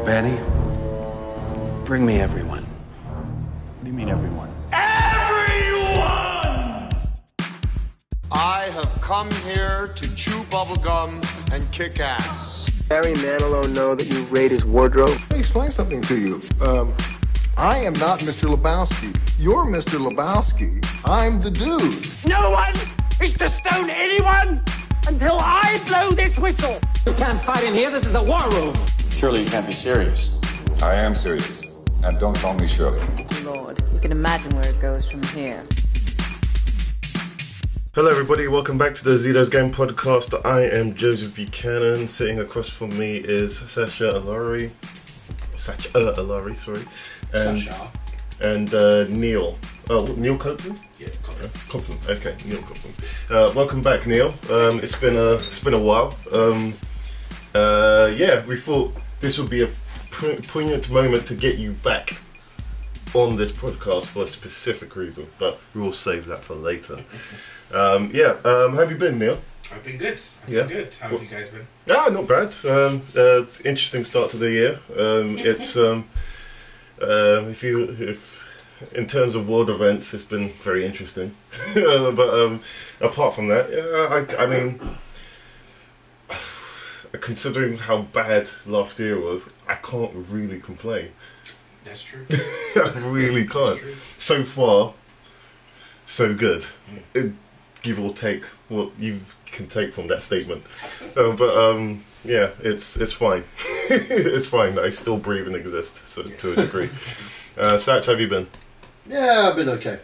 Benny, bring me everyone. What do you mean, everyone? Everyone! I have come here to chew bubblegum and kick ass. Barry Manilow know that you raid his wardrobe? Let me explain something to you. I am not Mr. Lebowski. You're Mr. Lebowski. I'm the dude. No one is to stone anyone until I blow this whistle. You can't fight in here. This is the war room. Surely you can't be serious. I am serious. And don't call me Shirley. Lord, you can imagine where it goes from here. Hello everybody, welcome back to the Zedos Game Podcast. I am Joseph Buchanan. Sitting across from me is Sacha Allari. And Neil. Oh, Neil Coppin? Yeah, Coppin. Coppin. Okay, Neil Coppin. Welcome back, Neil. It's been a while. Yeah, we thought this would be a poignant moment to get you back on this podcast for a specific reason, but we will save that for later. How have you been, Neil? I've been good. How have you guys been? Yeah, not bad. Interesting start to the year. It's if in terms of world events, it's been very interesting. But apart from that, I mean, considering how bad last year was, I can't really complain. That's true. I really can't. So far, so good. Give or take what you can take from that statement. Yeah, it's fine. It's fine. I still breathe and exist, so to a degree. Sach, how have you been? Yeah, I've been okay.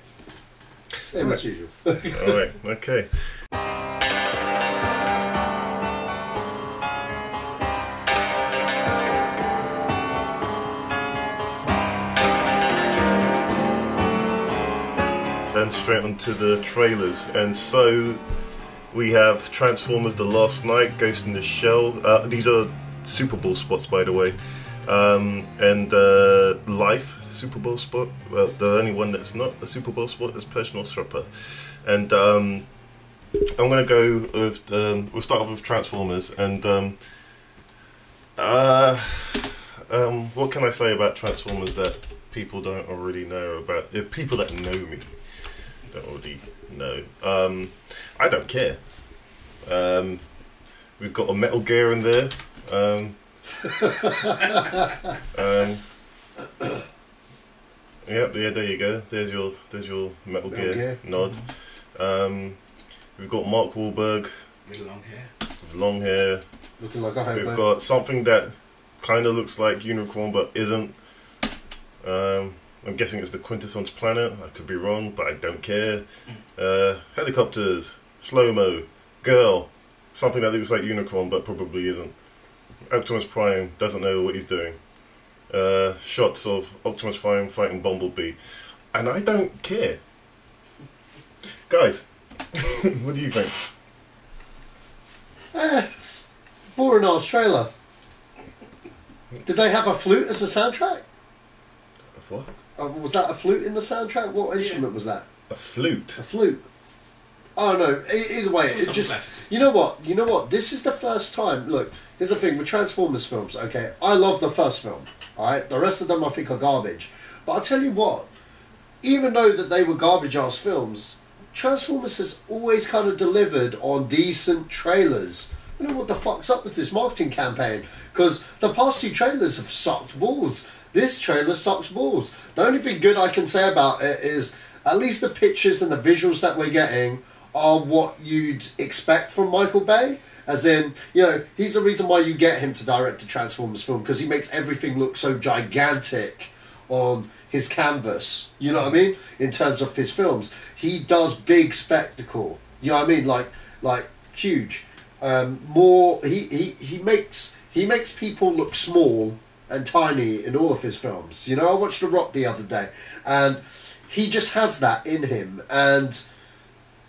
Same as usual. Alright, okay. Then straight onto the trailers, and so we have Transformers: The Last Night, Ghost in the Shell. These are Super Bowl spots, by the way, and Life Super Bowl spot. Well, the only one that's not a Super Bowl spot is Personal Shopper, and I'm gonna go with. We'll start off with Transformers, and what can I say about Transformers that people don't already know about? People that know me don't already know. I don't care. We've got a Metal Gear in there. Yeah, there you go. There's your Metal Gear nod. We've got Mark Wahlberg with long hair. With long hair. Looking like a hobo. We've got something that kind of looks like Unicorn but isn't. I'm guessing it's the Quintessence planet. I could be wrong, but I don't care. Helicopters, slow-mo, girl, something that looks like Unicorn but probably isn't. Optimus Prime doesn't know what he's doing. Shots of Optimus Prime fighting Bumblebee, and I don't care. Guys, what do you think? Boring ass trailer. Did they have a flute as a soundtrack? A what? Was that a flute in the soundtrack? What instrument was that? A flute. A flute. Oh no! Either way, it just. You know what? This is the first time. Look, here's the thing with Transformers films. Okay, I love the first film. All right, the rest of them I think are garbage. But I'll tell you what. Even though that they were garbage ass films, Transformers has always kind of delivered on decent trailers. I don't know what the fuck's up with this marketing campaign, because the past two trailers have sucked balls. This trailer sucks balls. The only thing good I can say about it is at least the pictures and the visuals that we're getting are what you'd expect from Michael Bay. As in, you know, he's the reason why you get him to direct a Transformers film, because he makes everything look so gigantic on his canvas. You know what I mean? In terms of his films, he does big spectacle. You know what I mean? Like huge. He makes people look small and tiny in all of his films. You know, I watched The Rock the other day, and he just has that in him. And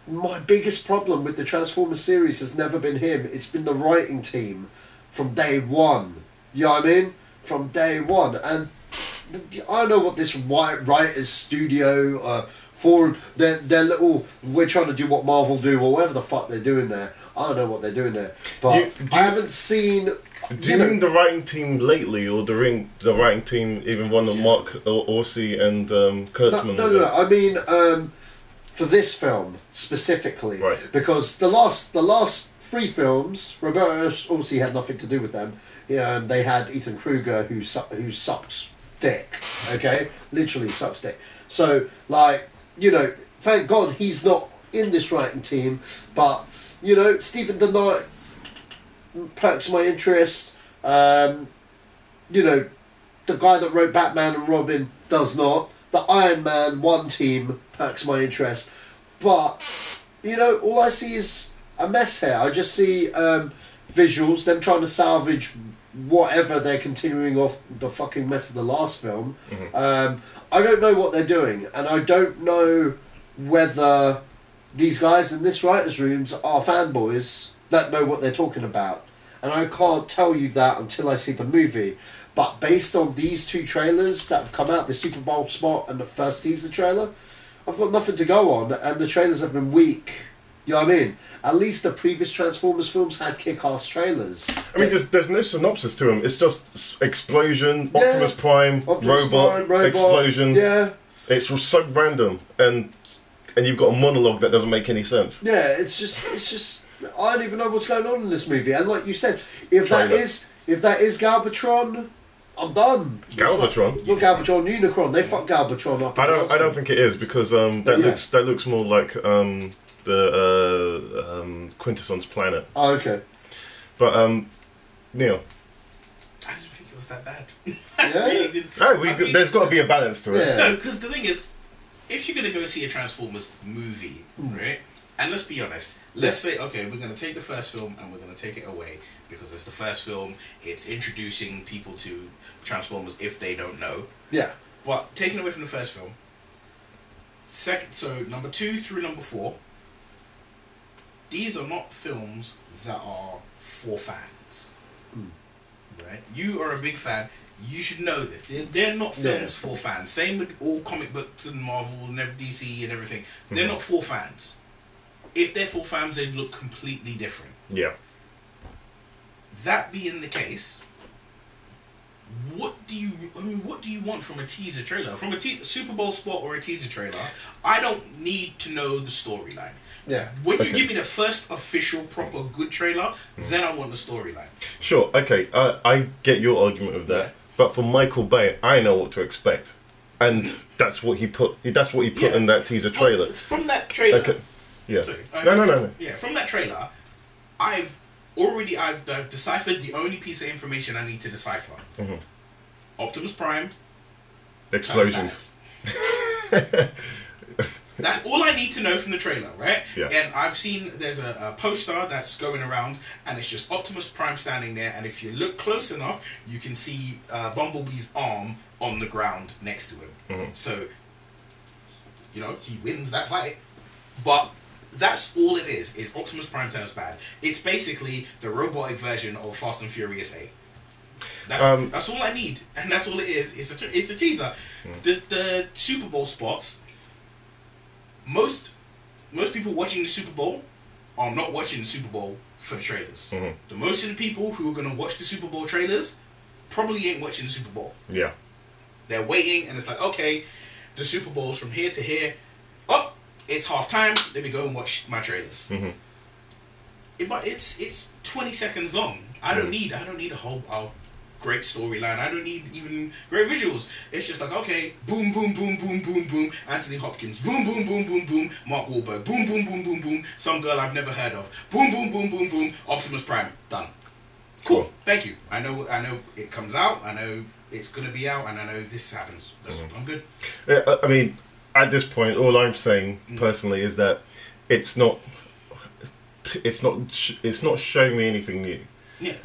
my biggest problem with the Transformers series has never been him. It's been the writing team from day one. You know what I mean? From day one. And I don't know what this writer's studio for their little. We're trying to do what Marvel do or whatever the fuck they're doing there. I don't know what they're doing there, but I haven't seen. Do you mean the writing team lately, or the writing team even one of Mark Orsi and Kurtzman? No. I mean, for this film specifically, right? Because the last 3 films, Roberto Orsi had nothing to do with them. Yeah, they had Ethan Kruger who sucks dick. Okay, literally sucks dick. So, like, you know, thank God he's not in this writing team, but. You know, Stephen DeKnight perks my interest. You know, the guy that wrote Batman and Robin does not. The Iron Man 1 team perks my interest. But, you know, all I see is a mess here. I just see visuals, them trying to salvage whatever they're continuing off the fucking mess of the last film. I don't know what they're doing, and I don't know whether... These guys in this writers' rooms are fanboys that know what they're talking about. And I can't tell you that until I see the movie. But based on these 2 trailers that have come out, the Super Bowl spot and the first teaser trailer, I've got nothing to go on, and the trailers have been weak. You know what I mean? At least the previous Transformers films had kick-ass trailers. I mean, there's no synopsis to them. It's just explosion, Optimus Prime, robot, explosion. Yeah. It's so random, and you've got a monologue that doesn't make any sense. Yeah, it's just I don't even know what's going on in this movie. And like you said, if that is Galvatron, I'm done. Galvatron? Not Galvatron, Unicron. They fucked Galvatron up. I don't think it is, because that looks more like the Quintesson's planet. Oh, okay. But Neil. I didn't think it was that bad. Yeah. I really didn't. No, there's got to be a balance to it. Yeah. No, because the thing is, if you're going to go see a Transformers movie, right, and let's be honest, let's say, okay, we're going to take the first film and we're going to take it away because it's the first film, it's introducing people to Transformers if they don't know. Yeah. But taking away from the first film, so number 2 through number 4, these are not films that are for fans. Right? You are a big fan. You should know this. They're not films for fans. Same with all comic books and Marvel and DC and everything. They're not for fans. If they're for fans, they'd look completely different. Yeah. That being the case, what do you want from a teaser trailer? From a Super Bowl spot or a teaser trailer, I don't need to know the storyline. Yeah. When you give me the first official, proper, good trailer, then I want the storyline. Sure, okay, I get your argument with that. Yeah. But for Michael Bay, I know what to expect, and that's what he put. That's what he put in that teaser trailer. Well, from that trailer, okay. Yeah. Sorry, No. Yeah, from that trailer, I've deciphered the only piece of information I need to decipher. Optimus Prime. Explosions. That's all I need to know from the trailer, right? Yeah. And I've seen there's a poster that's going around, and it's just Optimus Prime standing there. And if you look close enough, you can see Bumblebee's arm on the ground next to him. So, you know, he wins that fight. But that's all it is Optimus Prime turns bad. It's basically the robotic version of Fast and Furious 8. That's all I need, and that's all it is. It's a teaser. The Super Bowl spots. Most people watching the Super Bowl are not watching the Super Bowl for the trailers. The most of the people who are going to watch the Super Bowl trailers probably ain't watching the Super Bowl. Yeah. They're waiting, and it's like, okay, the Super Bowl's from here to here. Oh, it's half time. Let me go and watch my trailers. But it's 20 seconds long. I don't need a whole great storyline. I don't need even great visuals. It's just like, okay, boom, boom, boom, boom, boom, boom. Anthony Hopkins, boom, boom, boom, boom, boom. Mark Wahlberg, boom, boom, boom, boom, boom. Some girl I've never heard of, boom, boom, boom, boom, boom. Optimus Prime, done. Cool. Thank you. I know it comes out. I know it's gonna be out, and I know this happens. I'm good. I mean, at this point, all I'm saying personally is that it's not showing me anything new. Yeah.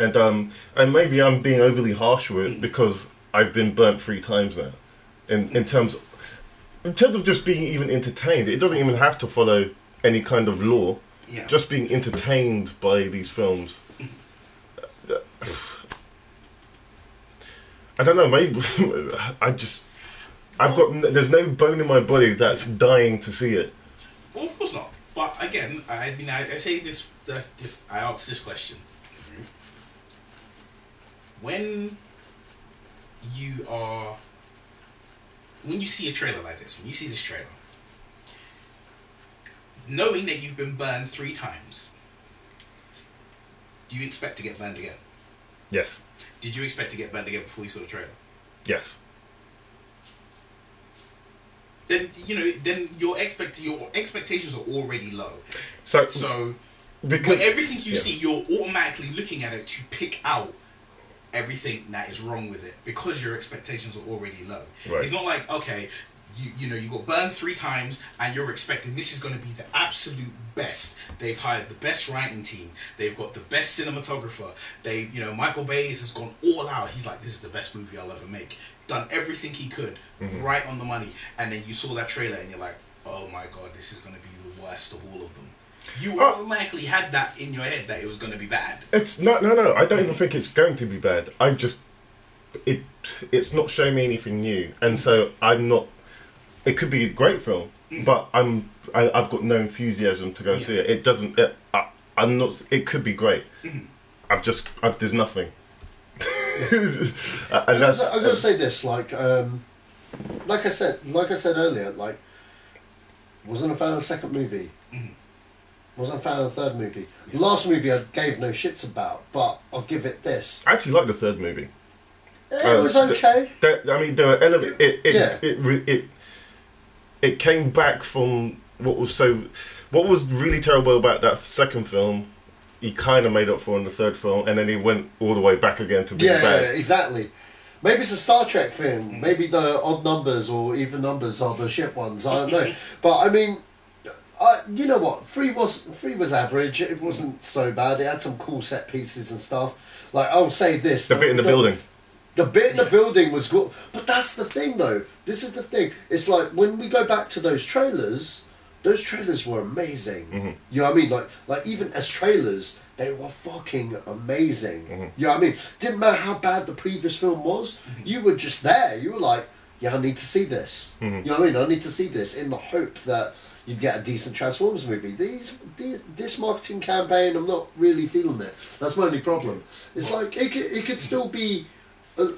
And maybe I'm being overly harsh with it because I've been burnt 3 times now. In terms of just being even entertained, it doesn't even have to follow any kind of law. Yeah. Just being entertained by these films. I don't know. Maybe There's no bone in my body that's dying to see it. Well, of course not. But again, I mean, I say this. I ask this question: when you see a trailer like this, when you see this trailer, knowing that you've been burned 3 times, do you expect to get burned again? Yes. Did you expect to get burned again before you saw the trailer? Yes. Then your expectations are already low. So because with everything you see, you're automatically looking at it to pick out everything that is wrong with it because your expectations are already low. Right. It's not like, okay, you got burned 3 times and you're expecting this is going to be the absolute best. They've hired the best writing team. They've got the best cinematographer. Michael Bay has gone all out. He's like, this is the best movie I'll ever make. Done everything he could, right on the money. And then you saw that trailer and you're like, oh my god, this is going to be the worst of all of them. You automatically had that in your head that it was going to be bad. It's no. I don't even think it's going to be bad. It's not showing me anything new, and so I'm not. It could be a great film, but I've got no enthusiasm to go see it. It doesn't. I'm not. It could be great. There's nothing. I'm gonna say this, like I said earlier, like, wasn't a fan of the second movie. Wasn't a fan of the third movie. The last movie I gave no shits about, but I'll give it this. I actually like the third movie. It was okay. There were elements. It came back from what was really terrible about that second film. He kind of made up for in the third film, and then he went all the way back again to being bad. Yeah, exactly. Maybe it's a Star Trek thing. Maybe the odd numbers or even numbers are the shit ones. I don't know. But I mean, you know what? 3 was average. It wasn't so bad. It had some cool set pieces and stuff. Like, I'll say this: the bit in the building. The bit in the building was good. But that's the thing, though. This is the thing. It's like when we go back to those trailers were amazing. You know what I mean? Like even as trailers, they were fucking amazing. You know what I mean? Didn't matter how bad the previous film was. You were just there. You were like, yeah, I need to see this. You know what I mean? I need to see this in the hope that you'd get a decent Transformers movie. This marketing campaign, I'm not really feeling it. That's my only problem. It's like it could still be a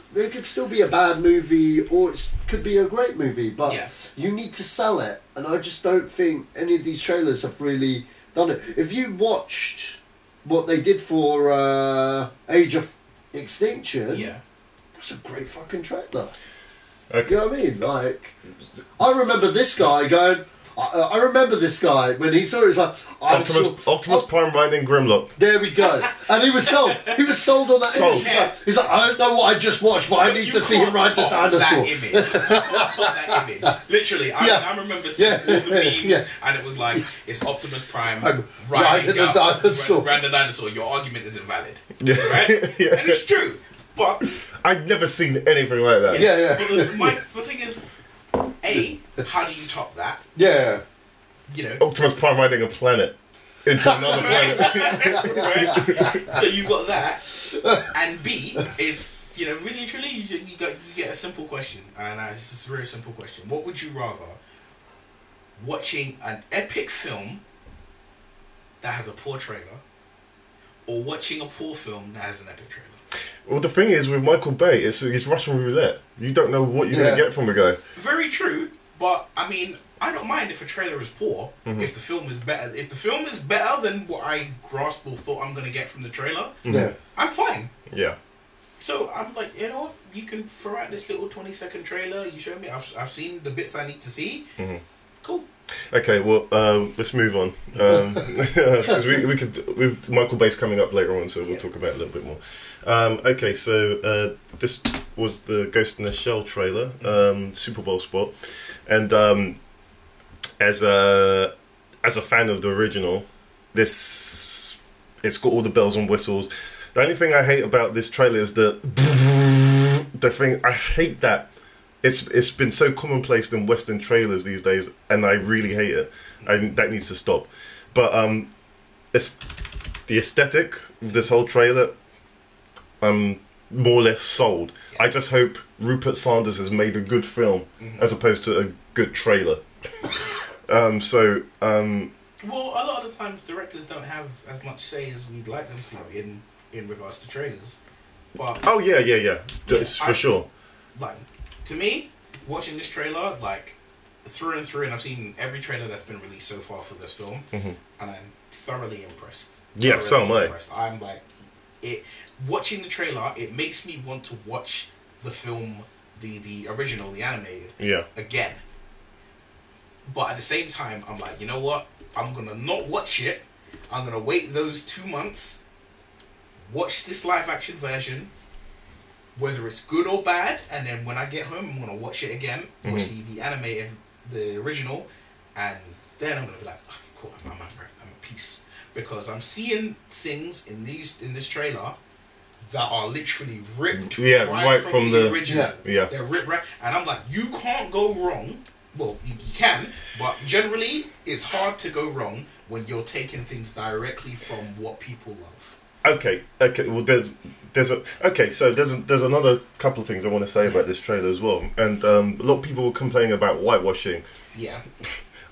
bad movie, or it could be a great movie, but you need to sell it, and I just don't think any of these trailers have really done it. If you watched what they did for Age of Extinction, that's a great fucking trailer. Okay. You know what I mean? Like, I remember this guy going. I remember this guy when he saw it. He's like, Optimus Prime riding Grimlock. There we go. And he was sold. He was sold on that image. He's like, I don't know what I just watched, but I need to see him ride the dinosaur. That image. Literally, I remember seeing all the memes, and it was like, it's Optimus Prime riding the dinosaur. Your argument is invalid, right? And it's true, but I've never seen anything like that. But the thing is, how do you top that? Yeah. You know, Optimus Prime riding a planet into another planet. Right? So you've got that, and B is, really and truly, you get a simple question, and it's just a very simple question. What would you rather? Watching an epic film that has a poor trailer, or watching a poor film that has an epic trailer? Well, the thing is, with Michael Bay, it's Russian roulette. You don't know what you're going to get from a guy. Very true, but I mean, I don't mind if a trailer is poor, if the film is better. If the film is better than what I grasped or thought I'm going to get from the trailer, I'm fine. Yeah. So I'm like, you can throw out this little 20-second trailer. You show me. I've seen the bits I need to see. Cool. Okay, well, let's move on, because we could, with Michael Bay's coming up later on, so we'll talk about it a little bit more. Okay, so this was the Ghost in the Shell trailer, Super Bowl spot, and as a fan of the original, it's got all the bells and whistles. The only thing I hate about this trailer is the thing. I hate that. It's been so commonplace in Western trailers these days, and I really hate it. That needs to stop. But it's the aesthetic of this whole trailer. more or less sold. Yeah. I just hope Rupert Sanders has made a good film as opposed to a good trailer. Well, a lot of the times directors don't have as much say as we'd like them to in regards to trailers. But That's for sure. Like, to me, watching this trailer, like, through and through, and I've seen every trailer that's been released so far for this film, and I'm thoroughly impressed. Yeah, so am I. I'm like, watching the trailer, it makes me want to watch the film, the original, the animated, again. But at the same time, I'm like, you know what? I'm gonna not watch it. I'm gonna wait those 2 months, watch this live action version, whether it's good or bad, and then when I get home, I'm gonna watch it again, watch the animated, the original, and then I'm gonna be like, oh, cool, I'm at peace, because I'm seeing things in this trailer that are literally ripped right from the original. They're ripped right, and I'm like, you can't go wrong. Well, you can, but generally, it's hard to go wrong when you're taking things directly from what people love. Okay. Well, there's another couple of things I want to say about this trailer as well, and a lot of people were complaining about whitewashing. Yeah.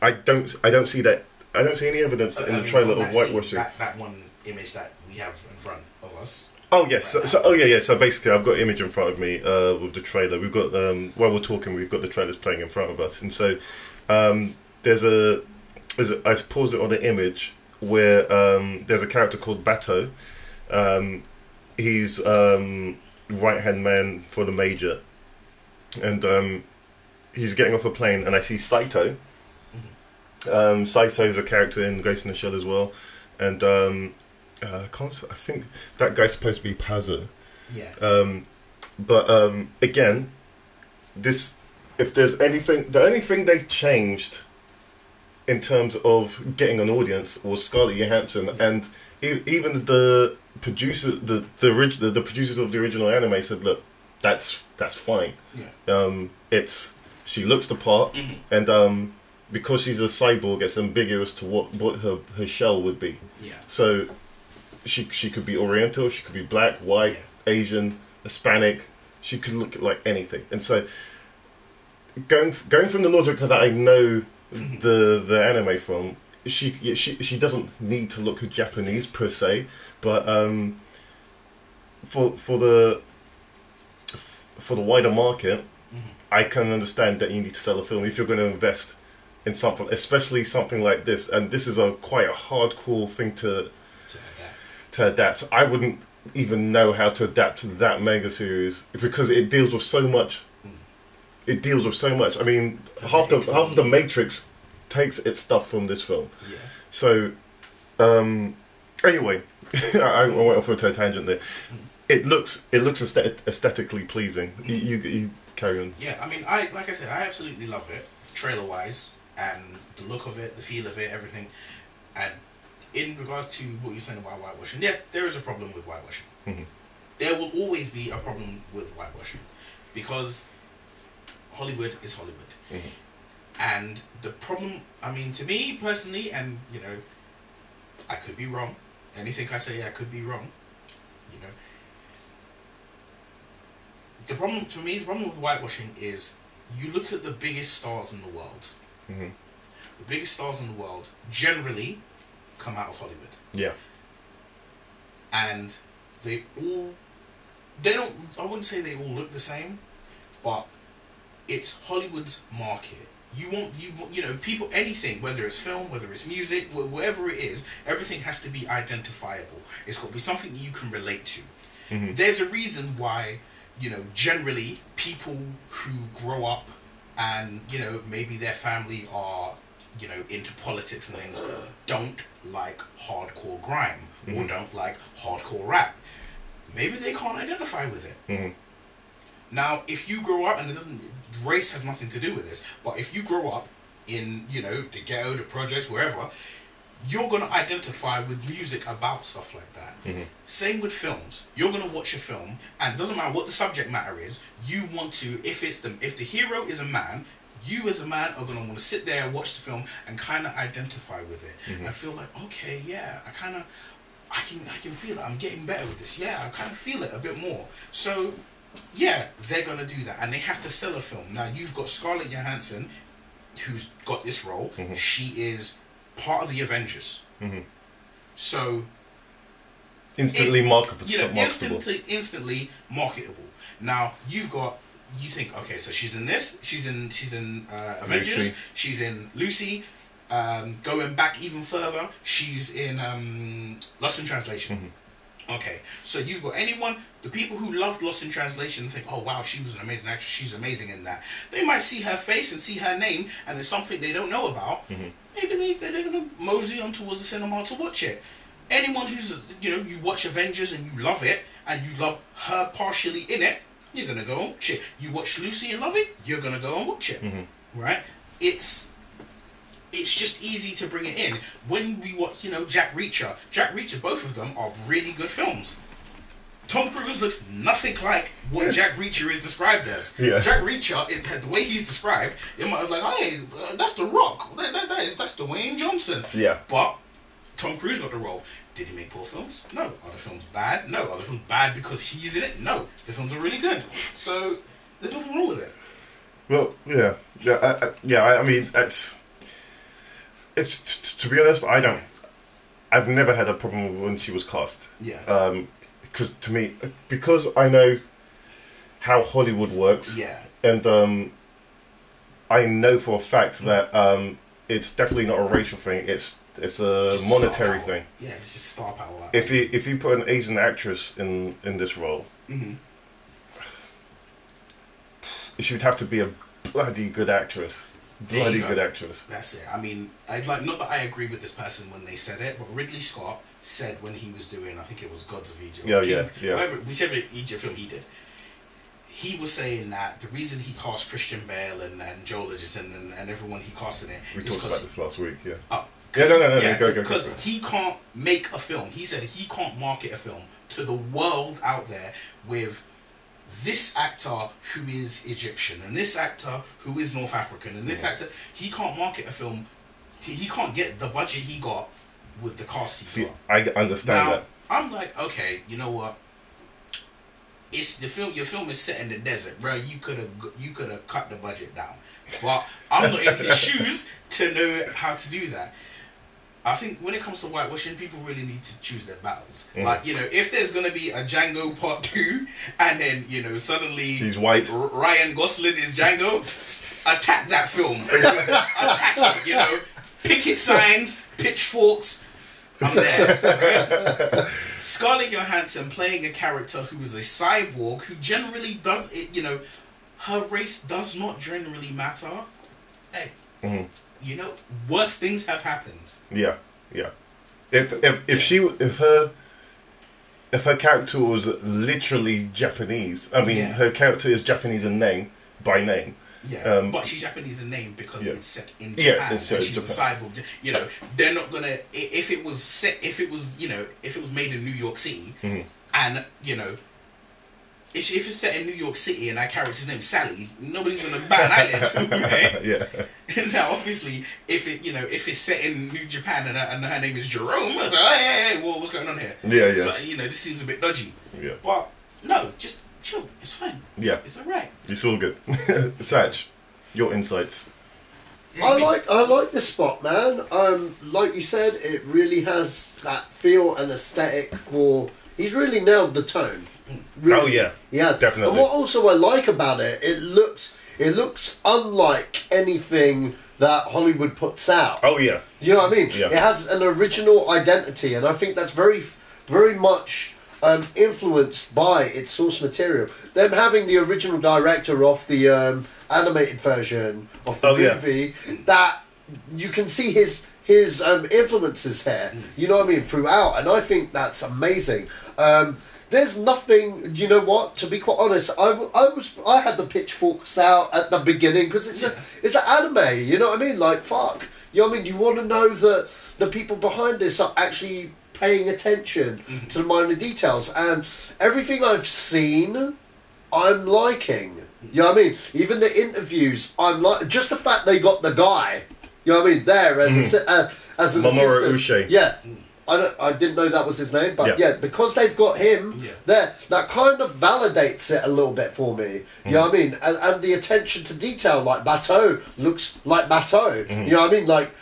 I don't see that. I don't see any evidence in the trailer of whitewashing. That one image that we have in front of us. Oh yes, right so basically, I've got an image in front of me with the trailer. We've got while we're talking, we've got the trailers playing in front of us, and so I've paused it on an image where there's a character called Bato. He's right hand man for the Major, and he's getting off a plane, and I see Saito. Saito is a character in Ghost in the Shell as well, and. I think that guy's supposed to be Pazzo. Yeah. But again, if there's anything, the only thing they changed in terms of getting an audience was Scarlett Johansson, and even the producers of the original anime said, "Look, that's fine. Yeah. She looks the part, and because she's a cyborg, it's ambiguous to what her shell would be. Yeah. So." She could be Oriental, she could be black, white, Asian, Hispanic. She could look like anything. And so, going from the logic that I know the anime from, she doesn't need to look Japanese per se, but for the wider market, I can understand that you need to sell a film if you're going to invest in something, especially something like this. And this is quite a hardcore thing to adapt. I wouldn't even know how to adapt that mega series because it deals with so much. It deals with so much. I mean, half of the Matrix takes its stuff from this film. Yeah. So, anyway, I went off into a tangent there. It looks aesthetically pleasing. You carry on. Yeah, I mean, like I said, I absolutely love it, trailer wise, and the look of it, the feel of it, everything, and. In regards to what you're saying about whitewashing, yes, there is a problem with whitewashing. There will always be a problem with whitewashing because Hollywood is Hollywood. And the problem, I mean, to me personally, and, you know, I could be wrong. Anything I say, I could be wrong. You know. The problem, to me, the problem with whitewashing is you look at the biggest stars in the world. The biggest stars in the world generally come out of Hollywood. Yeah. And I wouldn't say they all look the same, but it's Hollywood's market. You know, people, anything, whether it's film, whether it's music, whatever it is, everything has to be identifiable. It's got to be something you can relate to. There's a reason why, you know, generally people who grow up and, you know, maybe their family are, you know, into politics and things, don't like hardcore grime or don't like hardcore rap. Maybe they can't identify with it. Now, if you grow up, and race has nothing to do with this, but if you grow up in, you know, the ghetto, the projects, wherever, you're going to identify with music about stuff like that. Same with films. You're going to watch a film, and it doesn't matter what the subject matter is, you want to, if the hero is a man, you as a man are going to want to sit there and watch the film and kind of identify with it. And feel like, okay, yeah, I can feel it. I'm getting better with this. Yeah, I kind of feel it a bit more. So, yeah, they're gonna do that, and they have to sell a film. Now you've got Scarlett Johansson, who's got this role. She is part of the Avengers. So instantly marketable. You know, instantly marketable. Now you think, okay, so she's in this. She's in Avengers. Lucy. She's in Lucy. Going back even further, she's in Lost in Translation. Okay, so you've got the people who loved Lost in Translation think, oh wow, she was an amazing actress, she's amazing in that. They might see her face and see her name, and it's something they don't know about. Maybe they're going to mosey on towards the cinema to watch it. Anyone who's, you watch Avengers and you love it, and you love her partially in it, you're going to go and watch it. You watch Lucy and love it, you're going to go and watch it. Right? It's just easy to bring it in. When we watch, Jack Reacher, both of them are really good films. Tom Cruise looks nothing like what Jack Reacher is described as. Yeah. Jack Reacher, the way he's described, it might have like, hey, that's The Rock. That's Dwayne Johnson. Yeah. But Tom Cruise got the role. Did he make poor films? No. Are the films bad? No. Are the films bad because he's in it? No. The films are really good. So there's nothing wrong with it. Well, yeah. I mean, it's to be honest, I've never had a problem when she was cast. Yeah. Because I know how Hollywood works. Yeah. And I know for a fact that it's definitely not a racial thing. It's a Just monetary thing. Yeah, it's just star power. If you put an Asian actress in this role, she would have to be a bloody good actress. Bloody good actress. That's it. I mean, not that I agree with this person when they said it, but Ridley Scott said when he was doing, I think it was Gods of Egypt. Whichever Egypt film he did. He was saying that the reason he cast Christian Bale and Joel Edgerton and everyone he cast in it. We talked about this last week, yeah. Oh. No, go. Because he can't make a film. He said he can't market a film to the world out there with this actor who is Egyptian and this actor who is North African and this actor. He can't market a film. He can't get the budget he got with the cast he got. I understand that. I'm like, okay, you know what? It's the film. Your film is set in the desert, bro. You could have cut the budget down, but I'm not in his shoes to know how to do that. I think when it comes to whitewashing, people really need to choose their battles. Like, if there's going to be a Django Part 2, and then, suddenly he's white. Ryan Gosling is Django, attack that film. Attack it, picket signs, pitchforks, I'm there. Right? Scarlett Johansson playing a character who is a cyborg, who generally does it, her race does not generally matter. Hey. Worse things have happened. Yeah. If her character was literally Japanese, I mean, her character is Japanese in name, by name. Yeah, but she's Japanese in name because it's set in Japan. Yeah, it's set in she's Japan. a cyborg. They're not gonna. If it was made in New York City, and if it's set in New York City and that character's name's Sally, nobody's gonna bat an eyelid, right? Yeah. Now, obviously, if it's set in New Japan and her name is Jerome, I was like, hey, what's going on here? Yeah. So this seems a bit dodgy. Yeah. But no, just chill. It's fine. Yeah. It's alright. It's all good. Saj, your insights. I like this spot, man. Like you said, it really has that feel and aesthetic for. He's really nailed the tone. Really, oh yeah, he has definitely. And what also I like about it, it looks unlike anything that Hollywood puts out. Oh yeah, you know what I mean? Yeah. It has an original identity, and I think that's very, very much influenced by its source material. Them having the original director of the animated version of the movie, that you can see his influences here. You know what I mean? Throughout, and I think that's amazing. There's nothing, you know what? To be quite honest, I had the pitchforks out at the beginning because it's an anime. You know what I mean? Like fuck. You know what I mean? You want to know that the people behind this are actually paying attention to the minor details, and everything I've seen, I'm liking. You know what I mean? Even the interviews, I'm like just the fact they got the guy. You know what I mean? There as an Mamoru assistant. Uche. Yeah. I didn't know that was his name, but because they've got him there, that kind of validates it a little bit for me. You know what I mean? And the attention to detail, like Bateau looks like Bateau. You know what I mean? Like.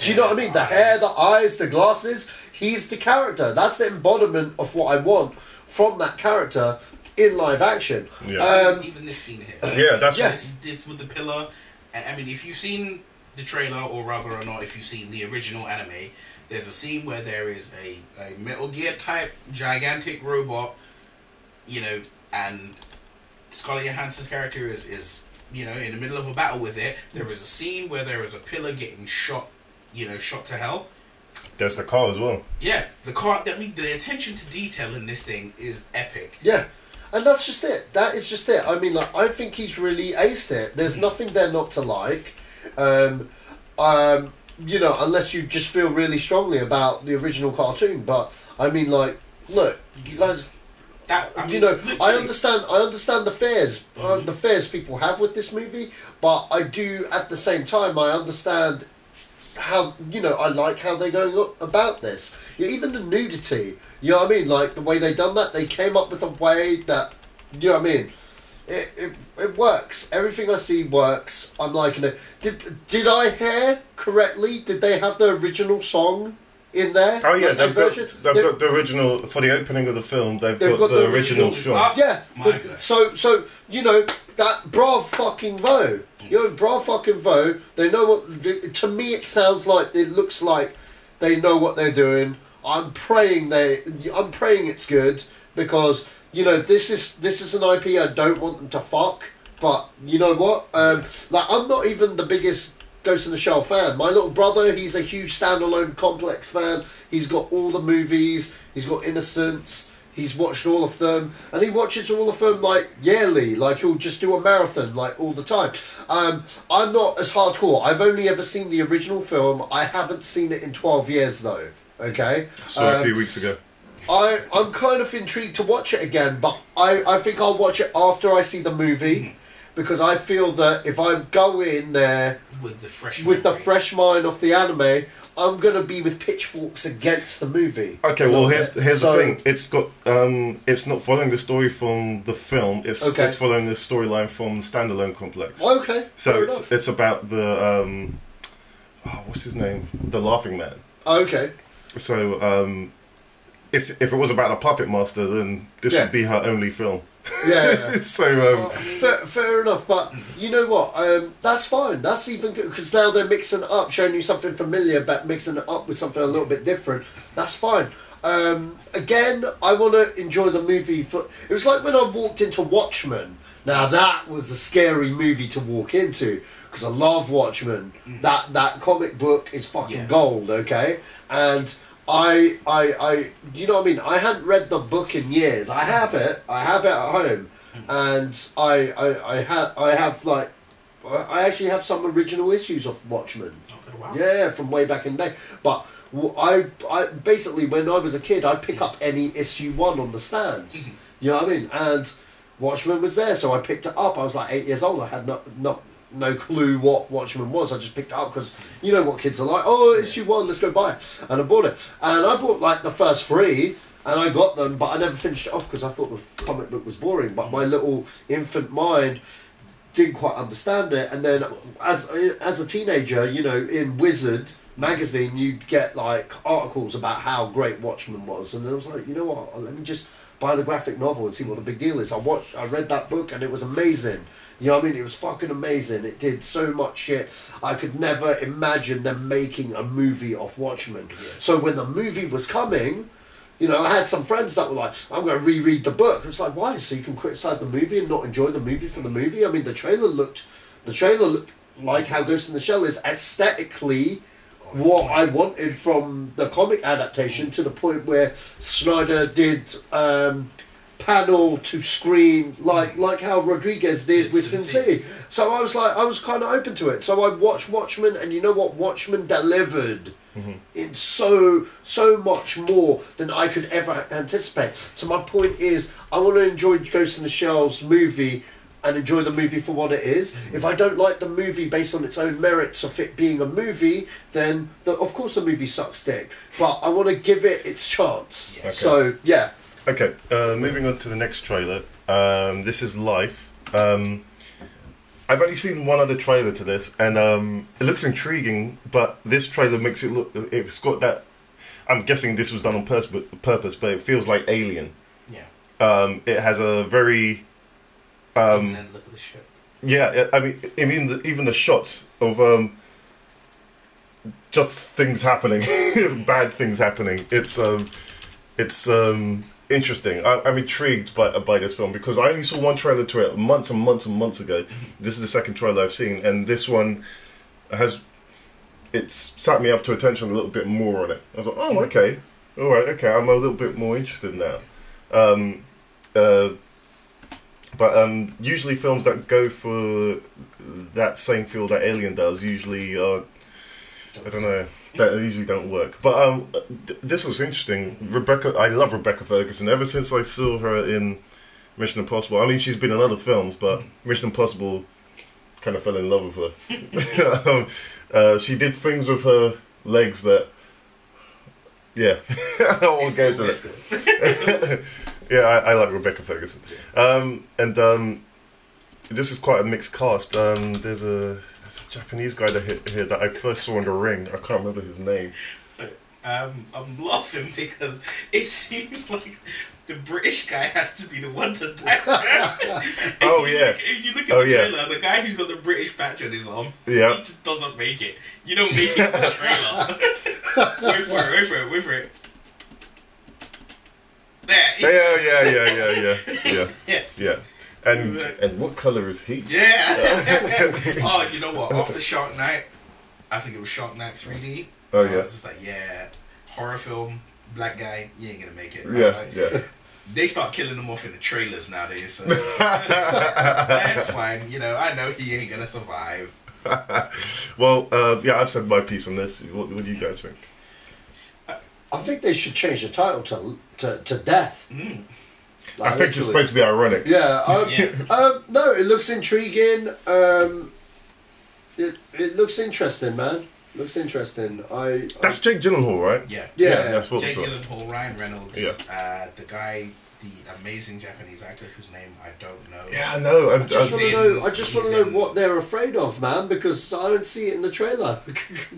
Do you know what I mean? The hair, the eyes, the glasses. He's the character. That's the embodiment of what I want from that character in live action. Yeah. Even this scene here. Yeah, that's this with the pillar. I mean, if you've seen the trailer, or rather or not, if you've seen the original anime, there's a scene where there is a Metal Gear type gigantic robot, you know, and Scarlett Johansson's character is you know, in the middle of a battle with it. There is a scene where there is a pillar getting shot, you know, shot to hell. There's the car as well. Yeah, the car. I mean, the attention to detail in this thing is epic. Yeah, and that's just it. That is just it. I mean, like, I think he's really aced it. There's nothing there not to like. You know, unless you just feel really strongly about the original cartoon. But I mean, like, look, you guys. You know, I understand the fears, the fears people have with this movie, but I do at the same time I understand how, you know, I like how they're going about this. You know, even the nudity, you know what I mean? Like the way they done that, they came up with a way that, you know what I mean? It works. Everything I see works. I'm liking it. Did I hear correctly? Did they have the original song in there? Oh yeah, they've got the original for the opening of the film. They've got the original shot. Yeah. So you know that bra fucking vo. You know, bra fucking vo. They know what. To me, it sounds like it looks like they know what they're doing. I'm praying it's good, because you know this is an IP I don't want them to fuck. But you know what? Like, I'm not even the biggest Ghost in the Shell fan. My little brother, he's a huge standalone Complex fan. He's got all the movies. He's got Innocence. He's watched all of them, and he watches all of them like yearly. Like, he'll just do a marathon like all the time. I'm not as hardcore. I've only ever seen the original film. I haven't seen it in 12 years though. Okay. Saw it a few weeks ago. I'm kind of intrigued to watch it again, but I think I'll watch it after I see the movie. Because I feel that if I go in there with the fresh mind of the anime, I'm gonna be with pitchforks against the movie. Okay, well here's the thing. It's got it's not following the story from the film. It's following the storyline from the standalone Complex. Okay. So it's about the what's his name? The Laughing Man. Okay. So if it was about a puppet master, then this would be her only film. Yeah. So fair enough, but you know what? That's fine. That's even good, because now they're mixing it up, showing you something familiar, but mixing it up with something a little bit different. That's fine. Again, I want to enjoy the movie. It was like when I walked into Watchmen. Now that was a scary movie to walk into, because I love Watchmen. That comic book is fucking gold. Okay, and I you know what I mean? I hadn't read the book in years. I have it at home, and I actually have some original issues of Watchmen. Okay, wow. Yeah, from way back in the day. But I basically, when I was a kid, I'd pick up any issue 1 on the stands. You know what I mean? And Watchmen was there, so I picked it up. I was like 8 years old. I had no clue what Watchmen was. I just picked it up because you know what kids are like. Oh, issue 1, let's go buy it. And I bought it. And I bought like the first 3, and I got them, but I never finished it off because I thought the comic book was boring. But my little infant mind didn't quite understand it. And then as a teenager, you know, in Wizard magazine, you'd get like articles about how great Watchmen was. And I was like, you know what, let me just buy the graphic novel and see what the big deal is. I read that book and it was amazing. You know what I mean? It was fucking amazing. It did so much shit. I could never imagine them making a movie of Watchmen. Yeah. So when the movie was coming, you know, I had some friends that were like, I'm going to reread the book. It's like, why? So you can criticize the movie and not enjoy the movie for the movie? I mean, the trailer looked like how Ghost in the Shell is aesthetically what I wanted from the comic adaptation, to the point where Snyder did panel to screen like how Rodriguez did with Sin City. So I was kind of open to it. So I watched Watchmen, and you know what? Watchmen delivered in so much more than I could ever anticipate. So my point is, I want to enjoy Ghost in the Shell's movie and enjoy the movie for what it is. If I don't like the movie based on its own merits of it being a movie, then of course the movie sucks dick. But I want to give it its chance. Okay. So yeah. Okay, moving on to the next trailer. This is Life. I've only seen one other trailer to this, and it looks intriguing, but this trailer makes it look... It's got that... I'm guessing this was done on purpose, but it feels like Alien. Yeah. It has a very... And then look at the ship. Yeah, I mean, even the shots of just things happening, bad things happening. It's interesting. I'm intrigued by this film because I only saw one trailer to it months and months and months ago. This is the second trailer I've seen, and this one it's sat me up to attention a little bit more on it. I was like, oh, okay, all right, okay, I'm a little bit more interested now. But usually films that go for that same feel that Alien does usually are, I don't know, that usually don't work. But this was interesting. I love Rebecca Ferguson. Ever since I saw her in Mission Impossible, I mean, she's been in other films, but Mission Impossible kind of fell in love with her. She did things with her legs that, yeah, I won't go into that. Yeah, I like Rebecca Ferguson. And this is quite a mixed cast. There's a Japanese guy here that I first saw in The Ring. I can't remember his name. So I'm laughing because it seems like the British guy has to be the one to die first. Oh yeah. If you look at the trailer, the guy who's got the British patch on his arm, he just doesn't make it. You don't make it in the trailer. Wait for it. There. Yeah. And what colour is he? Yeah. Oh, you know what? After Shark Night, I think it was Shark Night 3D. Oh yeah. It's just like, yeah, horror film, black guy, you ain't gonna make it. Right? Yeah, like, yeah. They start killing them off in the trailers nowadays, so it's like, that's fine. You know, I know he ain't gonna survive. Well, yeah, I've said my piece on this. What do you guys think? I think they should change the title to Death. Like, I think it's supposed to be ironic. Yeah. No, it looks intriguing. It looks interesting, man. Looks interesting. That's Jake Gyllenhaal, right? Yeah. That's Jake Gyllenhaal, Ryan Reynolds, the guy, the amazing Japanese actor whose name I don't know. Yeah, I know. I just want to know what they're afraid of, man, because I don't see it in the trailer.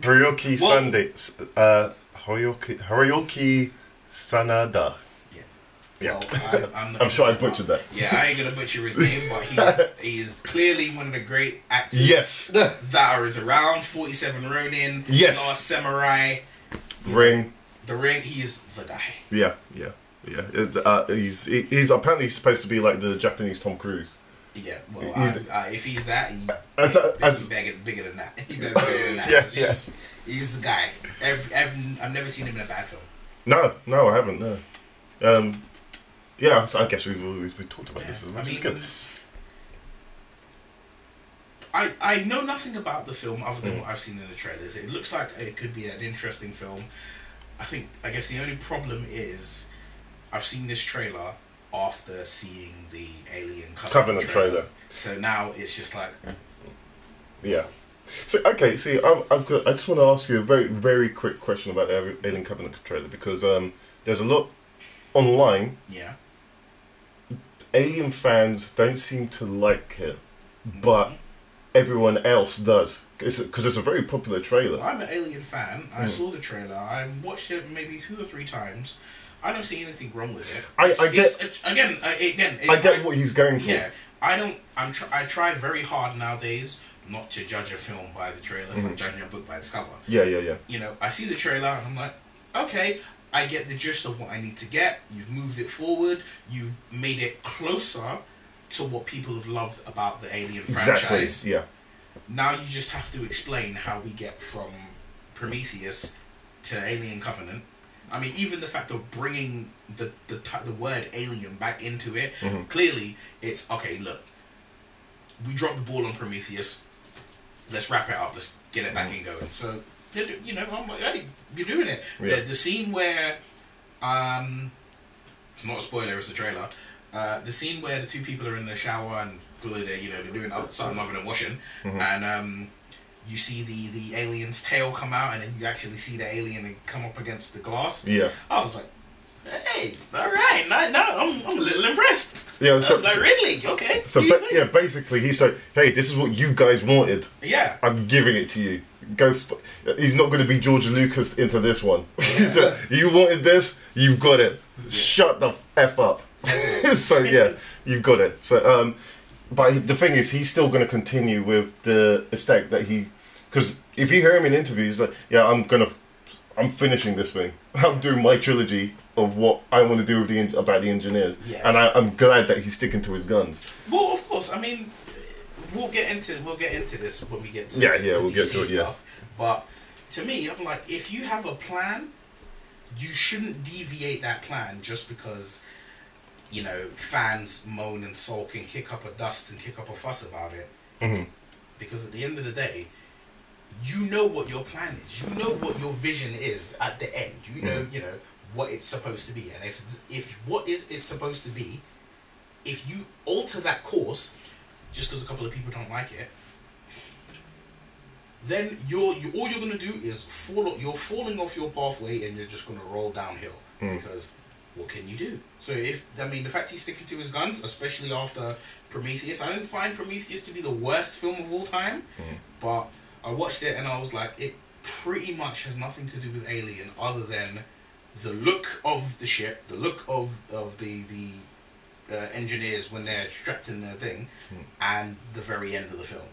Hiroki Sanada. Yeah. Well, I'm sure I butchered that. Yeah, I ain't gonna butcher his name, but he is clearly one of the great actors. Yes. That is around. 47 Ronin. Yes. Last Samurai. Ring. The Ring. He is the guy. Yeah. He's apparently supposed to be like the Japanese Tom Cruise. Yeah. Well, if he's that, he's bigger than that. He's bigger than that. Yeah. He's the guy. I've never seen him in a bad film. No, I haven't. No. Yeah, so I guess we've talked about this as well. Which is good. I know nothing about the film other than what I've seen in the trailers. It looks like it could be an interesting film. I guess the only problem is I've seen this trailer after seeing the Alien Covenant trailer. So now it's just like... Yeah. So, okay, see, I just want to ask you a very, very quick question about the Alien Covenant trailer, because there's a lot online. Yeah. Alien fans don't seem to like it, but everyone else does. Because it's a very popular trailer. I'm an Alien fan. I saw the trailer. I watched it maybe 2 or 3 times. I don't see anything wrong with it. I get what he's going for. Yeah, I try very hard nowadays not to judge a film by the trailer. It's like judging a book by its cover. Yeah. You know, I see the trailer and I'm like, okay, I get the gist of what I need to get. You've moved it forward. You've made it closer to what people have loved about the Alien franchise. Yeah. Now you just have to explain how we get from Prometheus to Alien Covenant. I mean, even the fact of bringing the word alien back into it, clearly it's, okay, look, we dropped the ball on Prometheus, let's wrap it up, let's get it back and going. So, you know, I'm like, hey, you're doing it. Yeah. The scene where, it's not a spoiler, it's a trailer, the scene where the 2 people are in the shower and they're doing something other than washing, and you see the alien's tail come out, and then you actually see the alien come up against the glass. Yeah. I was like, hey, all right, now I'm a little impressed. Yeah, I was like, Ridley, okay. So basically, he's like, hey, this is what you guys wanted. Yeah. I'm giving it to you. He's not going to be George Lucas into this one. So, you wanted this, you've got it. Yeah. Shut the F up. So yeah, you've got it. So but the thing is, he's still going to continue with the aesthetic that because if you hear him in interviews, he's like, yeah, I'm finishing this thing. I'm doing my trilogy of what I want to do with about the engineers, and I'm glad that he's sticking to his guns. Well, of course, I mean, we'll get into this when we get to we'll get to it. Stuff. But to me, I'm like, if you have a plan, you shouldn't deviate that plan just because fans moan and sulk and kick up a dust and kick up a fuss about it. Because at the end of the day, you know what your plan is. You know what your vision is at the end. You know, what it's supposed to be. And if what it's supposed to be, if you alter that course just because a couple of people don't like it, then all you're gonna do is you're falling off your pathway, and you're just gonna roll downhill. Because what can you do? So the fact he's sticking to his guns, especially after Prometheus, I didn't find Prometheus to be the worst film of all time, but I watched it and I was like, it pretty much has nothing to do with Alien other than the look of the ship, the look of the engineers when they're strapped in their thing, and the very end of the film.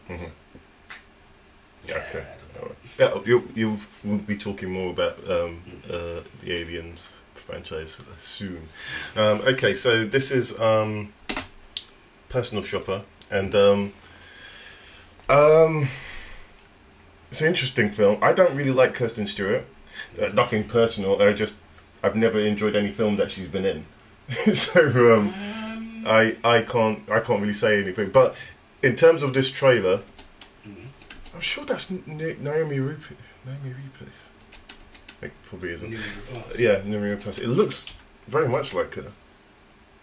You will be talking more about the Aliens franchise soon. Okay, so this is Personal Shopper, and it's an interesting film. I don't really like Kirsten Stewart. Nothing personal. I've never enjoyed any film that she's been in. So I can't really say anything. But in terms of this trailer, I'm sure that's Naomi Rapace. It probably isn't. Yeah, Naomi Rapace. It looks very much like her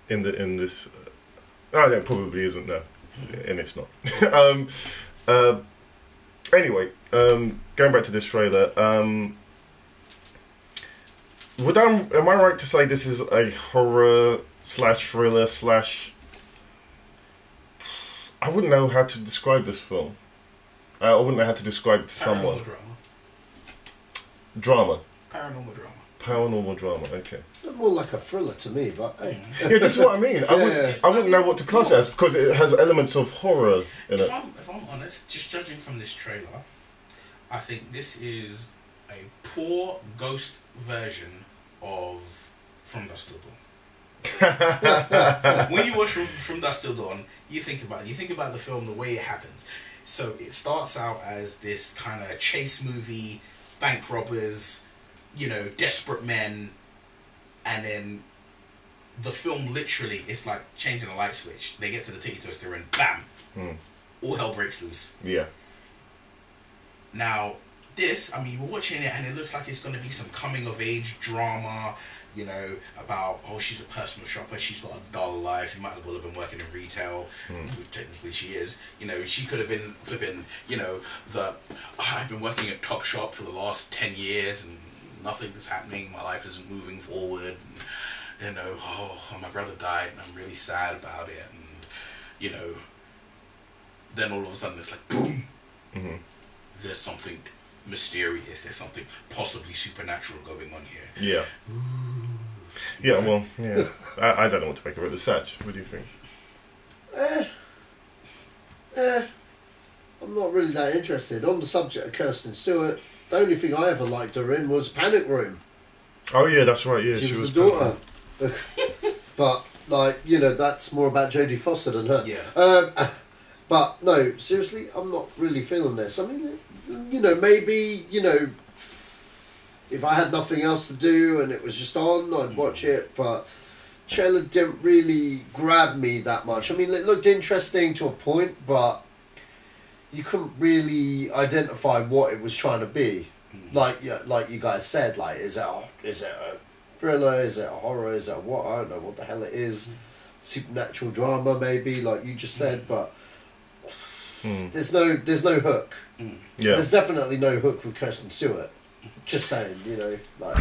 in this. No, it probably isn't. No, and it's not. Anyway, going back to this trailer. Am I right to say this is a horror / thriller / I wouldn't know how to describe this film. I wouldn't know how to describe it to someone. Drama. Paranormal drama. Okay. More like a thriller to me, but hey. Yeah, this is what I mean. I wouldn't know what to class it as because it has elements of horror in it. If I'm honest, just judging from this trailer, I think this is a poor ghost version of From Dusk Till Dawn. When you watch From Dusk Till Dawn, you think about the film, the way it happens. So it starts out as this kind of chase movie, bank robbers, desperate men, and then the film literally, it's like changing a light switch. They get to the titty twister and bam, all hell breaks loose. Yeah. Now, this, we're watching it and it looks like it's going to be some coming of age drama, about, she's a personal shopper, she's got a dull life, you might as well have been working in retail, which technically she is, she could have been flipping, I've been working at Topshop for the last 10 years and nothing is happening, my life isn't moving forward, and, my brother died and I'm really sad about it, and, then all of a sudden it's like, boom, there's something mysterious, there's something possibly supernatural going on here. Yeah. Yeah, well, yeah. I don't know what to make of it. The Satch, what do you think? I'm not really that interested. On the subject of Kirsten Stewart, the only thing I ever liked her in was Panic Room. Oh yeah, that's right, yeah. She was the daughter. But, that's more about Jodie Foster than her. Yeah. But, no, seriously, I'm not really feeling this. Maybe, if I had nothing else to do and it was just on, I'd watch it, but trailer didn't really grab me that much. It looked interesting to a point, but you couldn't really identify what it was trying to be. Like you guys said, is it a thriller, is it a horror, is it a what? I don't know what the hell it is. Supernatural drama, maybe, like you just said, but There's no hook. Yeah. There's definitely no hook with Kirsten Stewart. Just saying, you know, like.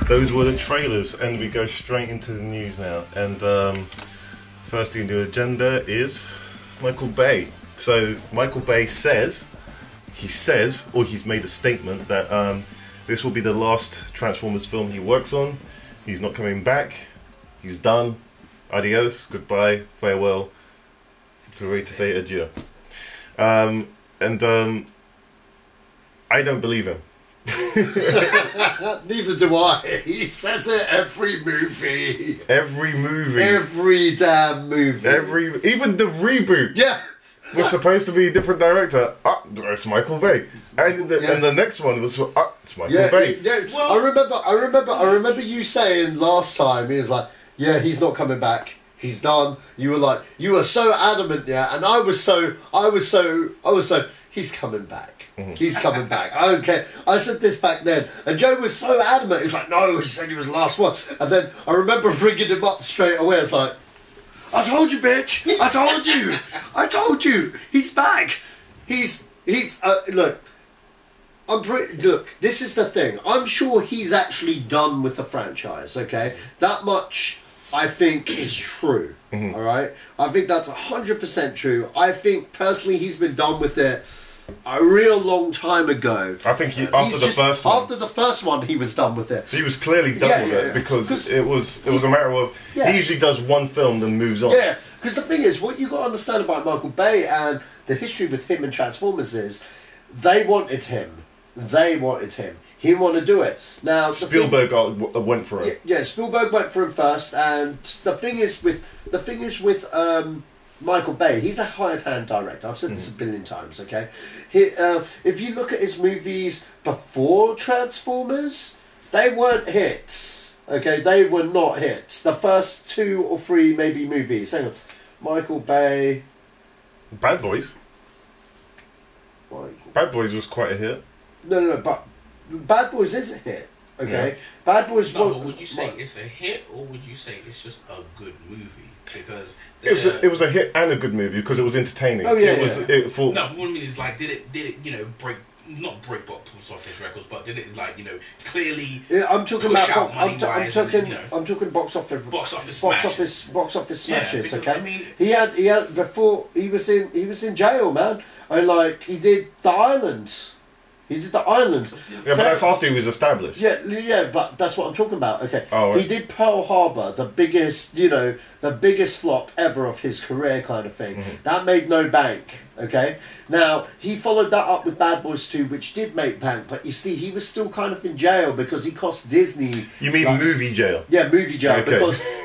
Those were the trailers, and we go straight into the news now. And first thing on the agenda is Michael Bay. So Michael Bay says, or he's made a statement that this will be the last Transformers film he works on. He's not coming back. He's done. Adios, goodbye, farewell. Too ready to say adieu. I don't believe him. Neither do I. He says it every movie. Every movie. Every damn movie. Even the reboot. Yeah. Was supposed to be a different director. It's Michael Bay. And the next one was it's Michael Bay. Yeah. Well, I remember you saying last time, he was like, yeah, he's not coming back. He's done. You were so adamant, yeah, and I was so he's coming back. He's coming back. I don't care. I said this back then, and Joe was so adamant. He was like, "No," he said he was the last one. And then I remember ringing him up straight away. It's like, "I told you, bitch. I told you. I told you. He's back. He's look. Look. This is the thing. I'm sure he's actually done with the franchise. Okay, that much I think is true. All right. I think that's 100% true. I think personally he's been done with it a real long time ago. I think after the first one he was done with it. He was clearly done with it because it was a matter of he usually does one film then moves on. Yeah, because the thing is, what you got to understand about Michael Bay and the history with him and Transformers is they wanted him. He didn't want to do it. Now Spielberg went for it. Yeah, Spielberg went for him first, and the thing is with Michael Bay, he's a hired hand director. I've said this a billion times, okay? If you look at his movies before Transformers, they weren't hits, okay? They were not hits. The first 2 or 3 maybe movies. Hang on. Michael Bay... Bad Boys. Bad Boys was quite a hit. No, but Bad Boys is a hit, okay? Yeah. Bad Boys... No, but would you say it's a hit, or would you say it's just a good movie? Because it was a hit and a good movie because it was entertaining. Oh yeah, no, what I mean is like, did it not break box office records, but did it clearly? Yeah, I'm talking push about. out money-wise I'm talking box office smashes. Yeah, okay, I mean, he had before he was in jail, man. And he did The Island. He did The Island. Yeah, but that's after he was established. Yeah, but that's what I'm talking about. Okay. Oh, right. He did Pearl Harbor, the biggest flop ever of his career kind of thing. That made no bank, okay? Now, he followed that up with Bad Boys 2, which did make bank, but you see, he was still kind of in jail because he cost Disney... You mean movie jail? Yeah, movie jail, okay.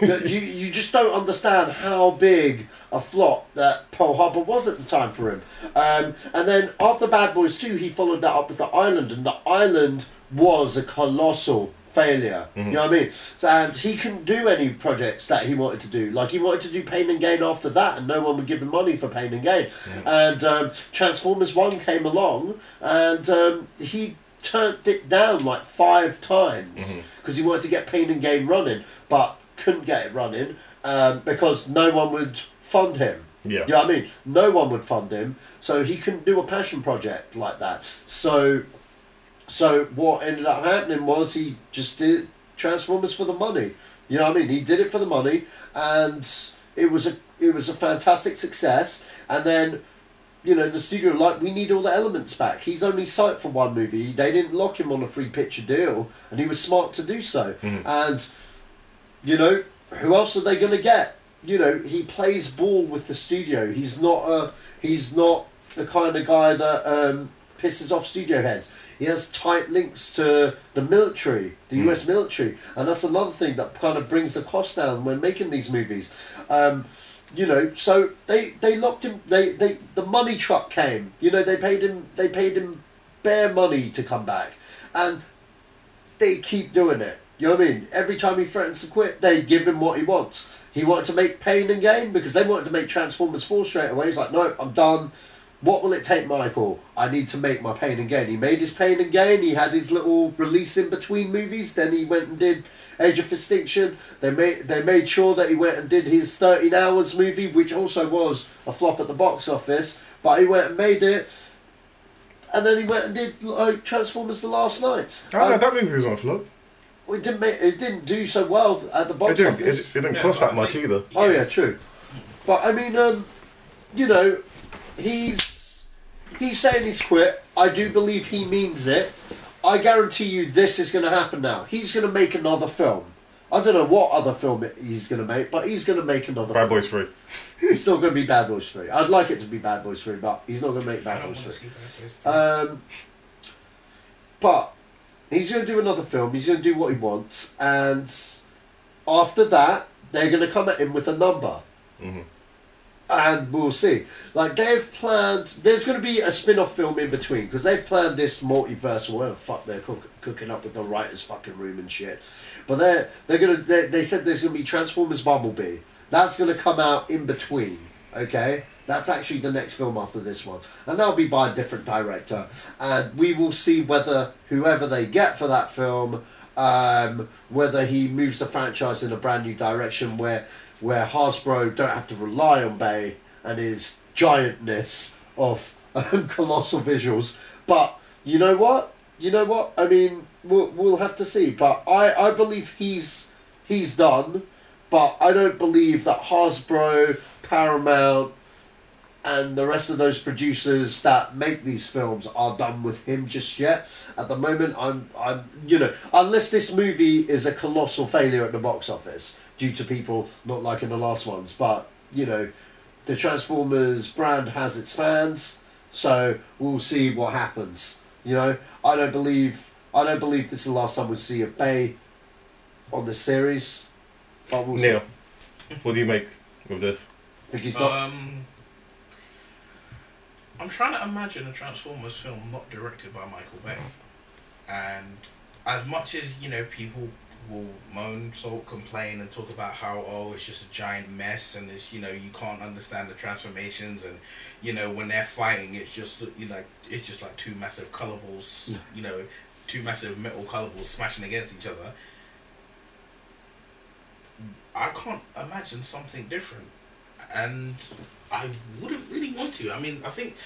Because you just don't understand how big a flop that Pearl Harbor was at the time for him. And then after Bad Boys 2, he followed that up with The Island, and The Island was a colossal failure. You know what I mean? And he couldn't do any projects that he wanted to do. Like, he wanted to do Pain and Gain after that, and no one would give him money for Pain and Gain. And Transformers 1 came along, and he turned it down like 5 times because he wanted to get Pain and Gain running, but couldn't get it running because no one would fund him. Yeah. You know what I mean? No one would fund him, so he couldn't do a passion project like that. So what ended up happening was he just did Transformers for the money. You know what I mean? He did it for the money, and it was a fantastic success. And then, the studio we need all the elements back. He's only signed for 1 movie. They didn't lock him on a 3-picture deal, and he was smart to do so. And who else are they going to get? He plays ball with the studio. He's not the kind of guy that pisses off studio heads. He has tight links to the military, the US military, and that's another thing that kind of brings the cost down when making these movies. So they locked him. The money truck came. They paid him bare money to come back, and they keep doing it. You know what I mean? Every time he threatens to quit, they give him what he wants. He wanted to make Pain and Gain because they wanted to make Transformers 4 straight away. He's like, no, I'm done. What will it take, Michael? I need to make my Pain and Gain. He made his Pain and Gain. He had his little release in between movies. Then he went and did Age of Extinction. They made sure that he went and did his 13 Hours movie, which also was a flop at the box office. But he went and made it. And then he went and did Transformers The Last Night. That movie was on a flop. It didn't do so well at the box office. It didn't cost that much either. Oh yeah, true. But I mean, you know, he's saying he's quit. I do believe he means it. I guarantee you this is going to happen now. He's going to make another film. I don't know what other film he's going to make, but he's going to make another film. Bad Boys 3. It's not going to be Bad Boys 3. I'd like it to be Bad Boys 3, but he's not going to make Bad Boys 3. But he's going to do another film. He's going to do what he wants. And after that, they're going to come at him with a number. Mm-hmm. And we'll see. Like, they've planned... There's going to be a spin-off film in between, because they've planned this multiverse, or whatever the fuck they're cooking up with the writer's fucking room and shit. But they said there's going to be Transformers Bumblebee. That's going to come out in between, okay? That's actually the next film after this one. And that'll be by a different director. And we will see whether whoever they get for that film, whether he moves the franchise in a brand new direction where Hasbro don't have to rely on Bay and his giantness of colossal visuals. But you know what? I mean, we'll have to see. But I believe he's done. But I don't believe that Hasbro, Paramount, and the rest of those producers that make these films are done with him just yet. At the moment, I'm unless this movie is a colossal failure at the box office due to people not liking the last ones. But, you know, the Transformers brand has its fans, so we'll see what happens. You know, I don't believe this is the last time we'll see a Bay on this series. But we'll Neil, see. What do you make of this? Think he's not? I'm trying to imagine a Transformers film not directed by Michael Bay. And as much as, you know, people will moan, complain and talk about how, it's just a giant mess and it's, you know, you can't understand the transformations and, you know, when they're fighting it's just, you know, it's just like two massive color balls, you know, two massive metal color balls smashing against each other. I can't imagine something different. And I wouldn't really want to. I mean, I think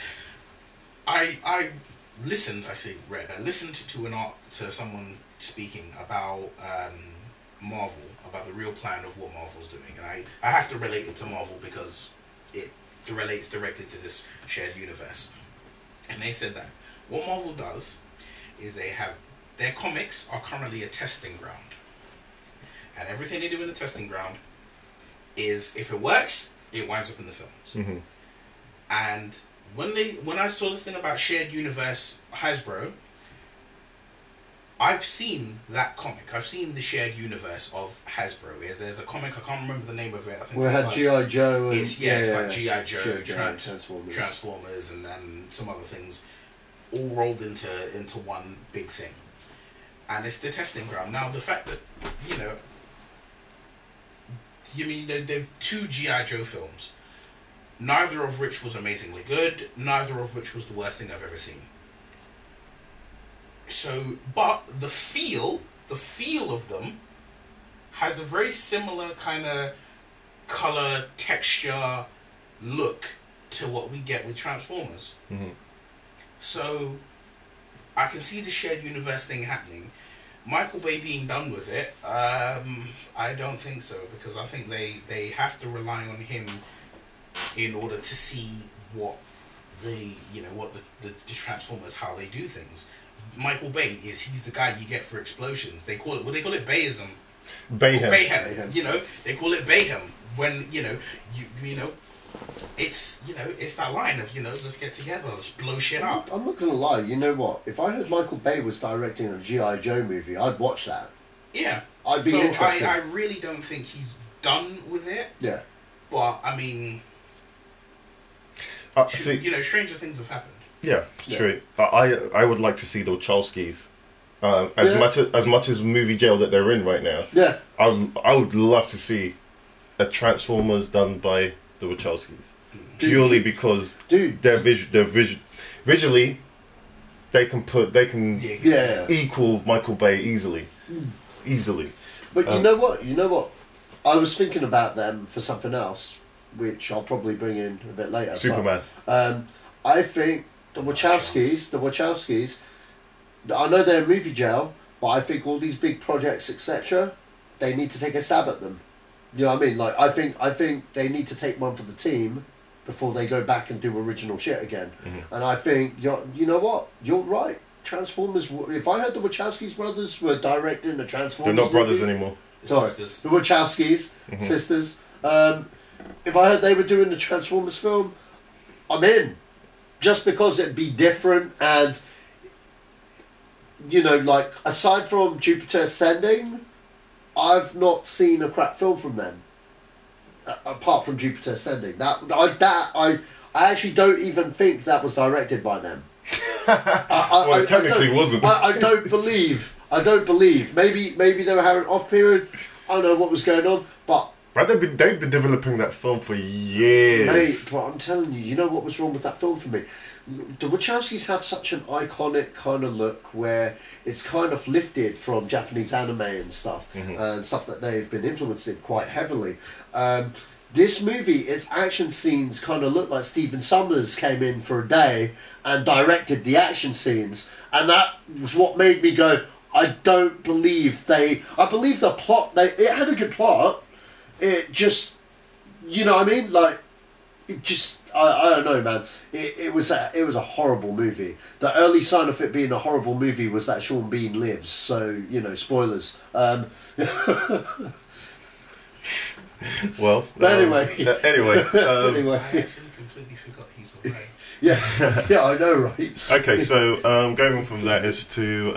I listened to someone speaking about Marvel, about the real plan of what Marvel's doing, and I have to relate it to Marvel because it relates directly to this shared universe. And they said that what Marvel does is their comics are currently a testing ground, and everything they do in the testing ground is, if it works, it winds up in the films. Mm-hmm. And when I saw this thing about shared universe Hasbro, I've seen that comic. I've seen the shared universe of Hasbro. There's a comic, I can't remember the name of it. I think we had G.I. Joe. And it's like G.I. Joe, Transformers, and some other things, all rolled into one big thing. And it's the testing ground. Now, the fact that, you know, there are two G.I. Joe films, neither of which was amazingly good, neither of which was the worst thing I've ever seen. So, but the feel of them has a very similar kind of color, texture, look to what we get with Transformers. Mm-hmm. So, I can see the shared universe thing happening. Michael Bay being done with it, I don't think so, because I think they have to rely on him in order to see what the Transformers, how they do things. Michael Bay he's the guy you get for explosions. They call it Bayism. Bayhem. You know, they call it Bayhem when you know it's that line of, you know, let's get together, let's blow shit up. I'm not gonna lie. You know what? If I heard Michael Bay was directing a G.I. Joe movie, I'd watch that. Yeah, I'd be interested. I really don't think he's done with it. Yeah, but I mean, you know, stranger things have happened. Yeah, true. I would like to see the Wachowskis. As much as movie jail that they're in right now. Yeah, I would love to see a Transformers done by the Wachowskis. purely because visually they can equal Michael Bay easily. But you know what? I was thinking about them for something else, which I'll probably bring in a bit later. Superman. But, I think the Wachowskis, I know they're in movie jail, but I think all these big projects, etc., they need to take a stab at them. You know what I mean? Like, I think they need to take one for the team before they go back and do original shit again. Mm-hmm. And I think, you know what? You're right. Transformers, if I heard the Wachowskis brothers were directing the Transformers They're not brothers movie, anymore. Sorry, the Wachowskis, sisters. If I heard they were doing the Transformers film, I'm in. Just because it'd be different and, you know, like, aside from Jupiter Ascending, I've not seen a crap film from them. Apart from Jupiter Ascending. I actually don't even think that was directed by them. Well, it technically wasn't. I don't believe. Maybe they were having an off period. I don't know what was going on, but they've been developing that film for years. Mate, but I'm telling you, you know what was wrong with that film for me? The Wachowskis have such an iconic kind of look where it's kind of lifted from Japanese anime and stuff, and stuff that they've been influenced in quite heavily. This movie, its action scenes kind of look like Stephen Sommers came in for a day and directed the action scenes, and that was what made me go, I don't believe I believe the plot, it had a good plot, it just, you know what I mean, like, it just, I don't know, man, it was a horrible movie. The early sign of it being a horrible movie was that Sean Bean lives, so, you know, spoilers. Well, anyway, anyway, I actually completely forgot he's alright. Yeah, I know, right? Okay, so going on from that is to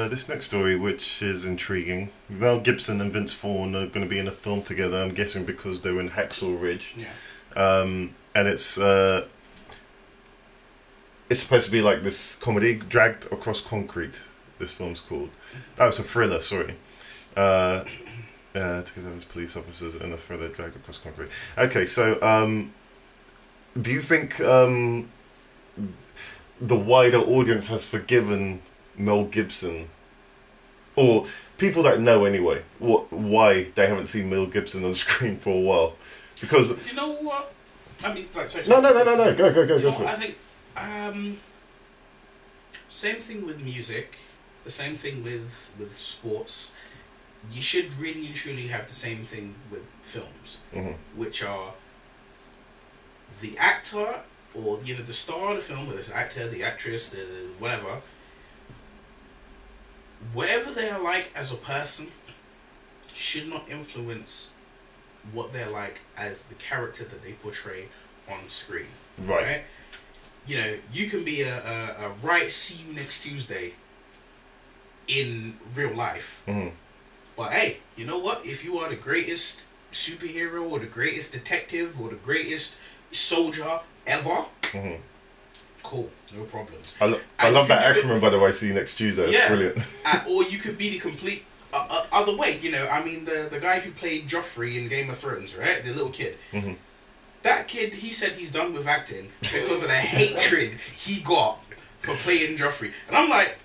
this next story, which is intriguing. Mel Gibson and Vince Vaughn are going to be in a film together. I'm guessing because they were in Hacksaw Ridge. Yeah. And it's supposed to be like this comedy, Dragged Across Concrete. This film's called. Oh, it's a thriller. Sorry. Together with police officers in a thriller, Dragged Across Concrete. Okay, so do you think the wider audience has forgiven Mel Gibson, or people that know anyway, why they haven't seen Mel Gibson on screen for a while? Because do you know what? I mean, like, sorry, no. Go for it. I think same thing with music, the same thing with sports. You should really and truly have the same thing with films, which are the actor or, you know, the star of the film, whether it's the actor, the actress, the whatever, whatever they are like as a person should not influence what they're like as the character that they portray on screen. Right? You know, you can be a right, see you next Tuesday in real life. But hey, you know what? If you are the greatest superhero or the greatest detective or the greatest soldier ever, cool, no problems. I love that acronym, by the way. See you next Tuesday. It's brilliant. Or you could be the complete other way. You know, I mean, the guy who played Joffrey in Game of Thrones, right? The little kid. That kid, he said he's done with acting because of the hatred he got for playing Joffrey. And I'm like,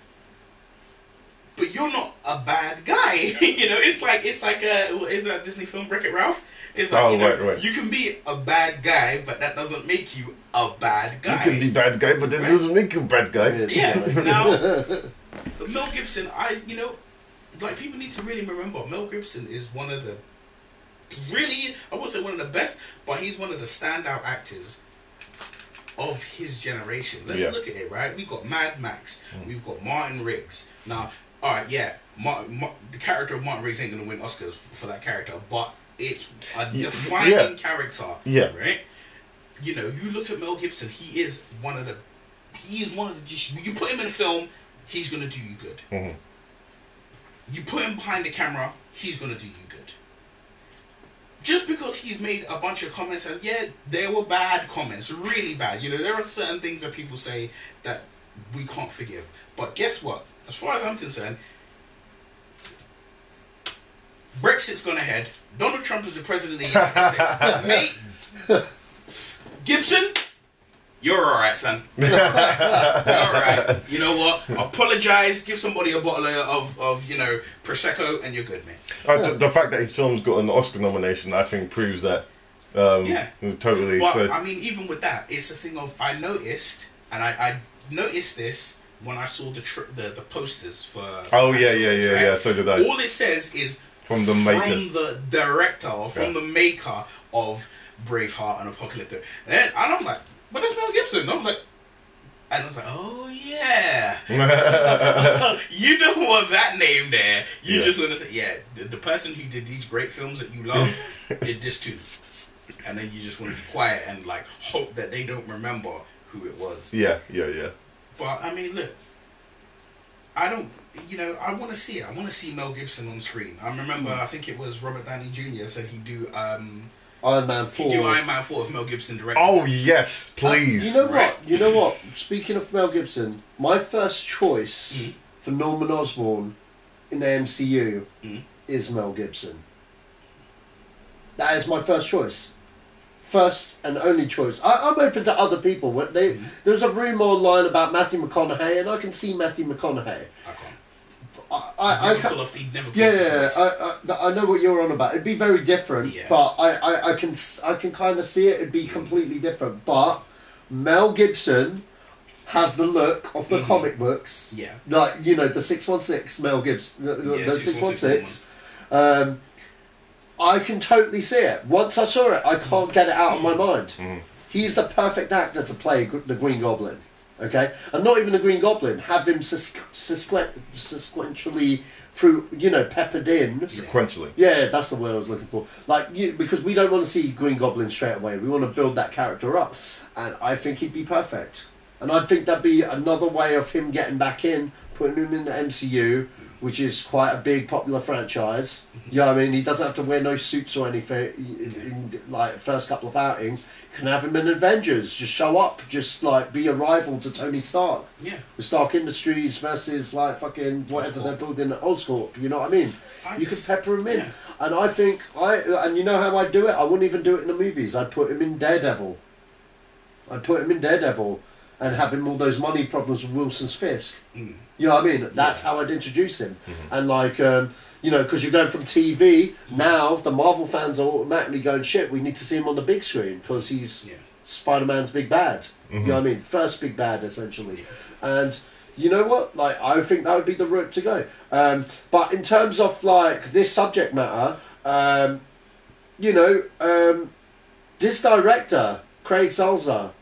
but you're not a bad guy. You know, it's like is that Disney film Wreck-It Ralph? It's like, right. You can be a bad guy, but that doesn't make you a bad guy. You can be bad guy, but that doesn't make you a bad guy. Yeah. Now, Mel Gibson, like, people need to really remember, Mel Gibson is one of the really, I won't say one of the best, but he's one of the standout actors of his generation. Let's look at it, right? We've got Mad Max. We've got Martin Riggs. Now, alright, yeah, the character of Martin Riggs ain't going to win Oscars for that character, but it's a defining character, right? You know, you look at Mel Gibson, he is one of the, you put him in a film, he's going to do you good. You put him behind the camera, he's going to do you good. Just because he's made a bunch of comments, and yeah, they were bad comments, really bad. You know, there are certain things that people say that we can't forgive. But guess what? As far as I'm concerned, Brexit's gone ahead. Donald Trump is the president of the United States. Mate, Gibson, you're alright, son. You're alright. You know what? Apologise, give somebody a bottle of Prosecco, and you're good, man. The fact that his film's got an Oscar nomination, I think, proves that. Totally. But, So. I mean, even with that, it's a thing of, I noticed, and I noticed this when I saw the posters for Yeah, so did I. All it says is from the director, or from the maker of Braveheart and Apocalypto. And I was like, but that's Mel Gibson. And I was like, oh yeah. You don't want that name there. You just want to say, the person who did these great films that you love did this too. And then you just want to be quiet and like hope that they don't remember who it was. Yeah. But I mean, look, I want to see it. I want to see Mel Gibson on screen. I remember, I think it was Robert Downey Jr. said he'd do Iron Man 4. He'd do Iron Man 4 if Mel Gibson directed. Oh yes, please. You know what? Speaking of Mel Gibson, my first choice for Norman Osborn in the MCU is Mel Gibson. That is my first choice. First and only choice. I'm open to other people. There's a rumour online about Matthew McConaughey, and I can see Matthew McConaughey. I know what you're on about. It'd be very different, but I can kind of see it. It'd be completely different. But Mel Gibson has the look of the comic books. Yeah. Like, the 616 Mel Gibson, the 616. I can totally see it. Once I saw it, I can't get it out of my mind. He's the perfect actor to play the Green Goblin. Okay? And not even the Green Goblin. Have him sequentially through, peppered in. Sequentially. Yeah, that's the word I was looking for. Because we don't want to see Green Goblin straight away. We want to build that character up. And I think he'd be perfect. And I think that'd be another way of him getting back in, putting him in the MCU, which is quite a big, popular franchise. You know what I mean? He doesn't have to wear no suits or anything in first couple of outings. You can have him in Avengers. Just show up. Just, be a rival to Tony Stark. Yeah. With Stark Industries versus, fucking whatever they're building at Oscorp. You know what I mean? You can pepper him in. Yeah. And I think, and you know how I do it? I wouldn't even do it in the movies. I'd put him in Daredevil. And having all those money problems with Wilson's Fisk. You know what I mean? That's how I'd introduce him. And because you're going from TV, now the Marvel fans are automatically going, shit, we need to see him on the big screen because he's Spider-Man's big bad. You know what I mean? First big bad, essentially. And you know what? I think that would be the route to go. But in terms of, this subject matter, this director, Craig Zolzer,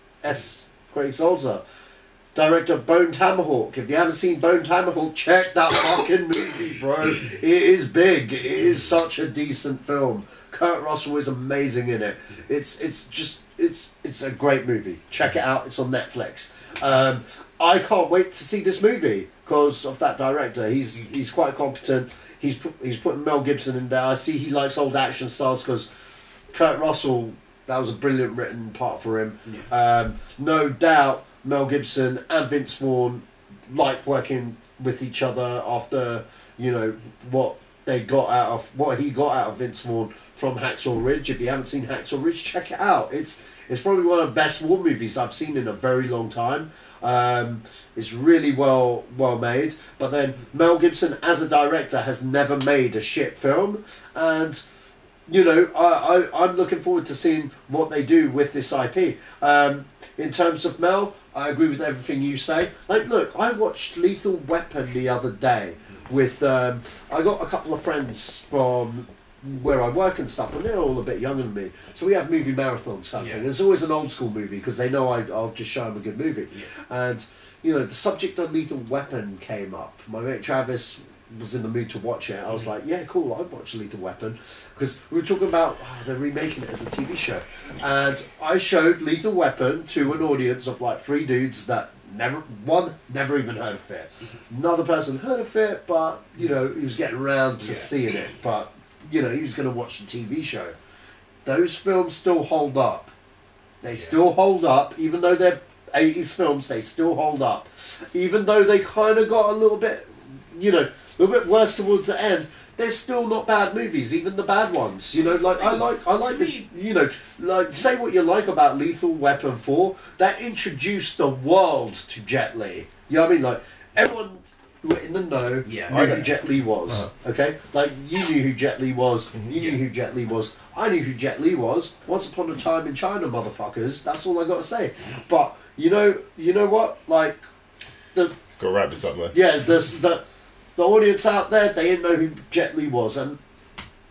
director of Bone Tomahawk. If you haven't seen Bone Tomahawk, check that fucking movie, bro. It is big. It is such a decent film. Kurt Russell is amazing in it. It's a great movie. Check it out. It's on Netflix. I can't wait to see this movie because of that director. He's quite competent. He's putting Mel Gibson in there. I see he likes old action stars because Kurt Russell, that was a brilliant written part for him. No doubt Mel Gibson and Vince Vaughn like working with each other after, what he got out of Vince Vaughn from Hacksaw Ridge. If you haven't seen Hacksaw Ridge, check it out. It's probably one of the best war movies I've seen in a very long time. It's really well made. But then Mel Gibson as a director has never made a shit film, and I'm looking forward to seeing what they do with this IP. In terms of Mel, I agree with everything you say. Look, I watched Lethal Weapon the other day with, I got a couple of friends from where I work and stuff, and they're all a bit younger than me. So we have movie marathons kind of thing. There's always an old school movie because they know I'll just show them a good movie. And, the subject of Lethal Weapon came up. My mate Travis was in the mood to watch it. I was like, yeah, cool, I'd watch Lethal Weapon. Because we were talking about, they're remaking it as a TV show. And I showed Lethal Weapon to an audience of 3 dudes that never even heard of it. Another person heard of it, but, he was getting around to seeing it. But, he was going to watch the TV show. Those films still hold up. They still hold up, even though they're 80s films, they still hold up. Even though they kind of got a little bit, a little bit worse towards the end. They're still not bad movies, even the bad ones. You know, like I like the, you know, like say what you like about Lethal Weapon 4. That introduced the world to Jet Li. You know what I mean? Like everyone in the know knew who Jet Li was. Okay, like you knew who Jet Li was. You knew who Jet Li was. I knew who Jet Li was. Once upon a time in China, motherfuckers. That's all I got to say. But you know what? Like the got to wrap this up, man. Yeah, the audience out there, they didn't know who Jet Li was, and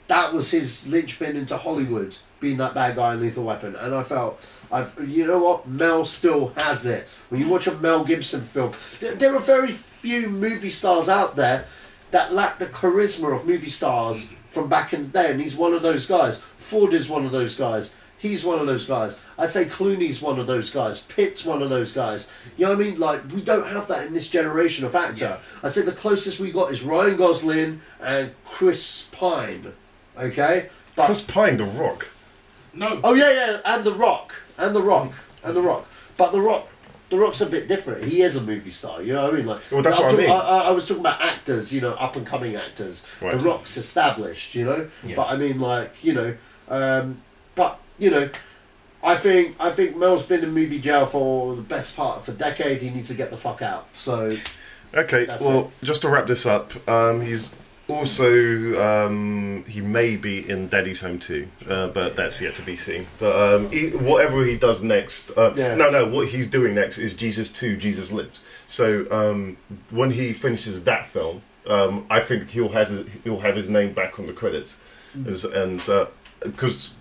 that was his linchpin into Hollywood, being that bad guy in Lethal Weapon. And I felt, you know what, Mel still has it. When you watch a Mel Gibson film, there are very few movie stars out there that lack the charisma of movie stars from back in the day, and he's one of those guys. Ford is one of those guys. He's one of those guys. I'd say Clooney's one of those guys. Pitt's one of those guys. You know what I mean? Like, we don't have that in this generation of actor. Yeah. I'd say the closest we got is Ryan Gosling and Chris Pine. Okay? But Chris Pine, The Rock. No. Oh, yeah, and The Rock. And The Rock. But The Rock's a bit different. He is a movie star, you know what I mean? Like, well, that's what I mean. I was talking about actors, you know, up-and-coming actors. Right. The Rock's established, you know? Yeah. But, I mean, like, you know... you know, I think Mel's been in movie jail for the best part of a decade. He needs to get the fuck out. So, okay. Well, just to wrap this up, he's also he may be in Daddy's Home too, but that's yet to be seen. But whatever he does next, what he's doing next is Jesus 2, Jesus Lives. So when he finishes that film, I think he'll have his name back on the credits, and because.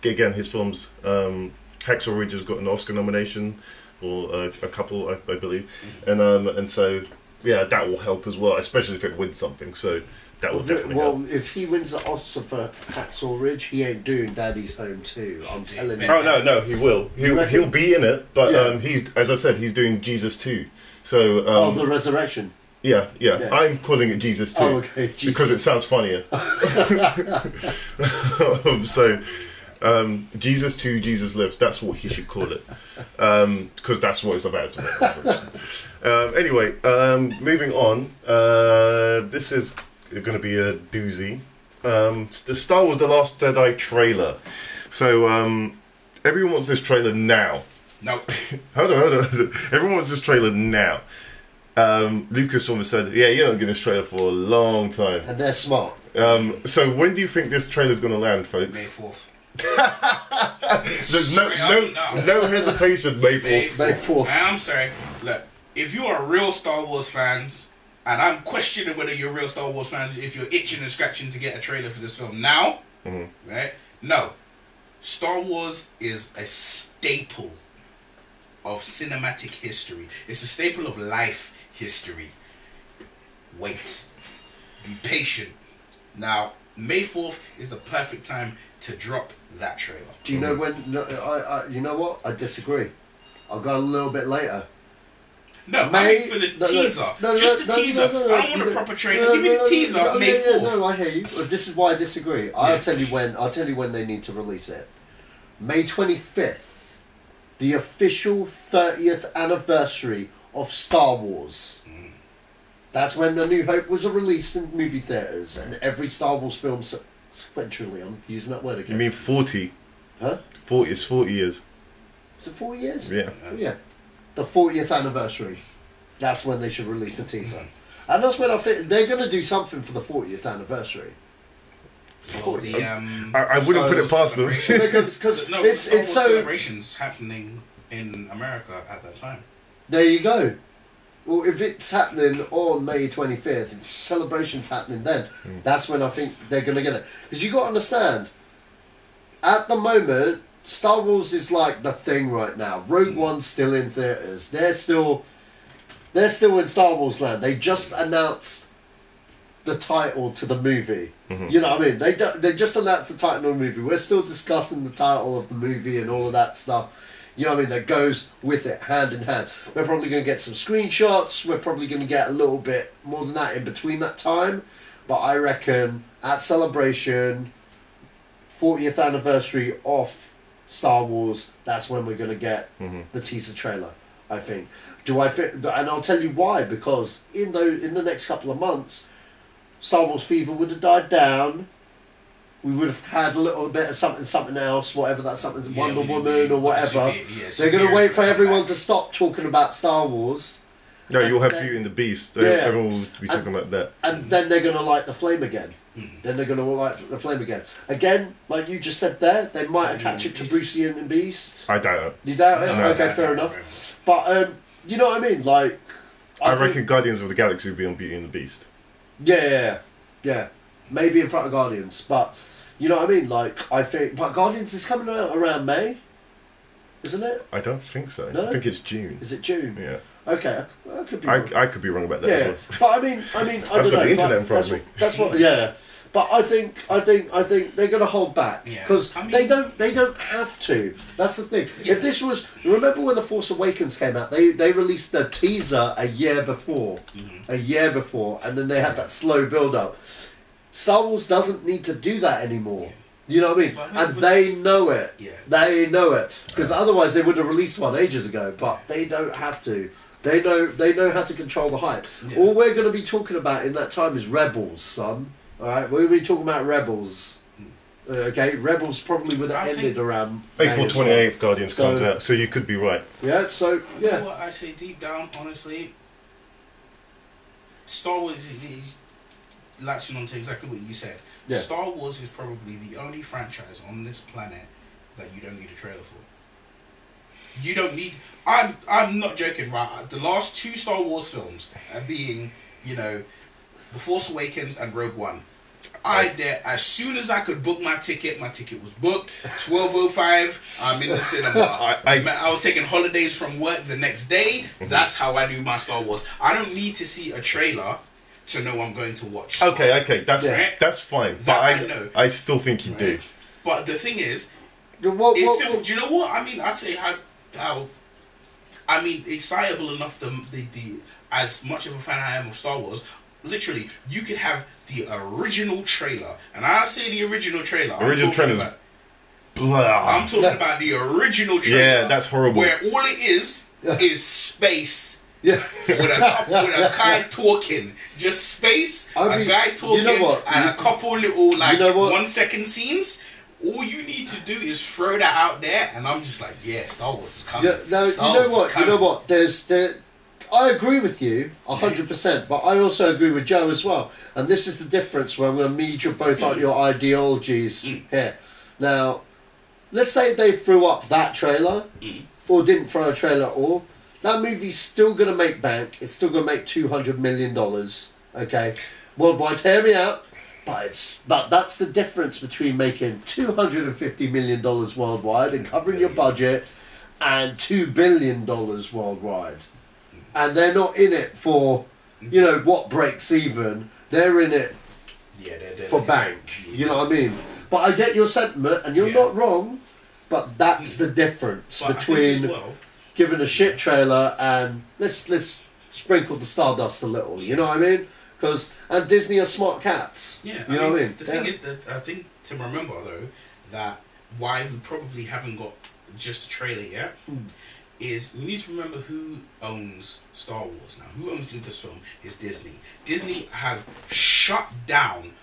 Again, his films, Hacksaw Ridge has got an Oscar nomination, or a couple, I believe, and so yeah, that will help as well, especially if it wins something. So that will definitely help. Well, if he wins the Oscar for Hacksaw Ridge, he ain't doing Daddy's Home 2. I'm telling you. Oh no, he will. He'll be in it, but he's, as I said, he's doing Jesus 2. So the Resurrection. Yeah. I'm calling it Jesus 2 because it sounds funnier. So. Jesus 2, Jesus Lives, that's what he should call it. Because that's what it's about to me. Anyway, moving on. This is going to be a doozy. The Star Wars The Last Jedi trailer. So, everyone wants this trailer now. No. Hold on. Everyone wants this trailer now. Lucasfilm said, yeah, you're not getting this trailer for a long time. And they're smart. So, when do you think this trailer's going to land, folks? May 4th. There's no hesitation. May 4th. May 4th. I'm sorry. Look, if you are real Star Wars fans, and I'm questioning whether you're real Star Wars fans, if you're itching and scratching to get a trailer for this film now, right? No, Star Wars is a staple of cinematic history. It's a staple of life history. Wait, be patient. Now, May 4th is the perfect time to drop that trailer. Do you know when? No, you know what? I disagree. I'll go a little bit later. No, I mean for the teaser. Just the teaser. I don't want a proper trailer. Give me the teaser. May 4th. No, I hear you. This is why I disagree. I'll tell you when. I'll tell you when they need to release it. May 25th, the official 30th anniversary of Star Wars. That's when The New Hope was released in movie theaters, and every Star Wars film sequentially. I'm using that word again. You mean 40? Huh? 40 is 40 years. Is it 40 years? Yeah. Yeah. The 40th anniversary. That's when they should release the teaser. And that's when I think they're going to do something for the 40th anniversary. Well, the, I wouldn't put it past them. Because no, it's so... celebrations happening in America at that time. There you go. Well, if it's happening on May 25th, if celebration's happening then, that's when I think they're going to get it. Because you got to understand, at the moment, Star Wars is like the thing right now. Rogue One's still in theaters. They're still in Star Wars land. They just announced the title to the movie. You know what I mean? They just announced the title of the movie. We're still discussing the title of the movie and all of that stuff. You know what I mean? That goes with it, hand in hand. We're probably going to get some screenshots. We're probably going to get a little bit more than that in between that time. But I reckon at Celebration, 40th anniversary of Star Wars, that's when we're going to get the teaser trailer, I think. And I'll tell you why. Because in the next couple of months, Star Wars fever would have died down. We would have had a little bit of something else, whatever that something, Wonder Woman or whatever. They're going to wait for everyone to stop talking about Star Wars. No, you'll have Beauty and the Beast. Everyone will be talking about that. And then they're going to light the flame again. Then they're going to light the flame again. Again, like you just said there, they might attach it to Bruce and Beast. I doubt it. You doubt it? No, okay, fair enough. But, you know what I mean? Like, I reckon Guardians of the Galaxy would be on Beauty and the Beast. Yeah. Maybe in front of Guardians, but you know what I mean? Like, I think, but Guardians is coming out around May, isn't it? I don't think so. No? I think it's June. Is it June? Yeah. Okay, I could be wrong. I could be wrong about that. Yeah, but I mean, I don't know. I've got the internet in front of me. That's what. Yeah, but I think they're going to hold back because they don't have to. That's the thing. Yeah. If this was, remember when The Force Awakens came out? They released the teaser a year before, and then they had that slow build up. Star Wars doesn't need to do that anymore. Yeah. You know what I mean? And they know it. Yeah. They know it because otherwise they would have released one ages ago. But they don't have to. They know how to control the hype. Yeah. All we're going to be talking about in that time is Rebels, son. All right, we're going to be talking about Rebels. Okay, Rebels probably would have ended around April 28th. Guardians comes out, so you could be right. Yeah. So yeah. You know what I say deep down, honestly, Star Wars is latching on to exactly what you said. Yeah. Star Wars is probably the only franchise on this planet that you don't need a trailer for. You don't need. I'm not joking, right? The last two Star Wars films being, The Force Awakens and Rogue One. As soon as I could book my ticket was booked. 12:05, I'm in the cinema. I was taking holidays from work the next day. That's how I do my Star Wars. I don't need to see a trailer to know I'm going to watch Star Wars. That's fine. But I still think you do. But the thing is, it's simple. Do you know what? I mean, I'd say how excitable enough the as much of a fan I am of Star Wars. Literally, you could have the original trailer, and I say the original trailer. I'm talking about the original trailer. Yeah, that's horrible. Where all it is space. Yeah, with a guy talking, just space. A guy talking, and a couple little 1 second scenes. All you need to do is throw that out there, and I'm just like, yeah, Star Wars is coming. Yeah, you know what? I agree with you 100%, but I also agree with Joe as well. And this is the difference where I'm going to meet you both out your ideologies here. Now, let's say they threw up that trailer, or didn't throw a trailer at all. That movie's still going to make bank. It's still going to make $200 million. Okay, worldwide. Hear me out. But that's the difference between making $250 million worldwide and covering your budget, and $2 billion worldwide. And they're not in it for, what breaks even. They're in it for bank. You know what I mean? But I get your sentiment, and you're not wrong. But that's the difference between giving a shit trailer and let's sprinkle the stardust a little. You know what I mean? And Disney are smart cats. Yeah, you know what I mean? The thing is that I think to remember though that why we probably haven't got just a trailer yet. Is you need to remember who owns Star Wars now. Who owns Lucasfilm is Disney. Disney have shut down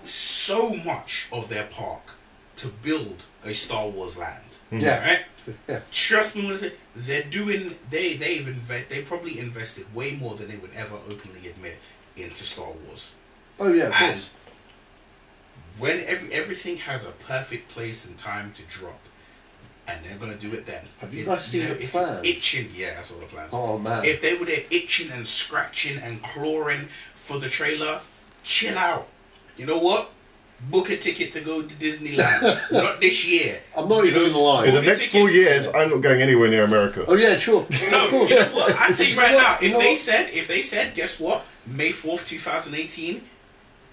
so much of their park to build a Star Wars land. Yeah. Right? Yeah. Trust me when I say they're doing. They probably invested way more than they would ever openly admit into Star Wars. Oh yeah, of course. When everything has a perfect place and time to drop. And they're going to do it then. Have you guys seen the plans? Itching, yeah, I saw the plans. Oh, man. If they were there itching and scratching and clawing for the trailer, chill out. You know what? Book a ticket to go to Disneyland. Not this year. I'm not even going to lie. In the next 4 years, I'm not going anywhere near America. Oh, yeah, sure. No, you know what? I tell you right now, if they said, guess what? May 4th, 2018,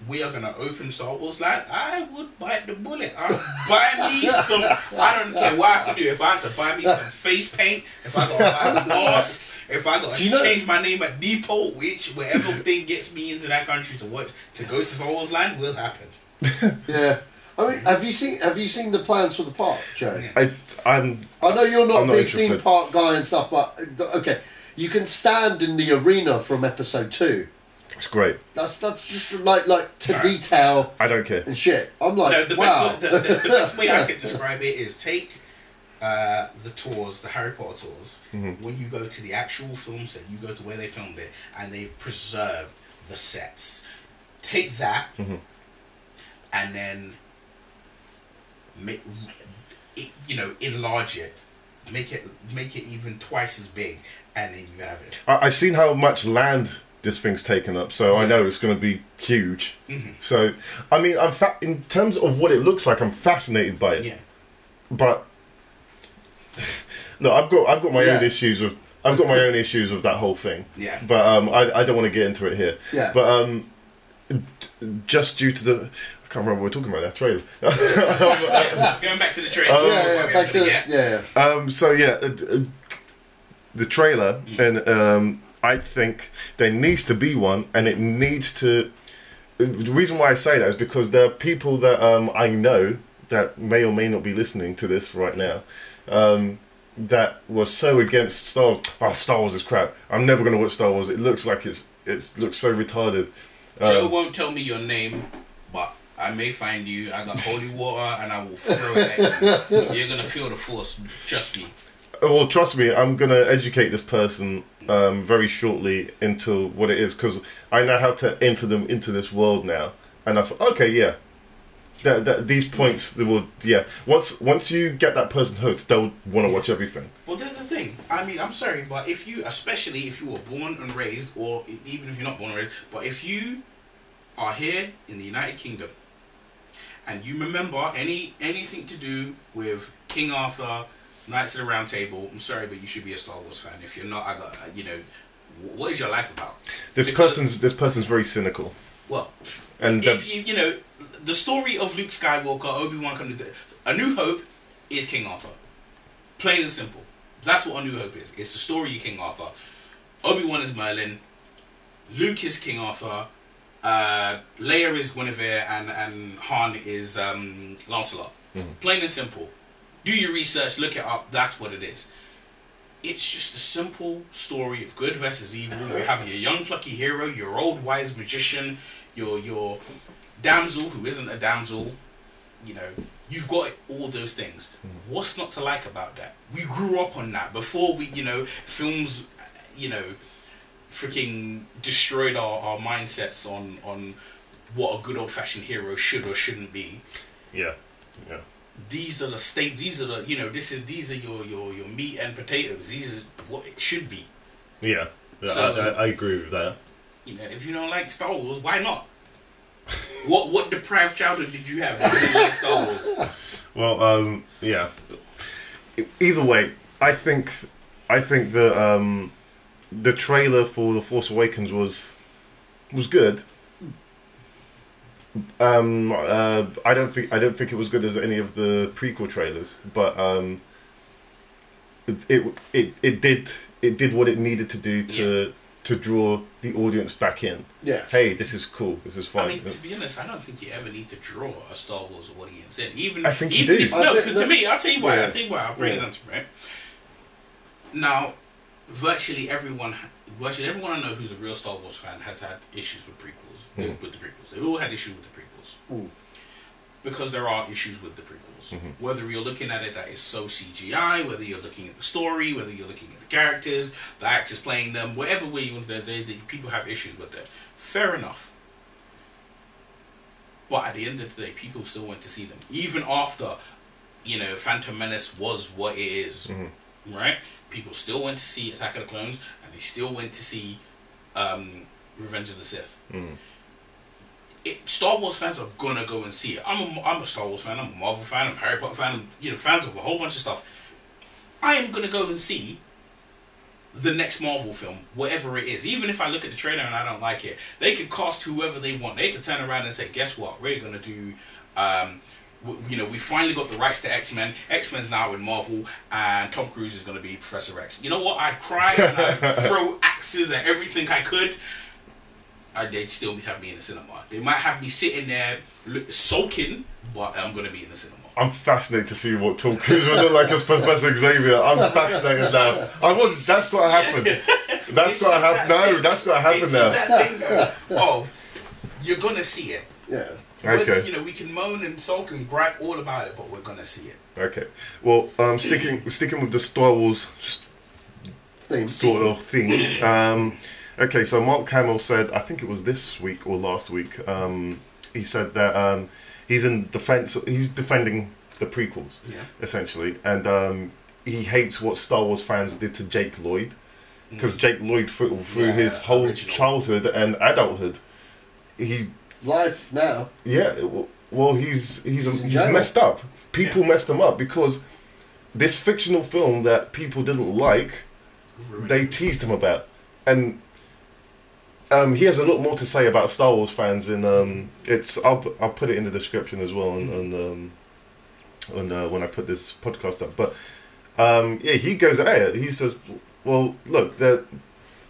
we are going to open Star Wars Land, I would bite the bullet. I'll buy me some, I don't care what I have to do. If I have to buy me some face paint, if I got to buy a mask, if I got to change my name at Depot, wherever thing gets me into that country to go to Star Wars Land, will happen. Yeah. I mean, have you seen the plans for the park, Joe? Yeah. I know you're not a big theme park guy and stuff, but okay. You can stand in the arena from episode 2. It's great. That's just like to detail. I don't care. And shit. I'm like, no, the wow. the best way I could describe it is take the tours, the Harry Potter tours. When you go to the actual film set, you go to where they filmed it, and they've preserved the sets. Take that, and then enlarge it, make it even twice as big, and then you have it. I've seen how much land this thing's taken up, so I know it's going to be huge. So, I mean, in terms of what it looks like, I'm fascinated by it. Yeah. But no, I've got my own issues with. I've got my own issues with that whole thing. Yeah. But I don't want to get into it here. Yeah. But just due to the. I can't remember what we're talking about, that trailer. Going back to the trailer. So yeah, the trailer, and I think there needs to be one, and it needs to. The reason why I say that is because there are people that I know that may or may not be listening to this right now, that were so against Star Wars. Oh, Star Wars is crap. I'm never going to watch Star Wars. It looks like it looks so retarded. Joe won't tell me your name, but I may find you. I got holy water, and I will throw it at you. You're gonna feel the force. Trust me. Well, trust me. I'm gonna educate this person very shortly into what it is, because I know how to enter them into this world now. And I thought, okay, yeah. These points, they will, yeah. Once you get that person hooked, they'll want to watch everything. Well, there's the thing. I mean, I'm sorry, but especially if you were born and raised, or even if you're not born and raised, but if you are here in the United Kingdom, and you remember anything to do with King Arthur, Knights of the Round Table, I'm sorry, but you should be a Star Wars fan. If you're not, what is your life about? This person's very cynical. Well, and if the story of Luke Skywalker, Obi-Wan coming to A New Hope is King Arthur. Plain and simple. That's what A New Hope is. It's the story of King Arthur. Obi-Wan is Merlin. Luke is King Arthur. Leia is Guinevere, and Han is Lancelot. Plain and simple. Do your research, look it up. That's what it is. It's just a simple story of good versus evil. You have your young plucky hero, your old wise magician, your damsel who isn't a damsel. You've got all those things. What's not to like about that? We grew up on that before films, freaking destroyed our mindsets on what a good old fashioned hero should or shouldn't be. Yeah. These are the these are your meat and potatoes. These are what it should be. Yeah. So, I agree with that. If you don't like Star Wars, why not? What deprived childhood did you have that you didn't like Star Wars? Well, yeah. Either way, I think the trailer for The Force Awakens was good. I don't think it was good as any of the prequel trailers, but it did what it needed to do to draw the audience back in. Yeah. Hey, this is cool. This is fun. I mean, to be honest, I don't think you ever need to draw a Star Wars audience in. I think you do. No, because to me, I'll tell you why. I'll bring it down to right. Now, virtually everyone I know who's a real Star Wars fan has had issues with prequels. With the prequels, they've all had issues with the prequels. Because there are issues with the prequels. Whether you're looking at it that is so CGI, whether you're looking at the story, whether you're looking at the characters, the actors playing them, whatever way you want to, people have issues with it. Fair enough. But at the end of the day, people still went to see them, even after Phantom Menace was what it is. Right? People still went to see Attack of the Clones, and they still went to see Revenge of the Sith. Star Wars fans are gonna go and see it. I'm a Star Wars fan. I'm a Marvel fan. I'm a Harry Potter fan. I'm fans of a whole bunch of stuff. I am gonna go and see the next Marvel film, whatever it is. Even if I look at the trailer and I don't like it, they could cast whoever they want. They could turn around and say, "Guess what? We're gonna do." We finally got the rights to X-Men. X-Men's now in Marvel, and Tom Cruise is going to be Professor X. You know what? I'd cry and I'd throw axes at everything I could. They'd still have me in the cinema. They might have me sitting there sulking, but I'm going to be in the cinema. I'm fascinated to see what Tom Cruise would look like as Professor Xavier. I'm fascinated now. That's what happened. That's what happened. That's what happened now. It's just that thing though, of you're gonna see it. Yeah. Okay. You know, we can moan and sulk and gripe all about it, but we're gonna see it. Okay. Well, sticking with the Star Wars sort of theme. Okay, so Mark Hamill said, I think it was this week or last week. He said that he's defending the prequels, essentially, and he hates what Star Wars fans did to Jake Lloyd, because Jake Lloyd through his whole childhood and adulthood, he life now. Yeah, well, he's messed up. People messed him up because this fictional film that people didn't like, they teased him about, and he has a lot more to say about Star Wars fans. In I'll put it in the description as well, and when I put this podcast up. But yeah, he goes at it. He says, "Well, look, they're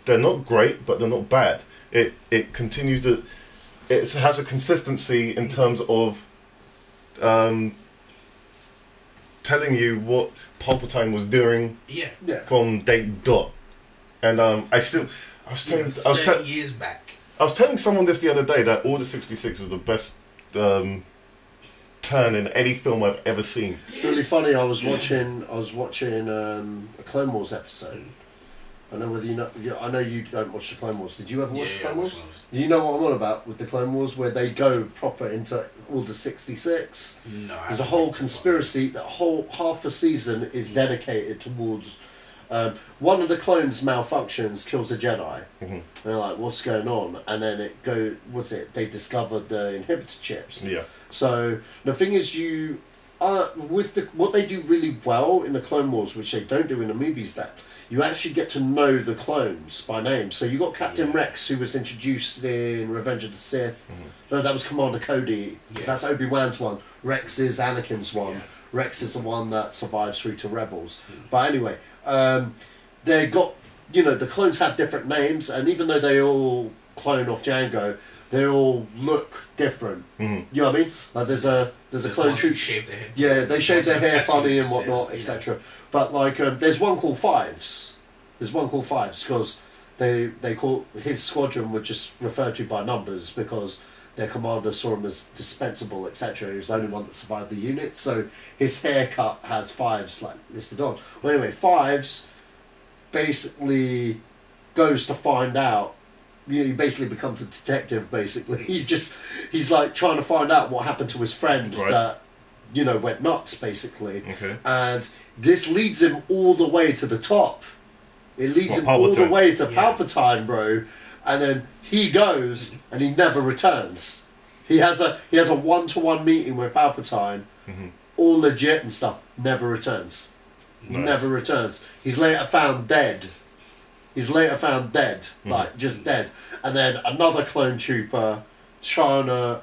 not great, but they're not bad. It continues to." It has a consistency in terms of telling you what Palpatine was doing from date dot. And I was telling years back. I was telling someone this the other day that Order 66 is the best turn in any film I've ever seen. It's really funny. I was watching a Clone Wars episode. I know whether you know. I know you don't watch the Clone Wars. Did you ever watch the Clone Wars? Do you know what I'm on about with the Clone Wars, where they go proper into Order 66? No. There's a whole conspiracy. That whole half a season is dedicated towards one of the clones malfunctions, kills a Jedi. Mm-hmm. They're like, what's going on? And then they discovered the inhibitor chips. Yeah. So the thing is, what they do really well in the Clone Wars, which they don't do in the movies, that you actually get to know the clones by name. So you got Captain Rex, who was introduced in Revenge of the Sith. No, that was Commander Cody, because that's Obi-Wan's one. Rex is Anakin's one. Rex is the one that survives through to Rebels. But anyway, they got, the clones have different names, and even though they all clone off Jango, they all look different. You know what I mean? Like there's a clone troop. Yeah, they shave their hair funny and whatnot, etc. But like, there's one called Fives. Because they call his squadron were just referred to by numbers because their commander saw him as dispensable, etc. He was the only one that survived the unit, so his haircut has Fives like listed on. Well, anyway, Fives basically goes to find out. He basically becomes a detective. Basically, he's like trying to find out what happened to his friend that went nuts. Basically, and this leads him all the way to the top. It leads him all the way to Palpatine, bro. And then he goes and he never returns. He has a 1-to-1 meeting with Palpatine, all legit and stuff. Never returns. Nice. Never returns. He's later found dead. Like just dead. And then another clone trooper trying to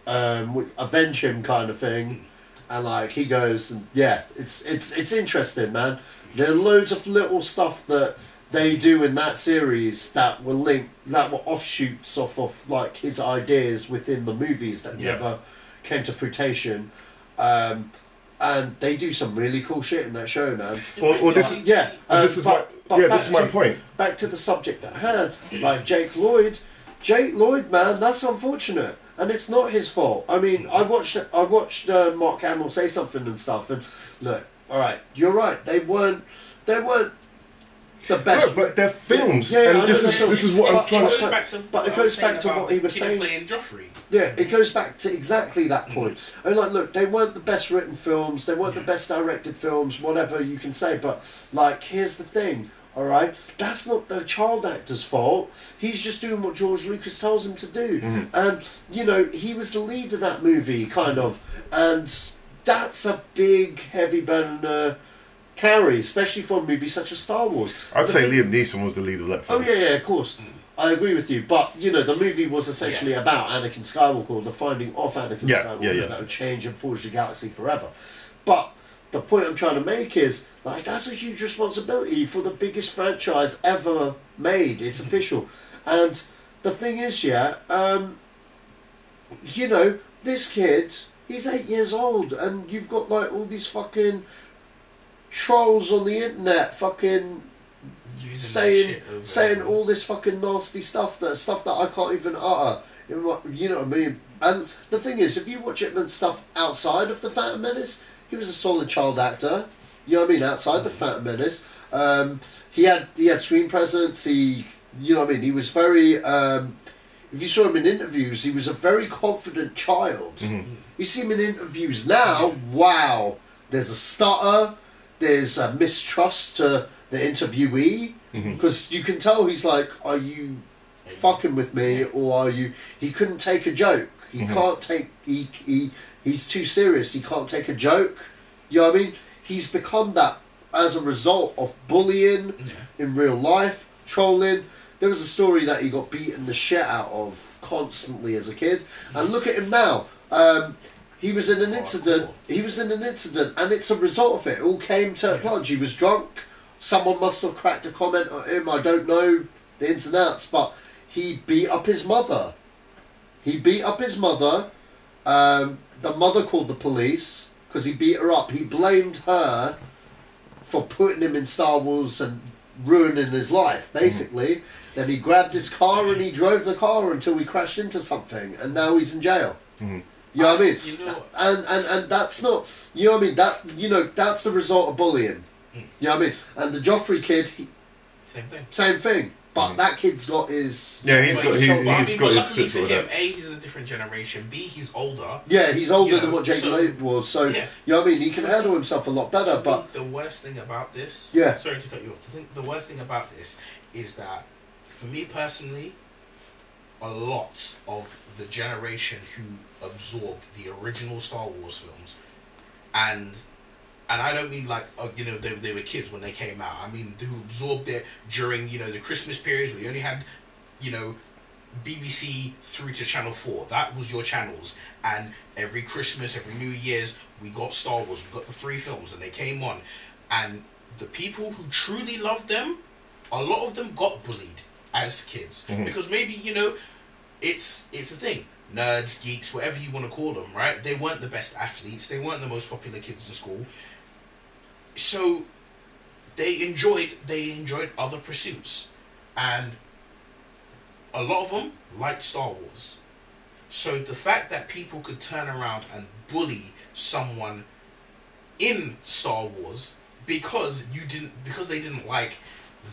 avenge him, kind of thing. And like he goes and it's interesting, man. There are loads of little stuff that they do in that series that were offshoots off of like his ideas within the movies that never came to fruition. And they do some really cool shit in that show, man. This is my point. Back to the subject at hand, like Jake Lloyd, man, that's unfortunate, and it's not his fault. I mean, I watched Mark Hamill say something and stuff, and look, all right, you're right. They weren't the best. No, but they're films. And this is what I'm trying to. But it goes back to what he was saying. Playing Joffrey. Yeah, it goes back to exactly that point. And like, look, they weren't the best written films. They weren't the best directed films. Whatever you can say, but like, here's the thing. All right, that's not the child actor's fault. He's just doing what George Lucas tells him to do. And he was the lead of that movie, kind of, and that's a big, heavy burden carry, especially for a movie such as Star Wars. I'd say Liam Neeson was the lead of that film. Oh yeah, of course. I agree with you, but the movie was essentially about Anakin Skywalker, the finding of Anakin Skywalker that would change and forge the galaxy forever. But the point I'm trying to make is, like, that's a huge responsibility for the biggest franchise ever made. It's official. And the thing is, this kid, he's 8 years old, and you've got, like, all these fucking trolls on the internet fucking saying all this fucking nasty stuff that I can't even utter. You know what I mean? And the thing is, if you watch it and stuff outside of the Phantom Menace, he was a solid child actor. You know what I mean? Outside the Phantom Menace, he had screen presence. You know what I mean? He was very. If you saw him in interviews, he was a very confident child. Mm-hmm. You see him in interviews now. Wow, there's a stutter. There's a mistrust to the interviewee, because you can tell he's like, "Are you fucking with me, or are you?" He couldn't take a joke. He can't take. He's too serious. He can't take a joke. You know what I mean? He's become that as a result of bullying in real life, trolling. There was a story that he got beaten the shit out of constantly as a kid, and look at him now. He was in an incident. He was in an incident, and it's a result of it. It all came to a plunge. He was drunk. Someone must have cracked a comment on him. I don't know the ins and outs, but he beat up his mother. He beat up his mother. The mother called the police because he beat her up. He blamed her for putting him in Star Wars and ruining his life, basically. Then he grabbed his car and he drove the car until he crashed into something, and now he's in jail. You know what I mean? And that's not, you know what I mean? That's the result of bullying. You know what I mean? And the Joffrey kid, same thing. But that kid's got his... Yeah, he's got his shit for him, that. A, he's in a different generation. B, he's older. Yeah, he's older than what Jake Lloyd was. So, you know what I mean? He can handle himself a lot better, but... The worst thing about this... Yeah. Sorry to cut you off. The worst thing about this is that, for me personally, a lot of the generation who absorbed the original Star Wars films, and I don't mean like, they were kids when they came out. I mean, who absorbed it during, the Christmas periods where you only had, BBC through to Channel 4. That was your channels. And every Christmas, every New Year's, we got Star Wars. We got the 3 films and they came on. And the people who truly loved them, a lot of them got bullied as kids. Because maybe, it's a thing. Nerds, geeks, whatever you want to call them, right? They weren't the best athletes. They weren't the most popular kids in school. So they enjoyed other pursuits, and a lot of them liked Star Wars. So the fact that people could turn around and bully someone in Star Wars because they didn't like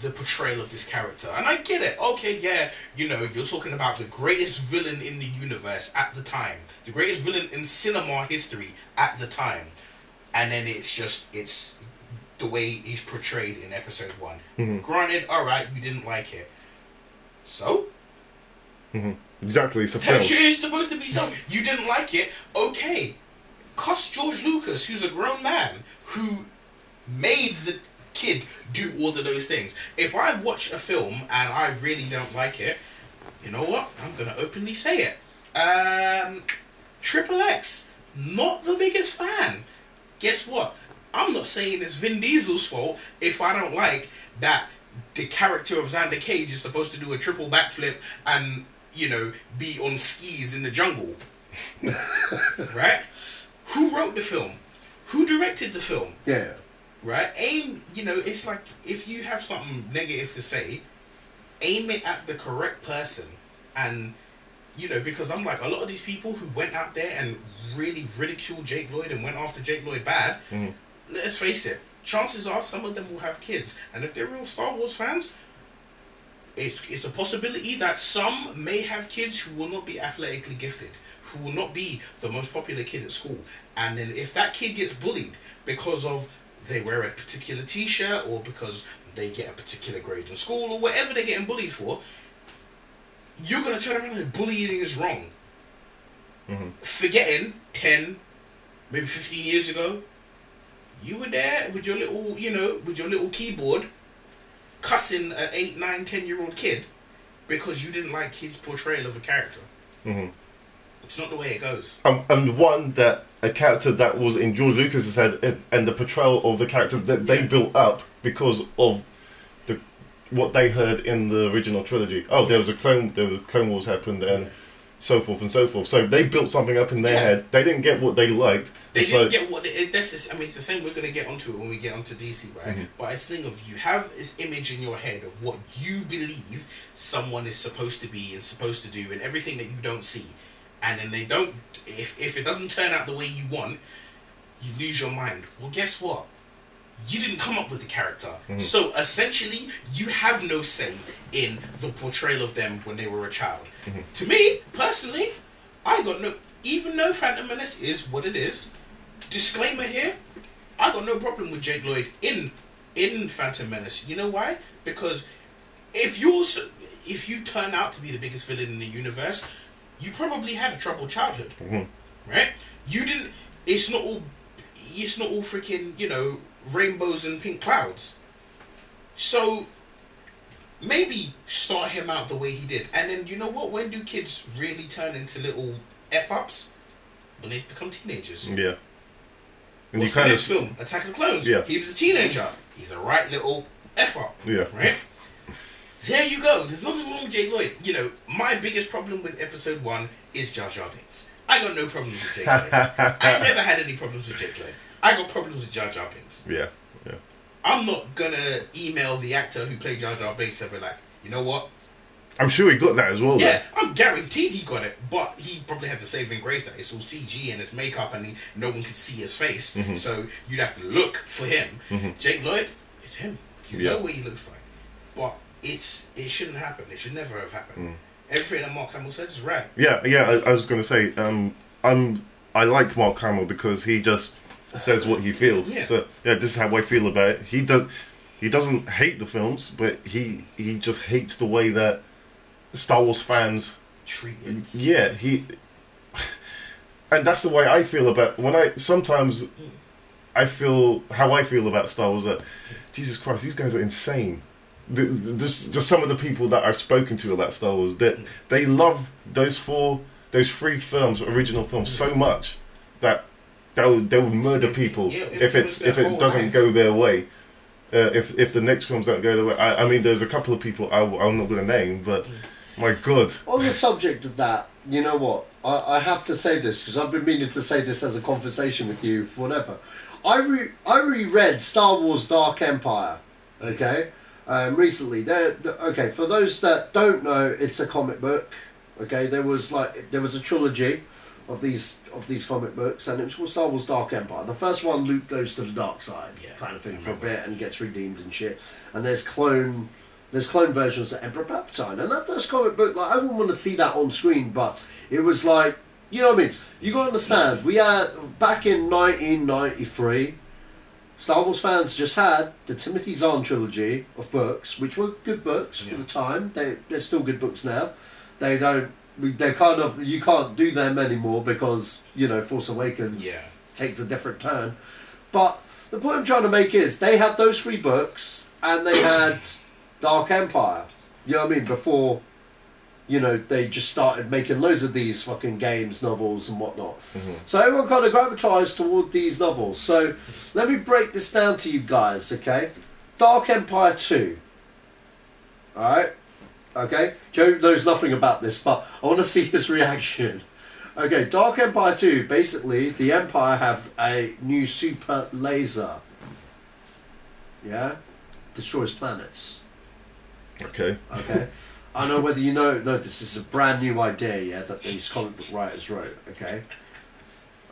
the portrayal of this character, and I get it. Okay, yeah, you're talking about the greatest villain in the universe at the time, the greatest villain in cinema history at the time, and then it's the way he's portrayed in episode 1. Granted, alright, you didn't like it. So? Exactly, it's a film. It's supposed to be so. You didn't like it, okay. Cuss George Lucas, who's a grown man, who made the kid do all of those things. If I watch a film and I really don't like it, you know what? I'm going to openly say it. Triple X, not the biggest fan. Guess what? I'm not saying it's Vin Diesel's fault if I don't like that the character of Xander Cage is supposed to do a triple backflip and, be on skis in the jungle. Right? Who wrote the film? Who directed the film? Yeah. Right? It's like, if you have something negative to say, aim it at the correct person. And, because I'm like, a lot of these people who went out there and really ridiculed Jake Lloyd and went after Jake Lloyd bad, let's face it, chances are some of them will have kids. And if they're real Star Wars fans, it's a possibility that some may have kids who will not be athletically gifted, who will not be the most popular kid at school. And then if that kid gets bullied because of they wear a particular t-shirt, or because they get a particular grade in school, or whatever they're getting bullied for, you're going to turn around and bullying is wrong. Forgetting 10, maybe 15 years ago, you were there with your little keyboard cussing an 8, 9, 10-year-old kid because you didn't like his portrayal of a character. It's not the way it goes. And a character that was in George Lucas's head, and the portrayal of the character that they built up because of what they heard in the original trilogy. Oh, there was Clone Wars happened, and so forth and so forth. So they built something up in their head. They didn't get what they liked. They didn't get what it's the same. We're going to get onto it when we get onto DC, right? But it's the thing of, you have this image in your head of what you believe someone is supposed to be and supposed to do, and everything that you don't see, and then they don't. If it doesn't turn out the way you want, you lose your mind. Well, guess what? You didn't come up with the character. So essentially, you have no say in the portrayal of them when they were a child. To me, personally, I got no... Even though Phantom Menace is what it is, disclaimer here, I got no problem with Jake Lloyd in Phantom Menace. You know why? Because if you turn out to be the biggest villain in the universe, you probably had a troubled childhood. Right? You didn't... It's not all freaking, you know, rainbows and pink clouds. So maybe start him out the way he did. And then, you know what? When do kids really turn into little F-ups? When they become teenagers. Yeah. And what's the next film? Attack of the Clones. Yeah. He was a teenager. He's a right little F-up. Yeah. Right? There you go. There's nothing wrong with Jake Lloyd. You know, my biggest problem with episode 1 is Jar Jar Binks. I got no problems with Jake Lloyd. I never had any problems with Jake Lloyd. I got problems with Jar Jar Binks. Yeah, yeah. I'm not gonna email the actor who played Jar Jar Binks and be like, you know what? I'm sure he got that as well. Yeah, though. I'm guaranteed he got it, but he probably had the saving grace that it's all CG and it's makeup and no one can see his face, so you'd have to look for him. Jake Lloyd, it's him. You know what he looks like, but it shouldn't happen. It should never have happened. Everything that Mark Hamill said is right. Yeah, yeah. I was gonna say, I like Mark Hamill because he just says what he feels. Yeah. So yeah, this is how I feel about it. He doesn't hate the films, but he just hates the way that Star Wars fans treat it. Yeah, and that's the way I feel about sometimes I feel how I feel about Star Wars, that Jesus Christ, these guys are insane. Just some of the people that I've spoken to about Star Wars, that they love those 3 films, original films, so much that they would murder people if it doesn't go their way. If the next films don't go their way. I mean, there's a couple of people I'm not going to name, but my God. On the subject of that, you know what? I have to say this because I've been meaning to say this as a conversation with you, whatever. I reread Star Wars Dark Empire, okay? Recently. Okay, for those that don't know, it's a comic book. Okay, there was a trilogy of these comic books, and it was called Star Wars Dark Empire. The first one, Luke goes to the dark side, kind of thing, for a bit and gets redeemed and shit. And there's clone versions of Emperor Palpatine. And that first comic book, like, I wouldn't want to see that on screen, but it was like, you know what I mean? You got to understand, we had, back in 1993, Star Wars fans just had the Timothy Zahn trilogy of books, which were good books for the time. They're still good books now. They're kind of, you can't do them anymore because, you know, Force Awakens takes a different turn. But the point I'm trying to make is, they had those 3 books and they had Dark Empire. You know what I mean? Before, you know, they just started making loads of these fucking games, novels and whatnot. So everyone kind of gravitates toward these novels. So let me break this down to you guys, okay? Dark Empire 2. Alright? Okay? Joe knows nothing about this, but I want to see his reaction. Okay, Dark Empire 2, basically, the Empire have a new super laser. Yeah? Destroys planets. Okay. Okay. I don't know whether you know this is a brand new idea, that these comic book writers wrote, okay?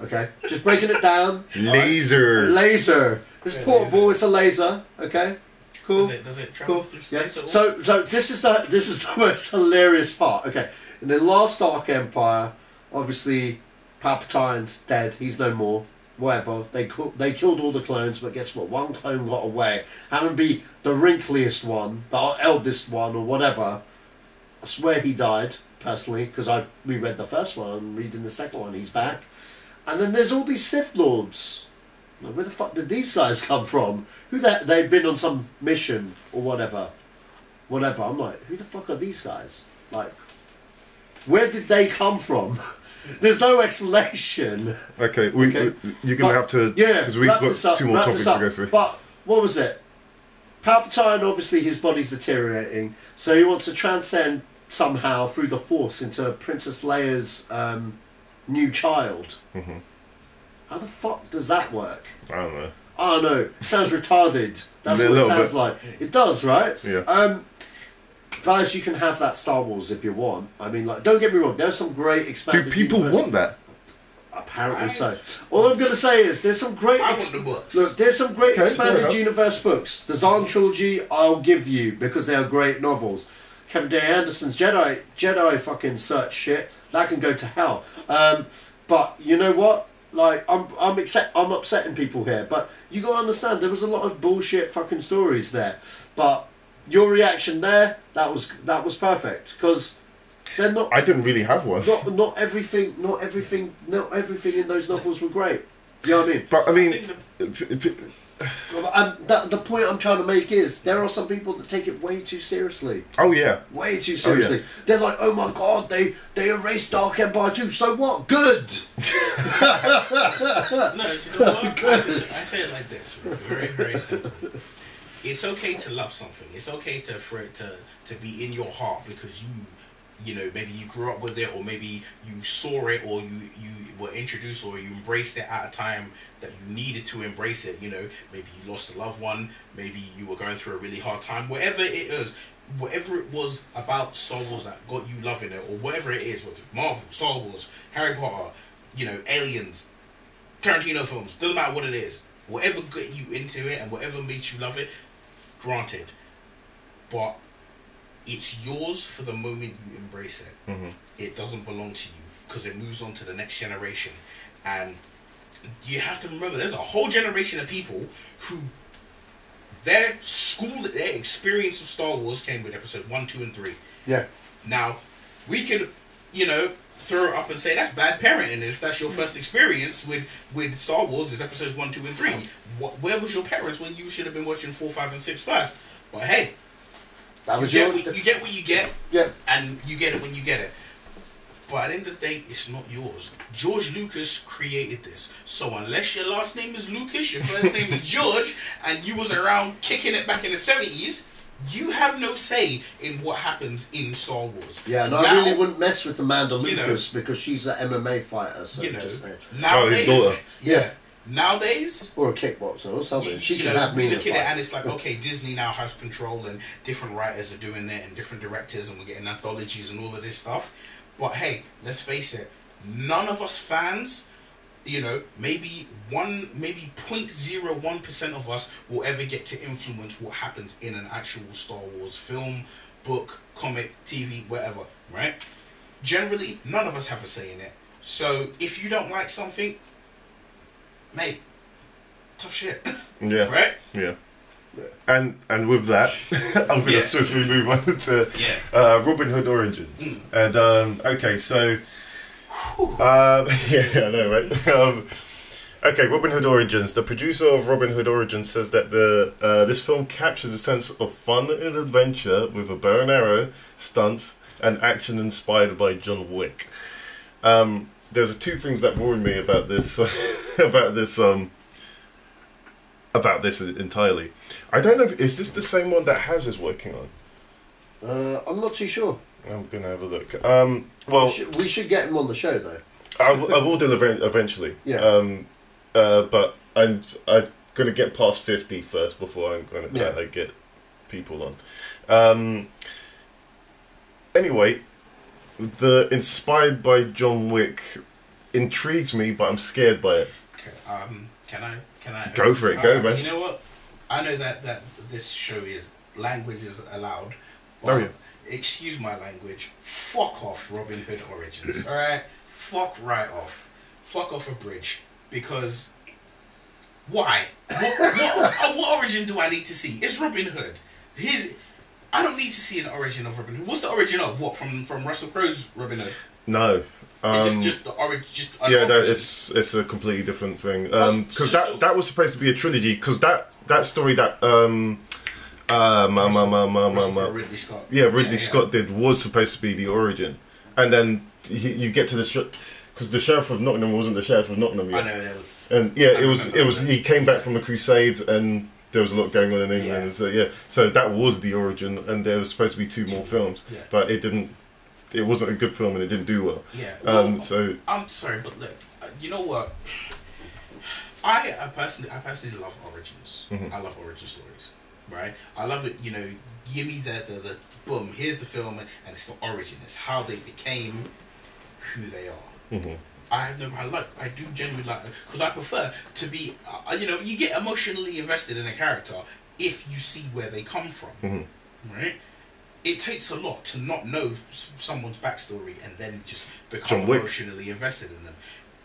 Okay? Just breaking it down. Laser. Right? Laser. It's portable, it's a laser, okay? Cool. Does it travel through space at all? So this is the most hilarious part. Okay. In the last Dark Empire, obviously Palpatine's dead, he's no more. Whatever. They killed all the clones, but guess what? One clone got away. Happened to be the wrinkliest one, the eldest one, or whatever. I swear he died, personally, because I reread the first one, I'm reading the second one, he's back. And then there's all these Sith Lords. Like, where the fuck did these guys come from? They've been on some mission, or whatever. Whatever. I'm like, who the fuck are these guys? Like, where did they come from? There's no explanation. Okay, you're going to have to... because we've got 2 more topics to go through. But, what was it? Palpatine, obviously, his body's deteriorating, so he wants to transcend somehow through the Force into Princess Leia's new child. Mm-hmm. How the fuck does that work? I don't know. I don't know. It sounds retarded. That's what it sounds like. It does, right? Yeah. Guys, you can have that Star Wars if you want. I mean, like, don't get me wrong. There's some great expanded. Do people want that? Apparently so. All I'm going to say is there's some great. I want the books. Look, there's some great Okay, expanded universe books. The Zahn trilogy, I'll give you because they are great novels. Kevin D. Anderson's Jedi fucking search shit that can go to hell. But you know what? Like I'm upsetting people here, but you got to understand there was a lot of bullshit fucking stories there. But your reaction there, that was perfect because they're not. I didn't really have one. Not everything in those novels were great. You know what I mean? But I mean, the point I'm trying to make is there are some people that take it way too seriously. Oh yeah. Way too seriously. Oh, yeah. They're like, oh my god, they erased Dark Empire too. So what? Good. No, you know what? I say it like this, very, very simple. It's okay to love something. It's okay for it to be in your heart because you know, maybe you grew up with it, or maybe you saw it, or you were introduced, or you embraced it at a time that you needed to embrace it. You know, maybe you lost a loved one, maybe you were going through a really hard time. Whatever it is, whatever it was about Star Wars that got you loving it, or whatever it is, whether it's Marvel, Star Wars, Harry Potter, you know, Aliens, Tarantino films, doesn't matter what it is. Whatever got you into it and whatever made you love it, granted. But it's yours for the moment you embrace it. Mm-hmm. It doesn't belong to you because it moves on to the next generation. And you have to remember, there's a whole generation of people who their experience of Star Wars came with episode 1, 2, and 3. Yeah. Now, we could, you know, throw it up and say that's bad parenting if that's your first experience with Star Wars is episodes 1, 2, and 3. Where was your parents when you should have been watching 4, 5, and 6 first? But hey, you get what you get, and you get it when you get it. But at the end of the day, it's not yours. George Lucas created this. So unless your last name is Lucas, your first name is George, and you was around kicking it back in the 70s, you have no say in what happens in Star Wars. Yeah, and I really wouldn't mess with Amanda Lucas because she's an MMA fighter. So you know, just nowadays, his daughter. Yeah. Nowadays, or a kickboxer or something. She you can know, have me. We look at it and it's like, okay, Disney now has control and different writers are doing that and different directors and we're getting anthologies and all of this stuff. But hey, let's face it, none of us fans, you know, maybe 0.01% of us will ever get to influence what happens in an actual Star Wars film, book, comic, TV, whatever, right? Generally, none of us have a say in it. So if you don't like something, mate, tough shit. Yeah. Right? Yeah. And with that, I'm going to swiftly move on to Robin Hood Origins. And okay, so yeah, I know, right? Okay, Robin Hood Origins. The producer of Robin Hood Origins says that this film captures a sense of fun and adventure with a bow and arrow, stunts, and action inspired by John Wick. There's two things that worry me about this, about this entirely. I don't know. Is this the same one that Haz is working on? I'm not too sure. I'm gonna have a look. Well, we should get him on the show though. I will do eventually. Yeah. But I'm gonna get past 50 first before I'm gonna get people on. Anyway, the inspired by John Wick intrigues me, but I'm scared by it. Okay, can I go for it? Go, man. You know what? I know that this show is language is allowed. But oh yeah. Excuse my language. Fuck off, Robin Hood Origins. All right, fuck right off. Fuck off a bridge. Because why? What origin do I need to see? It's Robin Hood. I don't need to see an origin of Robin Hood. What's the origin of what from Russell Crowe's Robin Hood? No. It's just the origin. It's a completely different thing. Because that was supposed to be a trilogy. Because that story that Ridley Scott. Yeah, Ridley Scott did was supposed to be the origin, and then you get to the because the Sheriff of Nottingham wasn't the Sheriff of Nottingham yet. I know that was. And yeah, it was. He came back from the Crusades, and there was a lot going on in England. Yeah. So that was the origin, and there was supposed to be 2 more films, but it didn't it wasn't a good film and it didn't do well. Yeah. Well, so I'm sorry, but look, you know what? I personally love origins. I love origin stories, right? I love it. You know, give me the boom. Here's the film, and it's the origin. It's how they became who they are. I do genuinely like, because I prefer to be, you know, you get emotionally invested in a character if you see where they come from, right? It takes a lot to not know someone's backstory and then just become emotionally invested in them.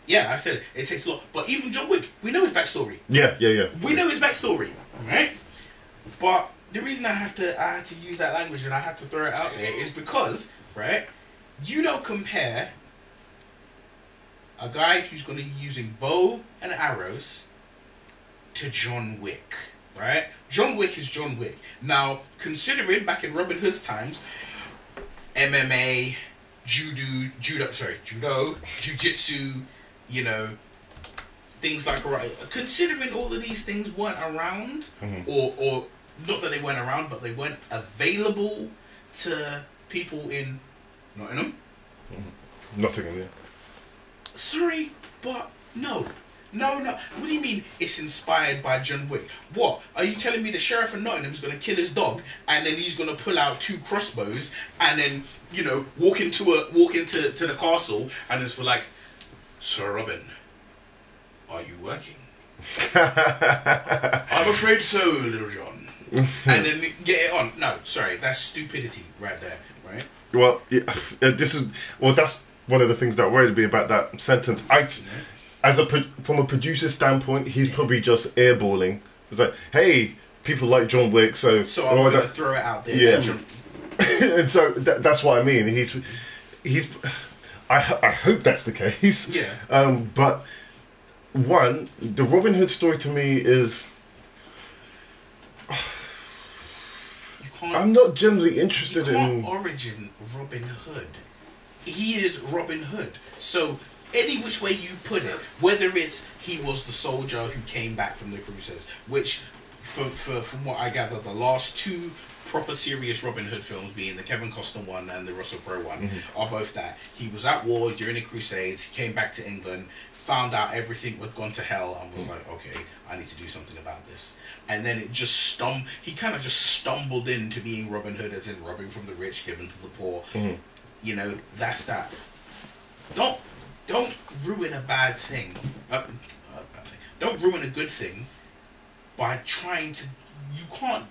Yeah, I said it takes a lot, but even John Wick, we know his backstory. Yeah. We know his backstory, right? But the reason I had to use that language and I had to throw it out there is because, right, you don't compare a guy who's going to be using bow and arrows to John Wick, right? John Wick is John Wick. Now, considering back in Robin Hood's times, MMA, judo, jiu-jitsu, you know, things like karate. Considering all of these things weren't around, or not that they weren't around, but they weren't available to people in Nottingham. Nottingham, yeah. Sorry, but no. What do you mean it's inspired by John Wick? What? Are you telling me the sheriff of Nottingham's going to kill his dog and then he's going to pull out 2 crossbows and then, you know, walk into the castle and just be like, Sir Robin, are you working? I'm afraid so, Little John. And then get it on. No, sorry, that's stupidity right there, right? Well, yeah, that's one of the things that worried me about that sentence. From a producer standpoint, he's probably just airballing. It's like, hey, people like John Wick, so I'm going to throw it out there. Yeah, and so that's what I mean. I hope that's the case. Yeah. But one, the Robin Hood story to me is. I'm not generally interested in origin Robin Hood. He is Robin Hood. So any which way you put it, whether it's he was the soldier who came back from the Crusades, which from what I gather, the last 2 proper serious Robin Hood films, being the Kevin Costner one and the Russell Crowe one, are both that. He was at war during the Crusades, he came back to England, found out everything had gone to hell, and was like, okay, I need to do something about this. And then it just he kind of just stumbled into being Robin Hood, as in robbing from the rich, giving to the poor. You know, that's that. Don't ruin a bad thing. Don't ruin a good thing by trying to. You can't.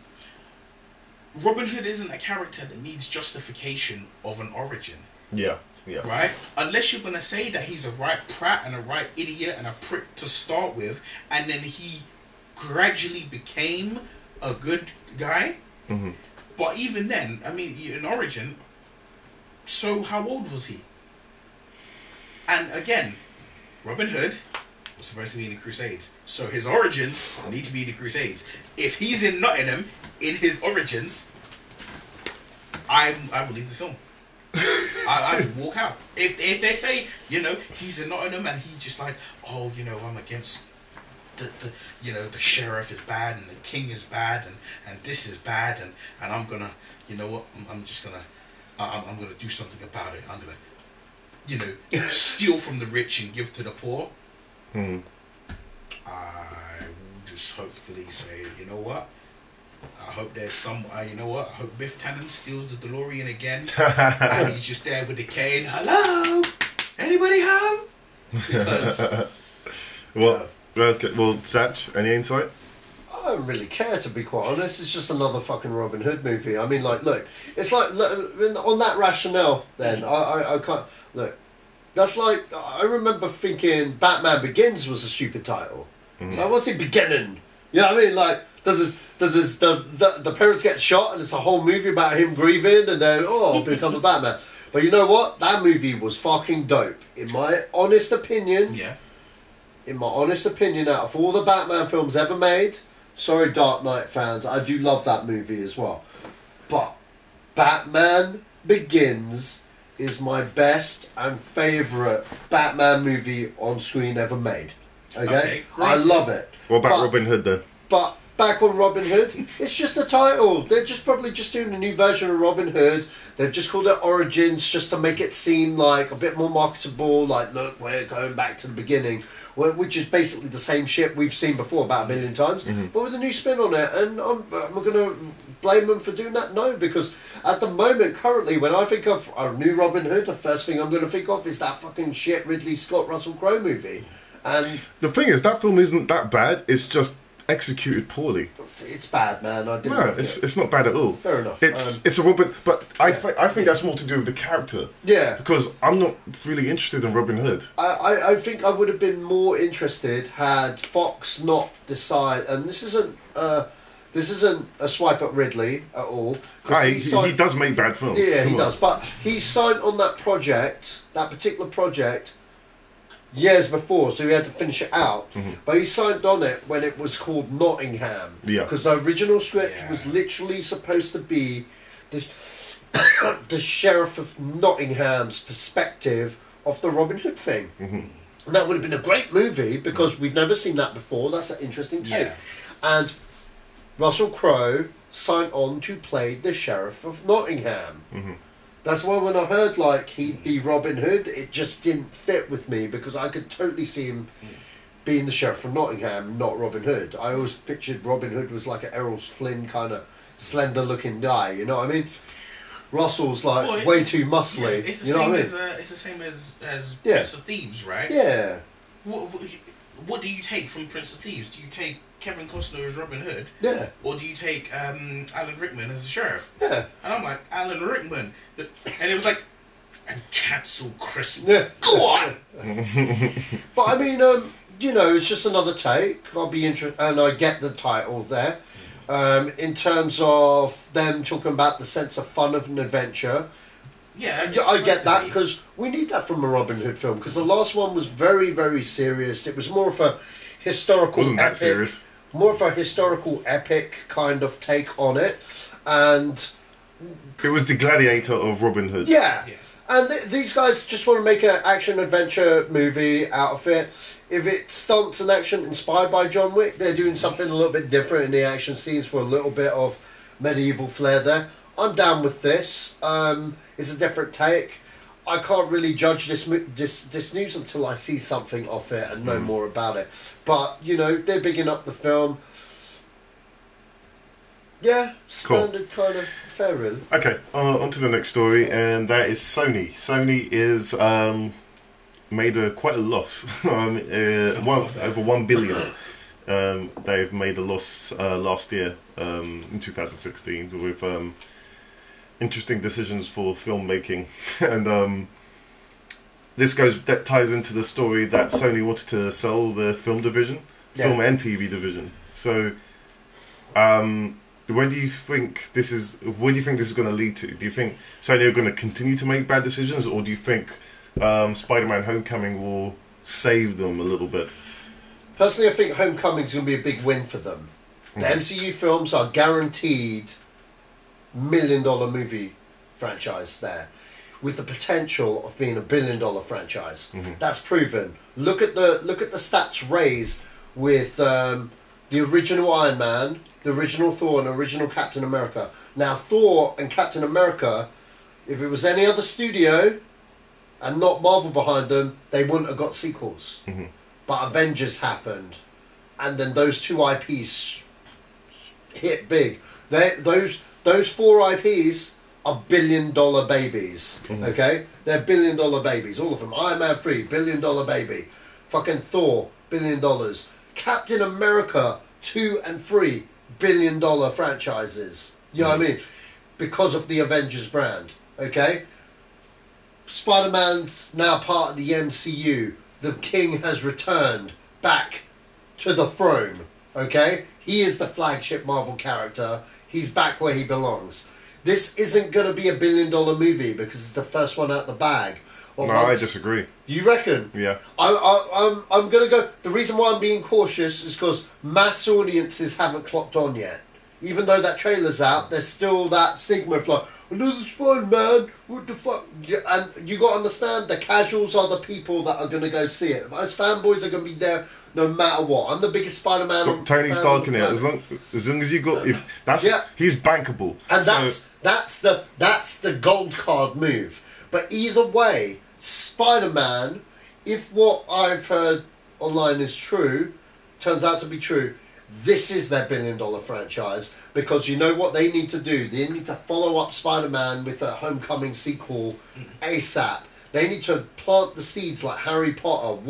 Robin Hood isn't a character that needs justification of an origin. Yeah. Right? Unless you're gonna say that he's a right prat and a right idiot and a prick to start with, and then he gradually became a good guy. But even then, I mean, in origin. So how old was he? And again, Robin Hood was supposed to be in the Crusades, so his origins need to be in the Crusades. If he's in Nottingham in his origins, I will leave the film. I would walk out. If they say, you know, he's in Nottingham and he's just like, oh, you know, I'm against the sheriff is bad and the king is bad and this is bad and I'm gonna, you know what, I'm gonna do something about it. I'm gonna, you know, steal from the rich and give to the poor. I will just hopefully say, you know what? I hope there's some. You know what? I hope Biff Tannen steals the DeLorean again, and he's just there with the cane. Hello, anybody home? Because well, Sach, any insight? I don't really care, to be quite honest. It's just another fucking Robin Hood movie. I mean, like, look, it's like on that rationale. Then I can't look. That's like I remember thinking Batman Begins was a stupid title. Like, what's it beginning? You know what I mean? Like, does the parents get shot and it's a whole movie about him grieving and then become a Batman? But you know what? That movie was fucking dope. In my honest opinion. Yeah. In my honest opinion, out of all the Batman films ever made. Sorry, Dark Knight fans, I do love that movie as well. But Batman Begins is my best and favourite Batman movie on screen ever made. Okay? I love it. What about Robin Hood then? But back on Robin Hood. It's just a title. They're just probably just doing a new version of Robin Hood. They've just called it Origins just to make it seem like a bit more marketable. Like, look, we're going back to the beginning, which is basically the same shit we've seen before about a million times, but with a new spin on it. And am I going to blame them for doing that? No, because at the moment, currently, when I think of a new Robin Hood, the first thing I'm going to think of is that fucking shit Ridley Scott Russell Crowe movie. And the thing is, that film isn't that bad. It's just executed poorly. It's bad, man. I didn't. No, it's not bad at all. Fair enough. It's a Robin, but I think that's more to do with the character. Yeah. Because I'm not really interested in Robin Hood. I think I would have been more interested had Fox not decide. And this isn't a swipe at Ridley at all. He does make bad films. Yeah, he does. But he signed on that particular project, years before, so he had to finish it out. But he signed on it when it was called Nottingham. Yeah. Because the original script was literally supposed to be the Sheriff of Nottingham's perspective of the Robin Hood thing. And that would have been a great movie because we've never seen that before. That's an interesting take. And Russell Crowe signed on to play the Sheriff of Nottingham. That's why when I heard like he'd be Robin Hood, it just didn't fit with me because I could totally see him being the Sheriff from Nottingham, not Robin Hood. I always pictured Robin Hood was like an Errol Flynn kind of slender looking guy, you know what I mean? Russell's like way too muscly. It's the you know same what I mean? it's the same as Prince of Thieves, right? Yeah. What do you take from Prince of Thieves? Do you take Kevin Costner as Robin Hood? Yeah. Or do you take Alan Rickman as the sheriff? Yeah. And I'm like, Alan Rickman. And it was like, and cancel Christmas. Go on! But I mean, you know, it's just another take. I'll be interested, and I get the title there. In terms of them talking about the sense of fun of an adventure. Yeah, I get that because we need that from a Robin Hood film because the last one was very, very serious. It was more of a historical Wasn't that serious? More of a historical epic kind of take on it, and it was the Gladiator of Robin Hood. Yeah. And these guys just want to make an action adventure movie out of it. If it's stunts and action inspired by John Wick, they're doing something a little bit different in the action scenes for a little bit of medieval flair there. I'm down with this. It's a different take. I can't really judge this news until I see something of it and know more about it. But, you know, they're bigging up the film. Yeah, standard kind of fair, really. Okay, on to the next story, and that is Sony. Sony is made quite a loss, over $1 billion. They've made a loss last year in 2016 with interesting decisions for filmmaking, and that ties into the story that Sony wanted to sell the film division, film and TV division. So, where do you think this is going to lead to? Do you think Sony are going to continue to make bad decisions, or do you think Spider-Man: Homecoming will save them a little bit? Personally, I think Homecoming's going to be a big win for them. The MCU films are guaranteed $1 million movie franchise there, with the potential of being a $1 billion franchise. That's proven. Look at the stats raised with the original Iron Man, the original Thor, and original Captain America. Now, Thor and Captain America, if it was any other studio and not Marvel behind them, they wouldn't have got sequels. But Avengers happened, and then those two IPs hit big. Those 4 IPs are $1 billion babies. Okay, they're $1 billion babies, all of them. Iron Man 3, $1 billion baby. Fucking Thor, $1 billion. Captain America 2 and 3, $1 billion franchises. You know what I mean? Because of the Avengers brand. Okay. Spider-Man's now part of the MCU. The King has returned back to the throne. Okay, he is the flagship Marvel character. He's back where he belongs. This isn't going to be a $1 billion movie because it's the first one out the bag. I disagree. You reckon? Yeah. I'm going to go... The reason why I'm being cautious is because mass audiences haven't clocked on yet. Even though that trailer's out, there's still that stigma of like, another Spider-Man, what the fuck? And you got to understand, the casuals are the people that are going to go see it. Us fanboys are going to be there no matter what. I'm the biggest Spider-Man. Tony Stark in it. As long as you got, he's bankable. And that's the gold card move. But either way, Spider-Man, if what I've heard online is true, turns out to be true, this is their billion-dollar franchise, because you know what they need to do? They need to follow up Spider-Man with a Homecoming sequel ASAP. They need to plant the seeds like Harry Potter.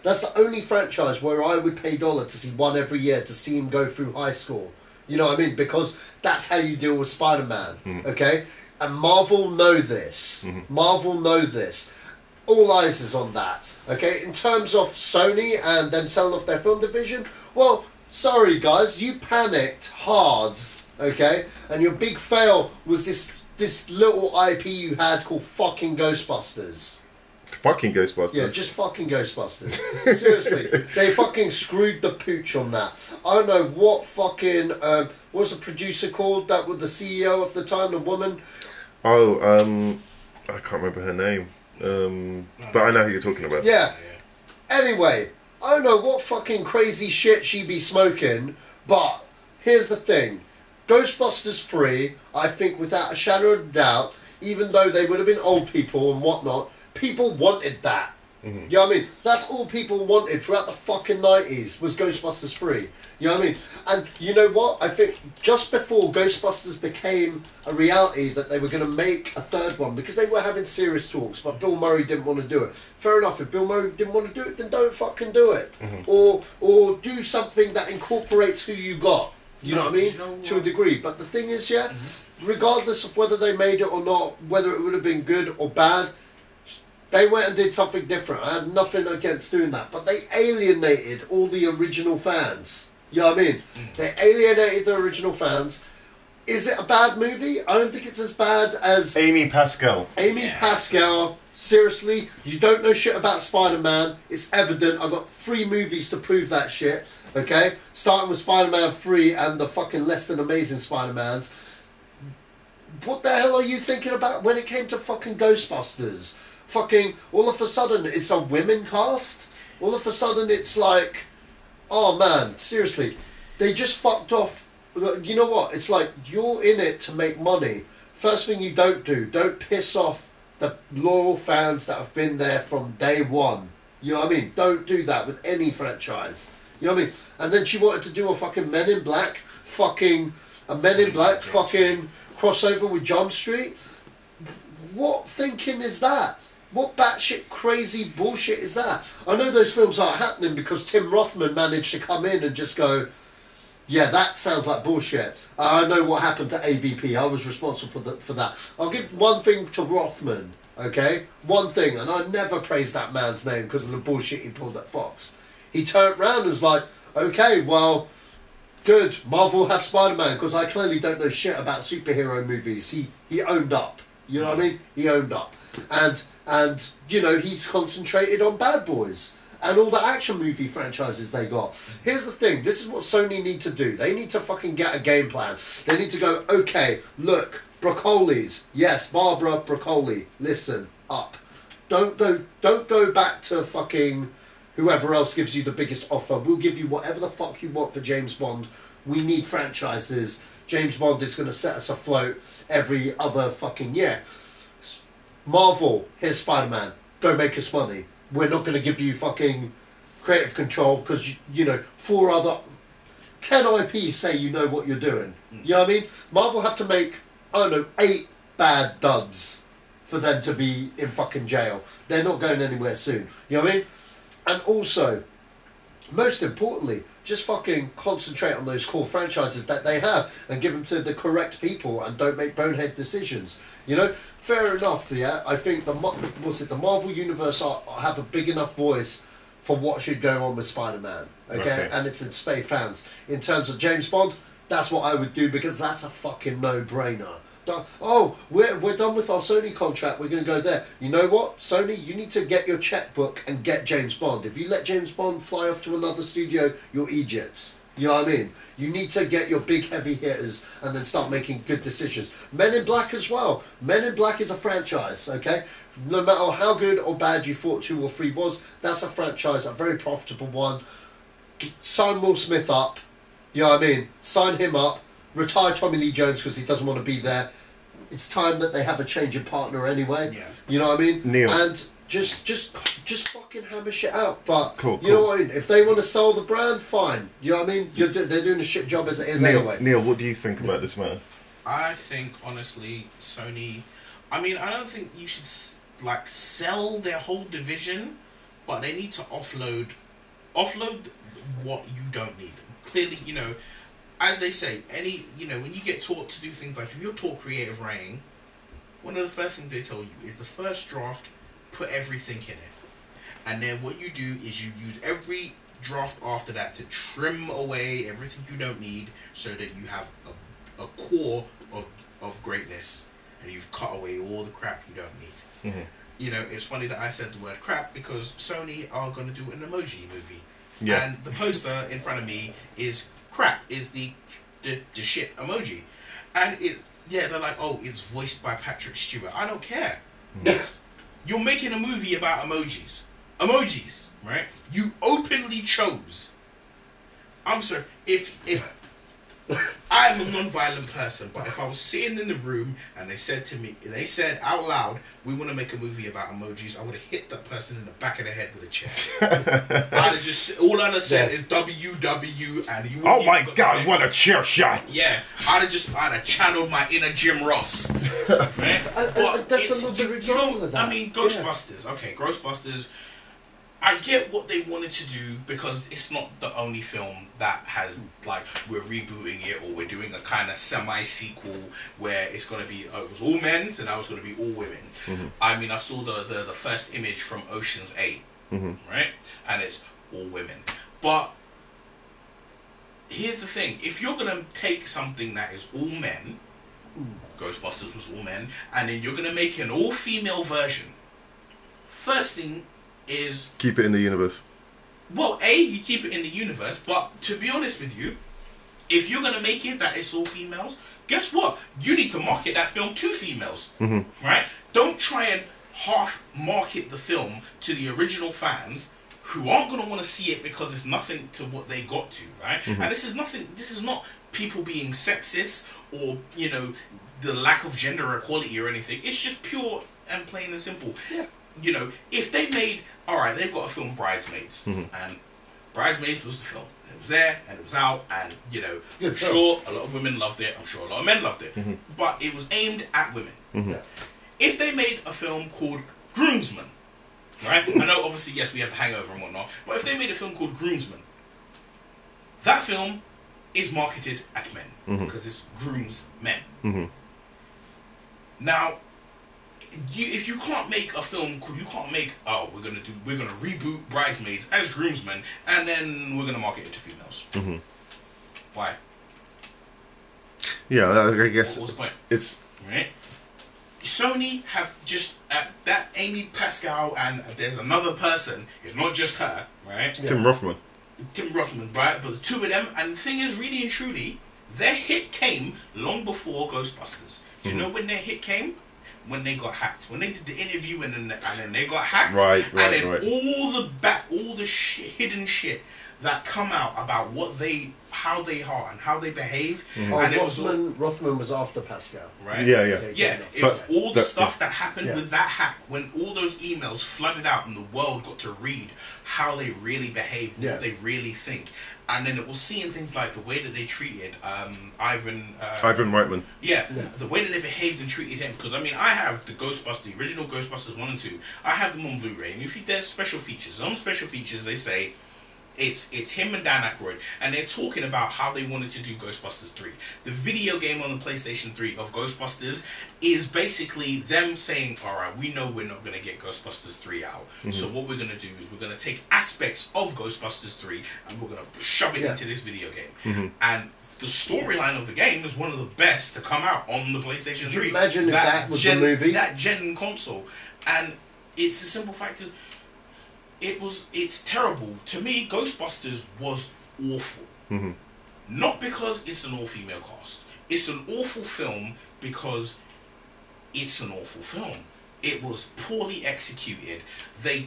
That's the only franchise where I would pay $1 to see one every year, to see him go through high school. You know what I mean? Because that's how you deal with Spider-Man, okay? And Marvel know this. Marvel know this. All eyes is on that, okay? In terms of Sony and them selling off their film division, well, sorry guys, you panicked hard, okay? And your big fail was this little IP you had called fucking Ghostbusters. Fucking Ghostbusters? Yeah, just fucking Ghostbusters. Seriously, they fucking screwed the pooch on that. I don't know what fucking, what was the producer called? That was the CEO of the time, the woman? Oh, I can't remember her name. But I know who you're talking about. Yeah. Anyway, I don't know what fucking crazy shit she be smoking, but here's the thing. Ghostbusters 3, I think without a shadow of doubt, even though they would have been old people and whatnot, people wanted that. You know what I mean? That's all people wanted throughout the fucking 90s, was Ghostbusters 3. You know what I mean? And you know what? I think just before Ghostbusters became a reality that they were going to make a third one, because they were having serious talks, but Bill Murray didn't want to do it. Fair enough, if Bill Murray didn't want to do it, then don't fucking do it. Or do something that incorporates who you got. You know what I mean? To a degree. But the thing is, regardless of whether they made it or not, whether it would have been good or bad, they went and did something different. I had nothing against doing that. But they alienated all the original fans. You know what I mean? They alienated the original fans. Is it a bad movie? I don't think it's as bad as... Amy Pascal. Amy Pascal. Seriously, you don't know shit about Spider-Man. It's evident. I've got 3 movies to prove that shit. Okay? Starting with Spider-Man 3 and the fucking less than amazing Spider-Mans. What the hell are you thinking about when it came to fucking Ghostbusters? Fucking, all of a sudden, it's a women cast? All of a sudden, it's like... Oh, man, seriously. They just fucked off. You know what? It's like, you're in it to make money. First thing you don't piss off the loyal fans that have been there from day one. You know what I mean? Don't do that with any franchise. You know what I mean? And then she wanted to do a fucking Men in Black fucking crossover with Jump Street. What thinking is that? What batshit crazy bullshit is that? I know those films aren't happening because Tim Rothman managed to come in and just go, yeah, that sounds like bullshit. I know what happened to AVP. I was responsible for that. I'll give one thing to Rothman, okay? One thing, and I never praise that man's name because of the bullshit he pulled at Fox. He turned around and was like, okay, well, good, Marvel have Spider-Man, because I clearly don't know shit about superhero movies. He owned up. You know what I mean? He owned up. And you know, he's concentrated on Bad Boys and all the action movie franchises they got. Here's the thing, this is what Sony need to do. They need to fucking get a game plan. They need to go, okay, look, Broccoli's, yes, Barbara Broccoli, listen up. Don't go back to fucking whoever else gives you the biggest offer. We'll give you whatever the fuck you want for James Bond. We need franchises. James Bond is going to set us afloat every other fucking year. Marvel, here's Spider-Man. Go make us money. We're not going to give you fucking creative control because, you know, 10 IPs say you know what you're doing. You know what I mean? Marvel have to make, I don't know, 8 bad duds for them to be in fucking jail. They're not going anywhere soon. You know what I mean? And also, most importantly, just fucking concentrate on those core franchises that they have and give them to the correct people and don't make bonehead decisions. You know, fair enough, yeah. I think the Marvel Universe have a big enough voice for what should go on with Spider-Man, okay? And it's in space fans. In terms of James Bond, that's what I would do because that's a fucking no-brainer. Oh, we're done with our Sony contract, we're going to go there. You know what, Sony, you need to get your checkbook and get James Bond. If you let James Bond fly off to another studio, you're idiots. You know what I mean? You need to get your big heavy hitters and then start making good decisions. Men in Black as well. Men in Black is a franchise, okay? No matter how good or bad you thought 2 or 3 was, that's a franchise, a very profitable one. Sign Will Smith up. You know what I mean? Sign him up. Retire Tommy Lee Jones because he doesn't want to be there. It's time that they have a change of partner anyway. Yeah. You know what I mean? Neil. And just fucking hammer shit out. But cool. You know what I mean? If they want to sell the brand, fine. You know what I mean? They're doing a shit job as it is anyway. Neil, what do you think about this matter? I think honestly, Sony. I mean, I don't think you should like sell their whole division, but they need to offload what you don't need. Clearly, you know, as they say, when you get taught to do things like if you're taught creative writing, one of the first things they tell you is the first draft, put everything in it, and then what you do is you use every draft after that to trim away everything you don't need, so that you have a core of greatness, and you've cut away all the crap you don't need. Mm-hmm. You know, it's funny that I said the word crap because Sony are going to do an emoji movie. Yeah. And the poster in front of me is crap, is the shit emoji. And they're like, oh, it's voiced by Patrick Stewart. I don't care. You're making a movie about emojis. Emojis, right? You openly chose. I'm sorry, if I'm a non-violent person, but if I was sitting in the room and they said out loud, we want to make a movie about emojis, I would have hit that person in the back of the head with a chair. All I'd have said is WW, and you. Oh my God! What a chair shot! Yeah, I'd have channeled my inner Jim Ross. Right? That's another example of that. I mean, Ghostbusters. Okay, Ghostbusters. I get what they wanted to do because it's not the only film that has, like, we're rebooting it or we're doing a kind of semi-sequel where it's going to be, it was all men, so now it's going to be all women. Mm-hmm. I mean, I saw the first image from Ocean's 8, right? And it's all women. But here's the thing. If you're going to take something that is all men, Ghostbusters was all men, and then you're going to make an all-female version, first thing is keep it in the universe. Well, you keep it in the universe, but to be honest with you, if you're gonna make it that it's all females, guess what? You need to market that film to females, right? Don't try and half market the film to the original fans who aren't gonna want to see it because it's nothing to what they got to, right? And this is nothing. This is not people being sexist or the lack of gender equality or anything. It's just pure and plain and simple. Yeah. You know, if they made, alright, they've got a film Bridesmaids, and Bridesmaids was the film. It was there, and it was out, and, I'm sure a lot of women loved it, I'm sure a lot of men loved it, but it was aimed at women. If they made a film called Groomsmen, right, I know obviously, yes, we have The Hangover and whatnot, but if they made a film called Groomsmen, that film is marketed at men, because it's grooms men. Now, if you can't make a film, you can't make we're gonna reboot Bridesmaids as groomsmen and then we're gonna market it to females. Why? Yeah, I guess. What's the point? It's right. Sony have just that Amy Pascal and there's another person. It's not just her, right? Tim Rothman, right? But the two of them, and the thing is, really and truly, their hit came long before Ghostbusters. Do you know when their hit came? When they got hacked, when they did the interview, and then they got hacked, and then all the hidden shit that come out about how they are and how they behave, and Rothman was after Pascal, right? Yeah. It was all the stuff that happened with that hack when all those emails flooded out and the world got to read how they really behave, what they really think. And then it was seeing things like the way that they treated Ivan Reitman. Yeah, the way that they behaved and treated him. Because, I mean, I have the original Ghostbusters 1 and 2. I have them on Blu-ray. And if there's special features. On special features, they say it's him and Dan Aykroyd. And they're talking about how they wanted to do Ghostbusters 3. The video game on the PlayStation 3 of Ghostbusters is basically them saying, alright, we know we're not going to get Ghostbusters 3 out. So what we're going to do is we're going to take aspects of Ghostbusters 3 and we're going to shove it into this video game. And the storyline of the game is one of the best to come out on the PlayStation 3. Could you imagine if that was the movie? That gen console. And it's a simple fact of it's terrible. To me, Ghostbusters was awful. Not because it's an all-female cast. It's an awful film because it's an awful film. It was poorly executed. They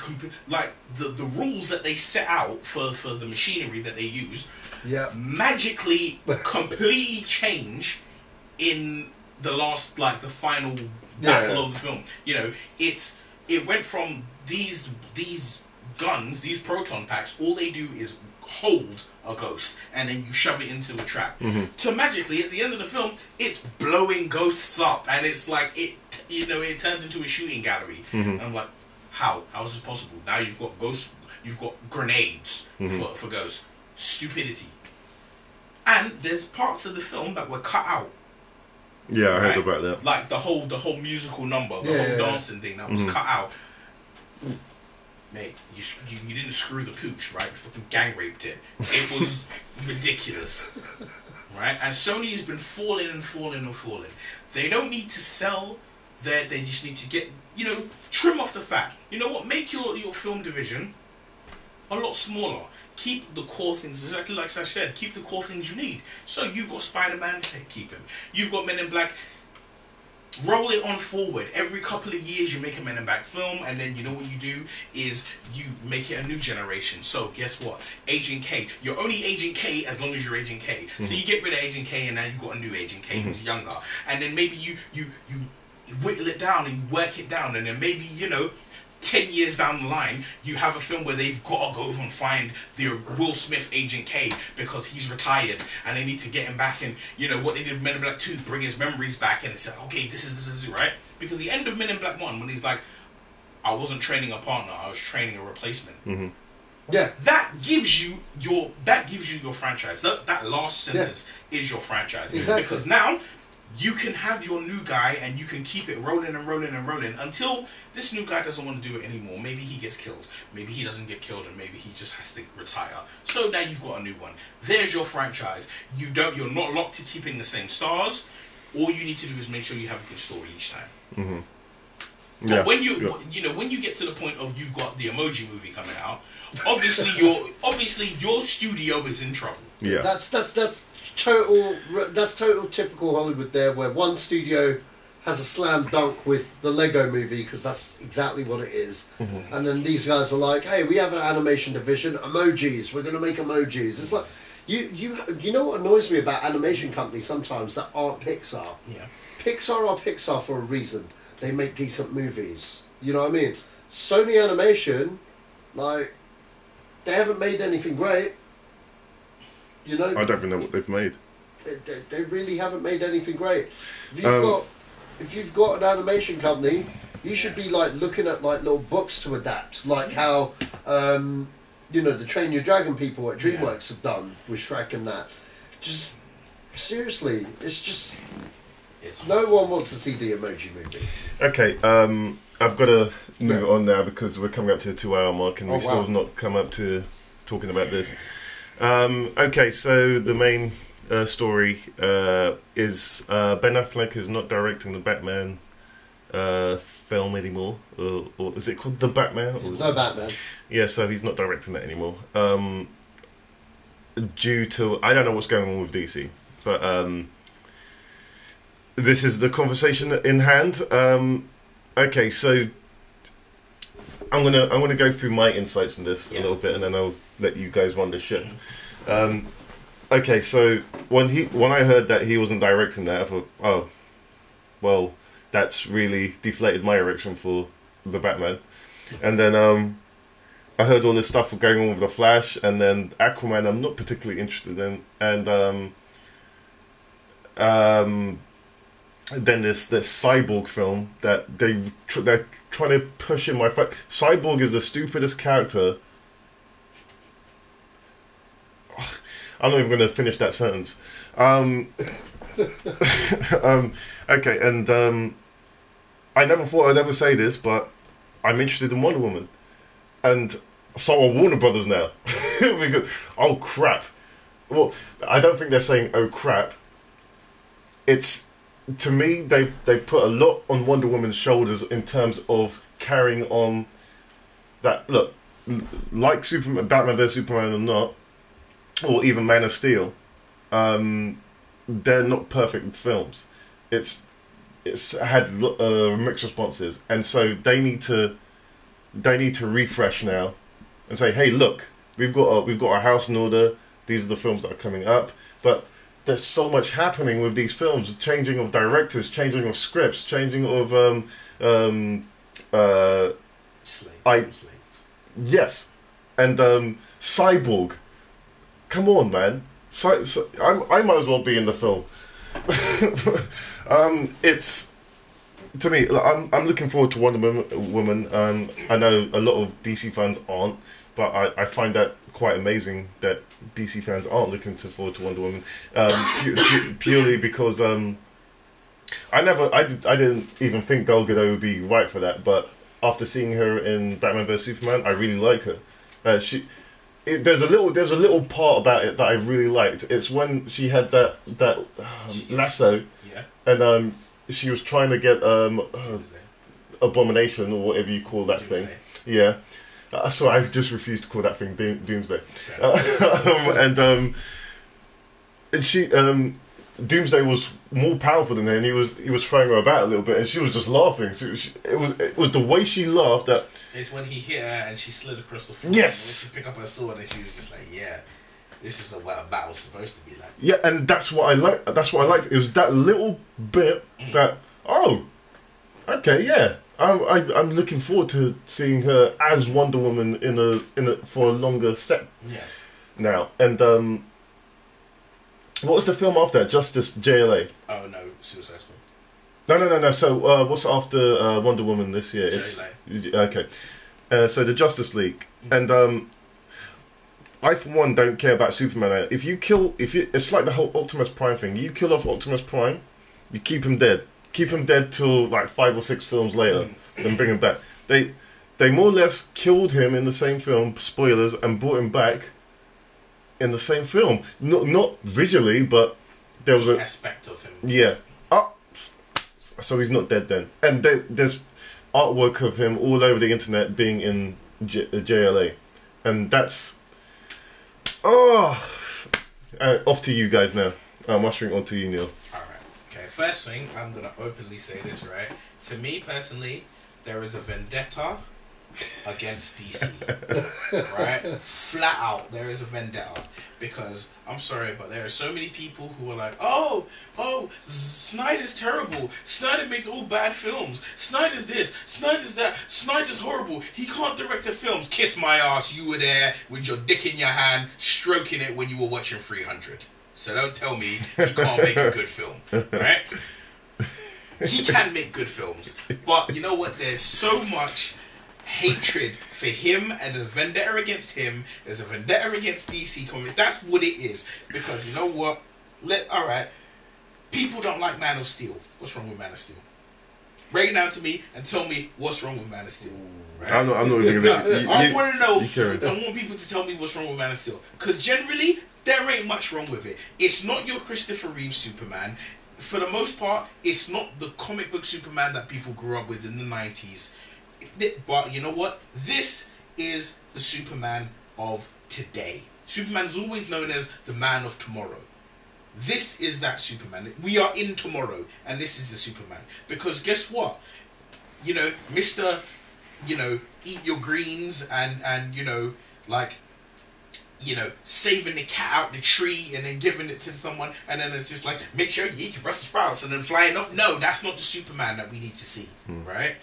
like the rules that they set out for the machinery that they used. Yeah. Magically, completely change in the last, like the final battle of the film. You know, it went from these guns, these proton packs. All they do is hold a ghost, and then you shove it into a trap. To magically, at the end of the film, it's blowing ghosts up, and it's like it turns into a shooting gallery. And I'm like, how is this possible? Now you've got ghosts, you've got grenades for ghosts. Stupidity. And there's parts of the film that were cut out. Yeah, I heard about that. Like the whole musical number, the whole dancing thing that was cut out. Mate, you didn't screw the pooch, right? You fucking gang raped it. It was ridiculous, right? And Sony has been falling and falling and falling. They don't need to sell. They just need to get, trim off the fat. You know what? Make your film division a lot smaller. Keep the core things, exactly like I said. Keep the core things you need. So you've got Spider-Man, keep him. You've got Men in Black. Roll it on forward. Every couple of years you make a Men in Black film, and then you know what you do is you make it a new generation. So guess what? Agent K. You're only Agent K as long as you're Agent K. So you get rid of Agent K, and now you've got a new Agent K who's younger. And then maybe you whittle it down and you work it down, and then maybe 10 years down the line, you have a film where they've got to go and find the Will Smith Agent K because he's retired and they need to get him back. And what they did with Men in Black 2, bring his memories back, and it's like, okay, this is right. Because the end of Men in Black 1, when he's like, I wasn't training a partner, I was training a replacement. Yeah, that gives you your franchise. That last sentence is your franchise. Exactly. Because now you can have your new guy and you can keep it rolling and rolling and rolling until this new guy doesn't want to do it anymore. Maybe he gets killed. Maybe he doesn't get killed, and maybe he just has to retire. So now you've got a new one. There's your franchise. You're not locked to keeping the same stars. All you need to do is make sure you have a good story each time. But when when you get to the point of you've got the Emoji Movie coming out, obviously your studio is in trouble. Yeah. That's total typical Hollywood there, where one studio has a slam dunk with the Lego Movie because that's exactly what it is, and then these guys are like, hey, we have an animation division, emojis, we're going to make emojis. It's like you know what annoys me about animation companies sometimes that aren't Pixar. Pixar are Pixar for a reason. They make decent movies. You know what I mean? Sony Animation, like, they haven't made anything great. I don't even know what they've made. They really haven't made anything great. If you've got an animation company, you should be like looking at like little books to adapt, like how the Train Your Dragon people at DreamWorks have done with Shrek and that. Just seriously, no one wants to see the Emoji Movie. Okay, I've got to move on now because we're coming up to the 2-hour mark and we still have not come up to talking about this. Okay, so the main story is Ben Affleck is not directing the Batman film anymore, or is it called The Batman? No Batman. Yeah, so he's not directing that anymore. Due to, I don't know what's going on with DC, but this is the conversation in hand. Okay, so I'm gonna go through my insights on this a little bit, and then I'll let you guys run the ship. Okay, so when I heard that he wasn't directing that, I thought, oh, well, that's really deflated my erection for the Batman. And then I heard all this stuff going on with the Flash, and then Aquaman I'm not particularly interested in, and then this Cyborg film that they're trying to push in my face. Cyborg is the stupidest character. I'm not even going to finish that sentence. Okay, and I never thought I'd ever say this, but I'm interested in Wonder Woman, and so are Warner Brothers now. Because, oh crap! Well, I don't think they're saying oh crap. It's, to me, they put a lot on Wonder Woman's shoulders in terms of carrying on that. Look, like Batman vs Superman or not, or even Man of Steel, they're not perfect films. It's had mixed responses, and so they need to refresh now and say, hey, look, we've got our house in order. These are the films that are coming up, but there's so much happening with these films: changing of directors, changing of scripts, changing of slates. Yes, and Cyborg. Come on, man. I might as well be in the film. It's, to me, I'm looking forward to Wonder Woman. I know a lot of DC fans aren't, but I find that quite amazing that DC fans aren't looking forward to Wonder Woman, purely because I didn't even think Gal Gadot would be right for that, but after seeing her in Batman vs Superman, I really like her. There's a little part about it that I really liked. It's when she had that lasso, yeah, and she was trying to get Abomination or whatever you call that thing. Yeah. So I just refuse to call that thing Doomsday. And she Doomsday was more powerful than her, and he was throwing her about a little bit, and she was just laughing. So it was the way she laughed that. It's when he hit her and she slid across the floor. Yes. And she picked up her sword, and she was just like, "Yeah, this is what a battle's supposed to be like." Yeah, and that's what I like. That's what I liked. It was that little bit that okay, yeah. I'm looking forward to seeing her as Wonder Woman in a for a longer set. Yeah. Now, and what was the film after that? Justice JLA. Oh no, Suicide Squad. No. So what's after Wonder Woman this year? JLA. Okay. So the Justice League, and I for one don't care about Superman. It's like the whole Optimus Prime thing. You kill off Optimus Prime, you keep him dead. Keep him dead till like 5 or 6 films later, then bring him back. They more or less killed him in the same film, spoilers, and brought him back in the same film. Not visually, but there was an aspect of him. Yeah. So he's not dead then. And there's artwork of him all over the internet being in JLA, and that's off to you guys now. I'm ushering on to you, Neil. Okay, first thing, I'm going to openly say this, right? To me, personally, there is a vendetta against DC. Right? Flat out, there is a vendetta. Because, I'm sorry, but there are so many people who are like, oh, Snyder's terrible. Snyder makes all bad films. Snyder's this, Snyder's that, Snyder's horrible. He can't direct the films. Kiss my ass, you were there with your dick in your hand, stroking it when you were watching 300. So don't tell me he can't make a good film, right? He can make good films, but you know what? There's so much hatred for him, and there's a vendetta against him. There's a vendetta against DC Comics. That's what it is. Because you know what? Alright, people don't like Man of Steel. What's wrong with Man of Steel? Break it down to me and tell me what's wrong with Man of Steel. Right? I'm not even gonna. I want to know. I want people to tell me what's wrong with Man of Steel. Because generally, there ain't much wrong with it. It's not your Christopher Reeve Superman. For the most part, it's not the comic book Superman that people grew up with in the 90s. But you know what? This is the Superman of today. Superman is always known as the man of tomorrow. This is that Superman. We are in tomorrow, and this is the Superman. Because guess what? You know, Mr. Eat your greens and saving the cat out the tree and then giving it to someone, and then it's just like, make sure you eat your Brussels sprouts and then flying off. No, that's not the Superman that we need to see, right?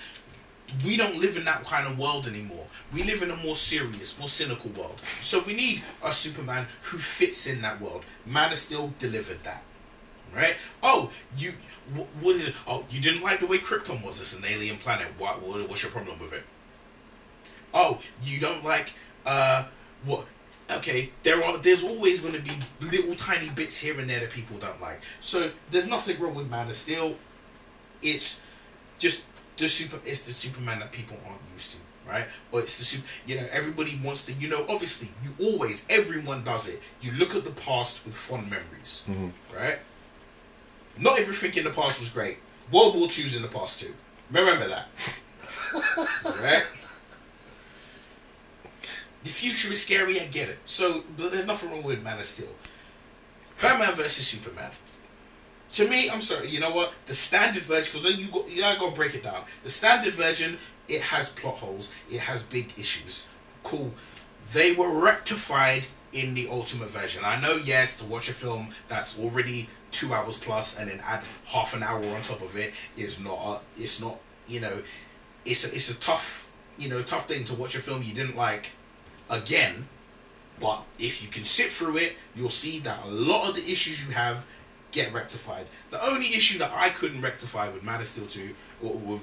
We don't live in that kind of world anymore. We live in a more serious, more cynical world. So we need a Superman who fits in that world. Man of Steel delivered that, right? Oh, what is it? Oh, you didn't like the way Krypton was. It's an alien planet. What's your problem with it? Oh, you don't like what? Okay, there's always going to be little tiny bits here and there that people don't like. So there's nothing wrong with Man of Steel. It's just it's the Superman that people aren't used to, right? Or it's the everybody wants to, obviously everyone does it. You look at the past with fond memories, right? Not everything in the past was great. World War II's in the past too. Remember that, right? The future is scary, I get it. So, but there's nothing wrong with Man of Steel. Batman versus Superman. To me, I'm sorry, you know what? The standard version, because you gotta break it down. The standard version, it has plot holes, it has big issues. Cool. They were rectified in the Ultimate version. I know, yes, to watch a film that's already 2 hours plus and then add half an hour on top of it is not. It's not. You know, it's a tough. You know, tough thing to watch a film you didn't like again. But if you can sit through it, you'll see that a lot of the issues you have get rectified. The only issue that I couldn't rectify with Man of Steel 2 or with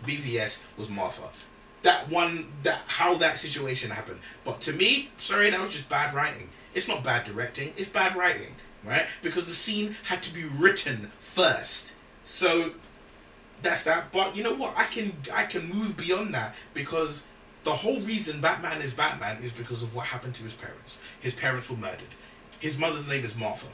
BVS was Martha. How that situation happened. But to me, sorry, that was just bad writing. It's not bad directing, it's bad writing, right? Because the scene had to be written first. So that's that. But you know what? I can move beyond that, because the whole reason Batman is Batman is because of what happened to his parents. His parents were murdered. His mother's name is Martha.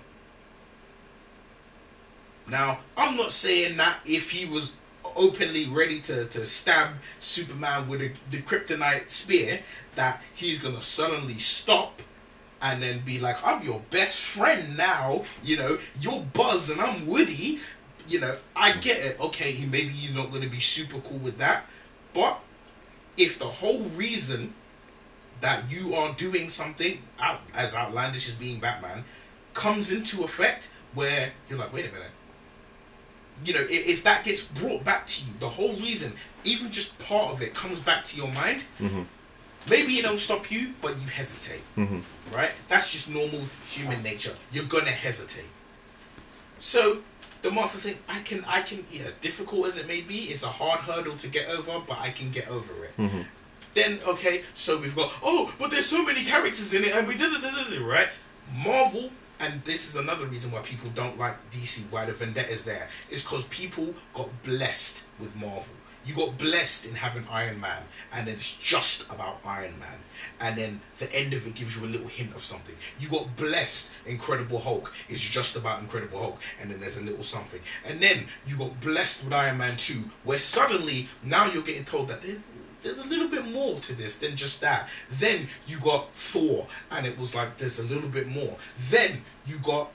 Now, I'm not saying that if he was openly ready to stab Superman with the kryptonite spear, that he's gonna suddenly stop and then be like, I'm your best friend now, you know, you're Buzz and I'm Woody. You know, I get it. Okay, maybe he's not gonna be super cool with that, but if the whole reason that you are doing something as outlandish as being Batman comes into effect, where you're like, wait a minute, you know, if that gets brought back to you, the whole reason, even just part of it comes back to your mind, maybe it don't stop you, but you hesitate, right? That's just normal human nature. You're gonna hesitate. So the Martha thing, I can, yeah, difficult as it may be, it's a hard hurdle to get over, but I can get over it. Then, okay, so we've got, oh, but there's so many characters in it, and we did it, right? Marvel. And this is another reason why people don't like DC, why the vendetta is there. It's because people got blessed with Marvel. You got blessed in having Iron Man, and then it's just about Iron Man. And then the end of it gives you a little hint of something. You got blessed, Incredible Hulk. It's just about Incredible Hulk, and then there's a little something. And then you got blessed with Iron Man 2, where suddenly, now you're getting told that there's a little bit more to this than just that. Then you got Thor, and it was like there's a little bit more. Then you got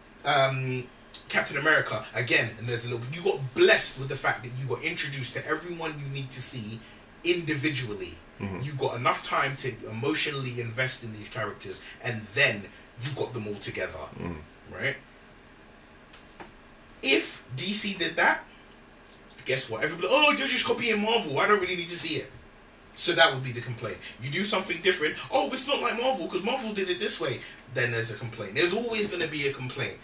Captain America again, and there's a little bit. You got blessed with the fact that you got introduced to everyone you need to see individually. You got enough time to emotionally invest in these characters, and then you got them all together, right? If DC did that, guess what? Everybody, oh, you're just copying Marvel. I don't really need to see it. So that would be the complaint. You do something different. Oh, it's not like Marvel because Marvel did it this way. Then there's a complaint. There's always going to be a complaint.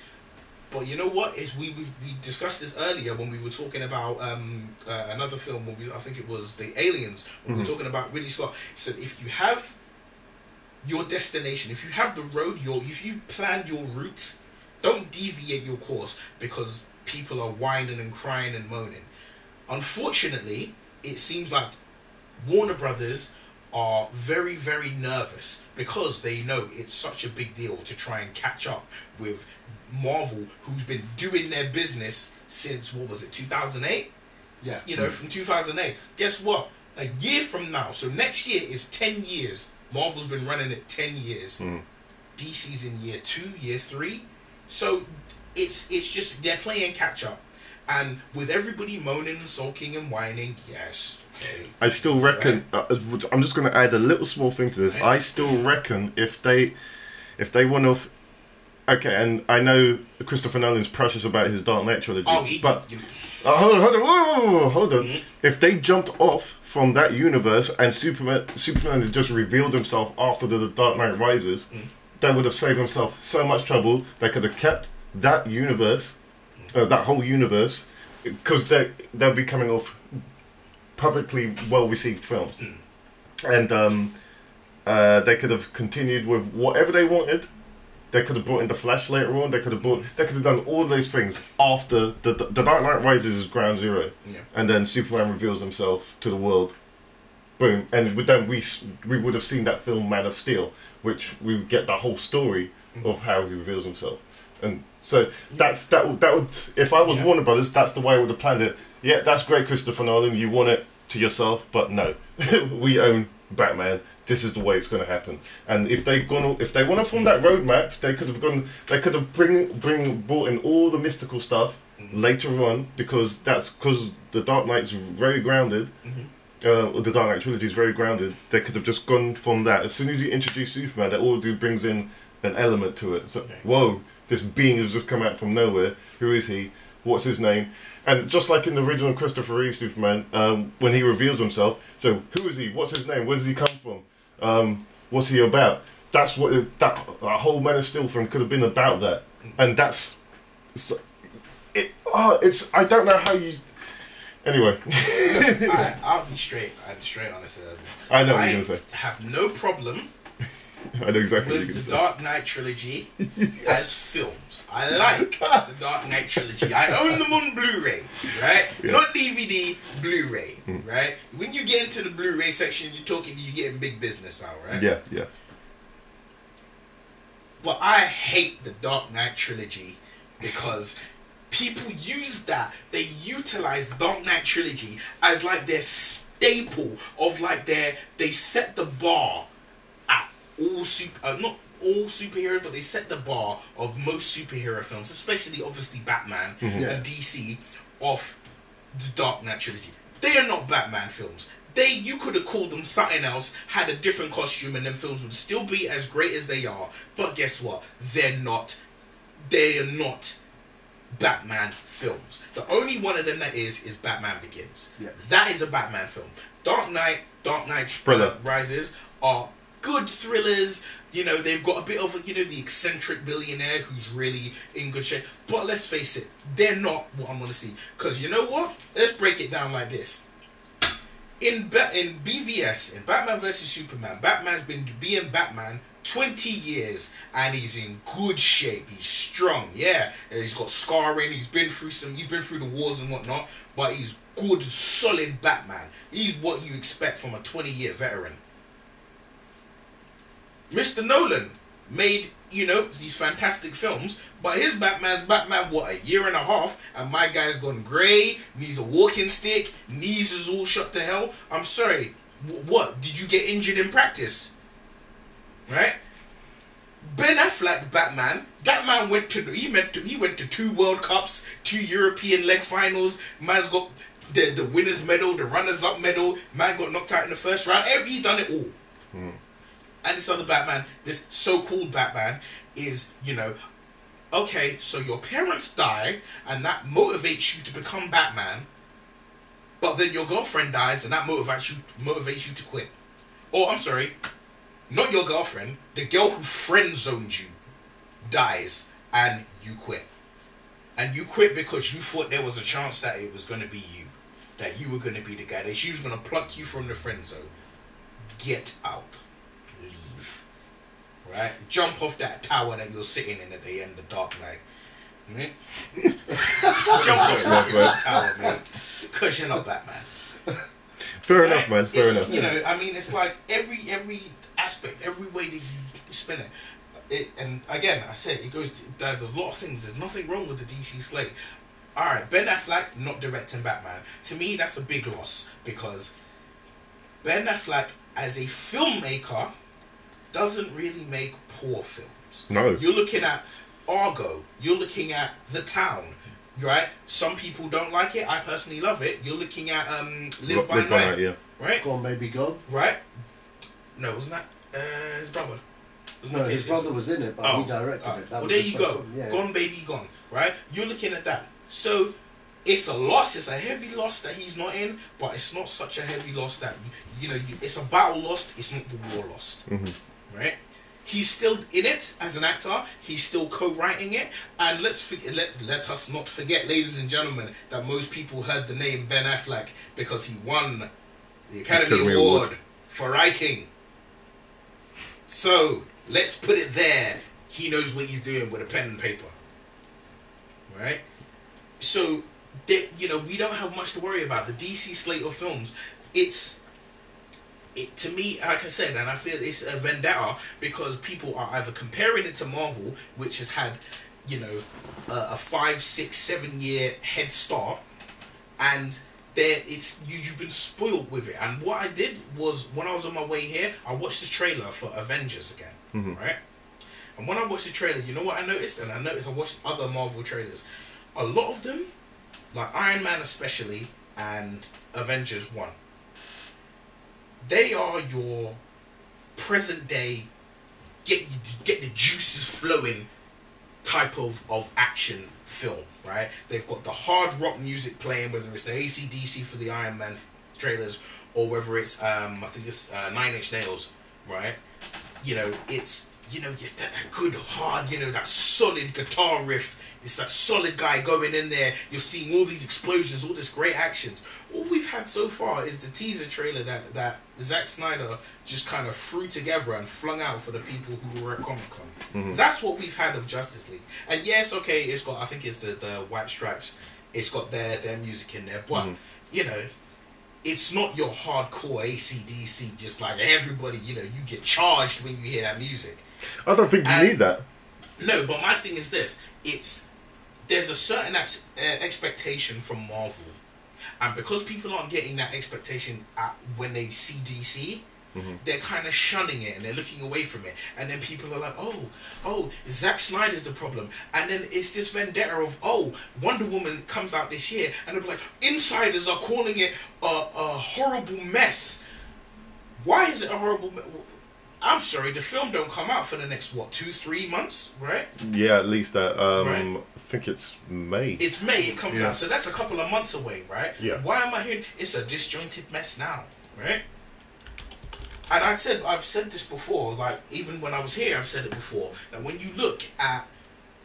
But you know what? We discussed this earlier when we were talking about another film. I think it was The Aliens. When we were talking about Ridley Scott. So if you have your destination, if you have the road, if you've planned your route, don't deviate your course because people are whining and crying and moaning. Unfortunately, it seems like Warner Brothers are very, very nervous because they know it's such a big deal to try and catch up with Marvel, who's been doing their business since, what was it, 2008? Yeah. You know, from 2008. Guess what? A year from now, so next year is 10 years. Marvel's been running it 10 years. DC's in year 2, year 3. So it's just, they're playing catch up. And with everybody moaning and sulking and whining, yes. Okay. I still reckon. I'm just going to add a little small thing to this. I still reckon if they want to, okay, and I know Christopher Nolan's precious about his Dark Knight trilogy, but hold on. If they jumped off from that universe and Superman had just revealed himself after the Dark Knight Rises, they would have saved themselves so much trouble. They could have kept that universe, that whole universe, because they'll be coming off publicly well-received films, and they could have continued with whatever they wanted. They could have brought in the Flash later on. They could have done all those things after the Dark Knight Rises is ground zero, and then Superman reveals himself to the world. Boom, and then we would have seen that film Man of Steel, which we would get the whole story of how he reveals himself. And so that would if I was Warner Brothers, that's the way I would have planned it. Yeah, that's great, Christopher Nolan. You want it to yourself, but no, we own Batman, this is the way it's going to happen. And if they want to form that roadmap, they could have brought in all the mystical stuff later on, because the Dark Knight's very grounded. The Dark Knight trilogy is very grounded. They could have just gone from that. As soon as you introduce Superman, that already brings in an element to it. So, whoa, this being has just come out from nowhere. Who is he? What's his name? And just like in the original Christopher Reeve Superman, when he reveals himself, so who is he? What's his name? Where does he come from? What's he about? That's what that whole Man of Steel film could have been about. That, and that's it's. I don't know how you. Anyway, I'll be straight. I'm straight honest. I know what you're gonna say. I have no problem. I know exactly what you're with gonna the say. Dark Knight trilogy as films. I like the Dark Knight trilogy. I own them on Blu-ray, right? Yeah. Not DVD, Blu-ray, right? When you get into the Blu-ray section, you're getting big business now, right? Yeah, yeah. But I hate the Dark Knight trilogy because people use that. They utilize the Dark Knight trilogy as like their staple of like they set the bar at not all superheroes, but they set the bar of most superhero films, especially obviously Batman and DC, off the Dark Knight trilogy. They are not Batman films. You could have called them something else, had a different costume, and them films would still be as great as they are. But guess what? They're not. They are not Batman films. The only one of them that is Batman Begins. Yeah. That is a Batman film. Dark Knight Rises are good thrillers. You know, they've got a bit of the eccentric billionaire who's really in good shape. But let's face it, they're not what I want to see. Because you know what? Let's break it down like this. In BVS, in Batman vs Superman, Batman's been being Batman 20 years and he's in good shape. He's strong, yeah. He's got scarring. He's been through the wars and whatnot. But he's good, solid Batman. He's what you expect from a 20-year veteran. Mr. Nolan made these fantastic films, but his Batman, what, a year and a half, and my guy's gone grey, needs a walking stick, knees is all shut to hell. I'm sorry, what, did you get injured in practice? Right? Ben Affleck Batman, that man went to 2 World Cups, 2 European leg finals. Man's got the winners medal, the runners up medal. Man got knocked out in the first round. He's done it all. And this other Batman, this so-called Batman, is, okay, so your parents die, and that motivates you to become Batman, but then your girlfriend dies, and that motivates you to quit. Or, I'm sorry, not your girlfriend, the girl who friend-zoned you dies, and you quit. And you quit because you thought there was a chance that it was going to be you, that you were going to be the guy, that she was going to pluck you from the friend zone. Get out. Right? Jump off that tower that you're sitting in at the end of Dark Knight. Jump off that tower, mate. Because you're not Batman. Fair enough, man. Fair enough. It's like every aspect, every way that you spin it. And again, I said, there's a lot of things. There's nothing wrong with the DC slate. Alright, Ben Affleck not directing Batman. To me, that's a big loss. Because Ben Affleck, as a filmmaker, doesn't really make poor films. No. You're looking at Argo. You're looking at The Town. Right? Some people don't like it. I personally love it. You're looking at Live by Night. Yeah. Right? Gone Baby Gone. Right? No, wasn't that his brother? No, his brother was in it, but he directed it. Well, there you go. Yeah. Gone Baby Gone. Right? You're looking at that. So, it's a loss. It's a heavy loss that he's not in, but it's not such a heavy loss that, it's a battle lost. It's not the war lost. Right? He's still in it as an actor. He's still co-writing it. And let us not forget, ladies and gentlemen, that most people heard the name Ben Affleck because he won the Academy Award for writing. So, let's put it there. He knows what he's doing with a pen and paper. Right? So, we don't have much to worry about. The DC slate of films, to me, like I said, and I feel it's a vendetta because people are either comparing it to Marvel, which has had, a 5, 6, 7 year head start, and you've been spoiled with it. And what I did was, when I was on my way here, I watched the trailer for Avengers again, right? And when I watched the trailer, you know what I noticed? And I watched other Marvel trailers. A lot of them, like Iron Man especially, and Avengers 1, they are your present day, get the juices flowing type of action film, right? They've got the hard rock music playing, whether it's the AC/DC for the Iron Man trailers, or whether it's I think it's Nine Inch Nails, right? You know, it's that good hard, that solid guitar riff. It's that solid guy going in there. You're seeing all these explosions, all this great actions. All we've had so far is the teaser trailer that Zack Snyder just kind of threw together and flung out for the people who were at Comic-Con. That's what we've had of Justice League. And yes, okay, it's got, I think it's the White Stripes. It's got their music in there. But, it's not your hardcore AC/DC, just like everybody, you get charged when you hear that music. I don't think you need that. No, but my thing is this. There's a certain expectation from Marvel, and because people aren't getting that expectation when they see DC, they're kind of shunning it and they're looking away from it. And then people are like, oh, Zack Snyder's the problem. And then it's this vendetta of, Wonder Woman comes out this year, and they'll be like, insiders are calling it a horrible mess. Why is it a horrible mess? I'm sorry, the film don't come out for the next, 2-3 months, right? Yeah, at least that. Right. I think it's May. It's May, it comes out, so that's a couple of months away, right? Yeah. Why am I hearing it's a disjointed mess now, right? And I've said this before, like, even when I was here, I've said it before, that when you look at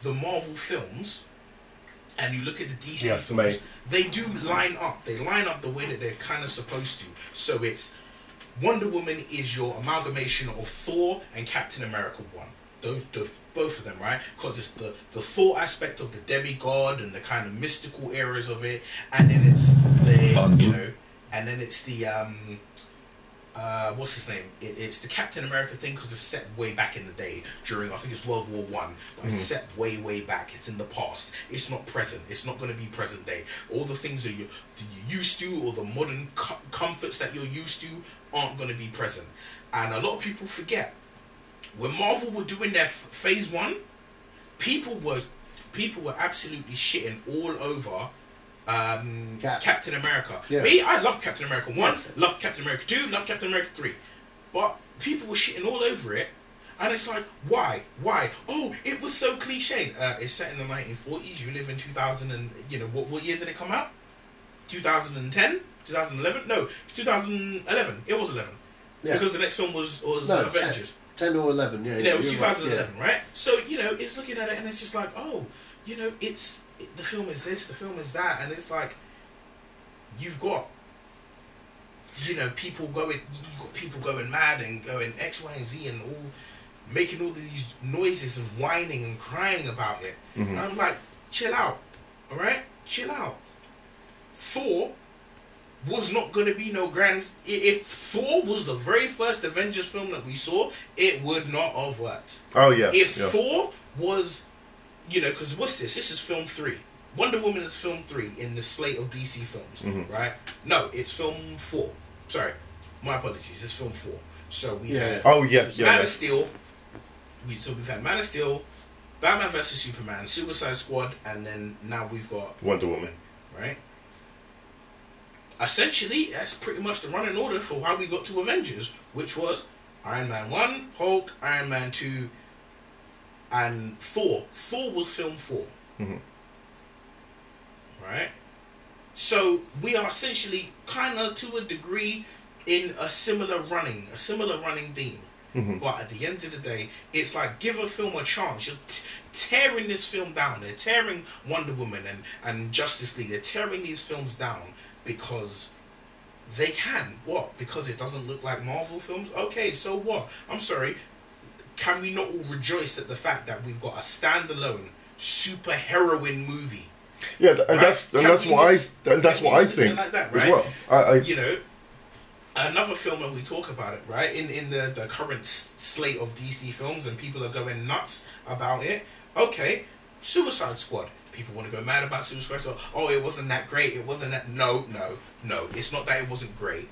the Marvel films, and you look at the DC films, they do line up. They line up the way that they're kind of supposed to. So it's Wonder Woman is your amalgamation of Thor and Captain America 1. Both of them, right? Because it's the Thor aspect of the demigod and the kind of mystical eras of it, and then it's the and then it's the what's his name? It's the Captain America thing because it's set way back in the day during, I think it's World War One. It's set way back. It's in the past. It's not present. It's not going to be present day. All the things that you're used to, or the modern comforts that you're used to, aren't going to be present. And a lot of people forget, when Marvel were doing their phase 1, people were absolutely shitting all over Captain America. Yeah. Me, I love Captain America 1, love Captain America 2, love Captain America 3. But people were shitting all over it, and it's like, why? Oh, it was so cliched. It's set in the 1940s. You live in 2000 and, what year did it come out? 2010? 2011? No, 2011. It was 11. Yeah. Because the next film was Avengers. 10 or 11, yeah. Yeah, it was 2011, right? So, it's looking at it and it's just like, the film is this, the film is that, and it's like, you've got people going mad and going X, Y, and Z and all making all these noises and whining and crying about it. And I'm like, chill out, alright? Chill out. Thor was not going to be no grand... If Thor was the very first Avengers film that we saw, it would not have worked. Oh, yeah. If Thor was... because what's this? This is film 3. Wonder Woman is film 3 in the slate of DC films, right? No, it's film 4. Sorry, my apologies. It's film 4. So we've had... Man of Steel. We've had Man of Steel, Batman vs Superman, Suicide Squad, and then now we've got Wonder Woman, right? Essentially, that's pretty much the running order for how we got to Avengers, which was Iron Man 1, Hulk, Iron Man 2, and Thor. Thor was film 4. Right? So we are essentially kind of to a degree in a similar running theme. But at the end of the day, it's like, give a film a chance. You're tearing this film down. They're tearing Wonder Woman and Justice League. They're tearing these films down because they can. What? Because it doesn't look like Marvel films? Okay, so what? I'm sorry. Can we not all rejoice at the fact that we've got a standalone super heroine movie? Yeah, and that's what I think like that, right? as well. Another film that we talk about it, right? In the current slate of DC films, and people are going nuts about it. Okay, Suicide Squad. people want to go mad about Suicide Squad. Oh, it wasn't that great. It wasn't that. No. It's not that it wasn't great.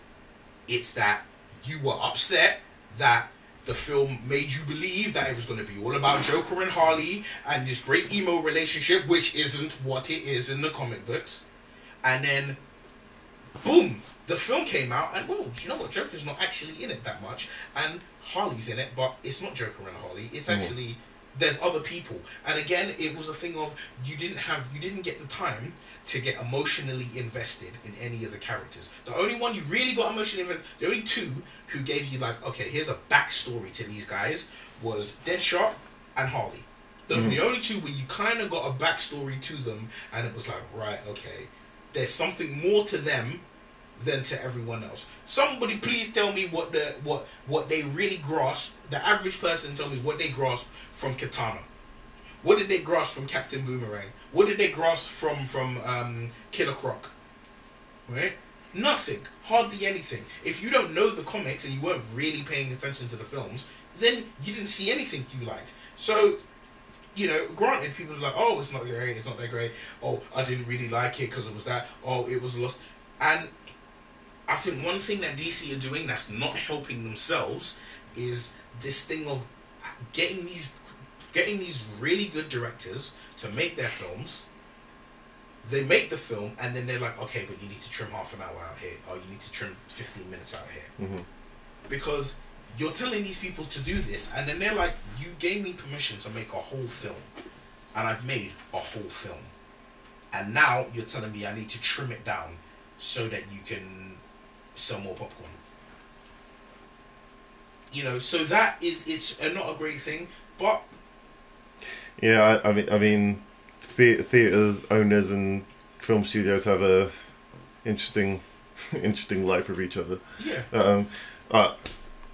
It's that you were upset that the film made you believe that it was going to be all about Joker and Harley and this great emo relationship, which isn't what it is in the comic books. And then, boom, the film came out, and well, you know what? Joker's not actually in it that much, and Harley's in it, but it's not Joker and Harley. It's actually there's other people. And again, it was a thing of you didn't get the time to get emotionally invested in any of the characters. The only one you really got emotionally invested, the only two who gave you like, okay, here's a backstory to these guys, was Deadshot and Harley. Those were the only two where you kind of got a backstory to them, and it was like, right, okay, there's something more to them than to everyone else. Somebody please tell me what they really grasped. The average person tell me what they grasped from Katana. What did they grasp from Captain Boomerang? What did they grasp from Killer Croc? Right? Nothing. Hardly anything. If you don't know the comics and you weren't really paying attention to the films, then you didn't see anything you liked. So, you know, granted, people are like, oh, it's not great, it's not that great. Oh, I didn't really like it because it was that. Oh, it was lost. And I think one thing that DC are doing that's not helping themselves is this thing of getting these really good directors to make their films. They make the film and then they're like, okay, but you need to trim half an hour out here, or you need to trim 15 minutes out here. Because you're telling these people to do this, and then they're like, you gave me permission to make a whole film, and I've made a whole film, and now you're telling me I need to trim it down so that you can sell more popcorn. You know, so that is, it's not a great thing, but yeah, I mean, theaters owners and film studios have a interesting life with each other. Yeah.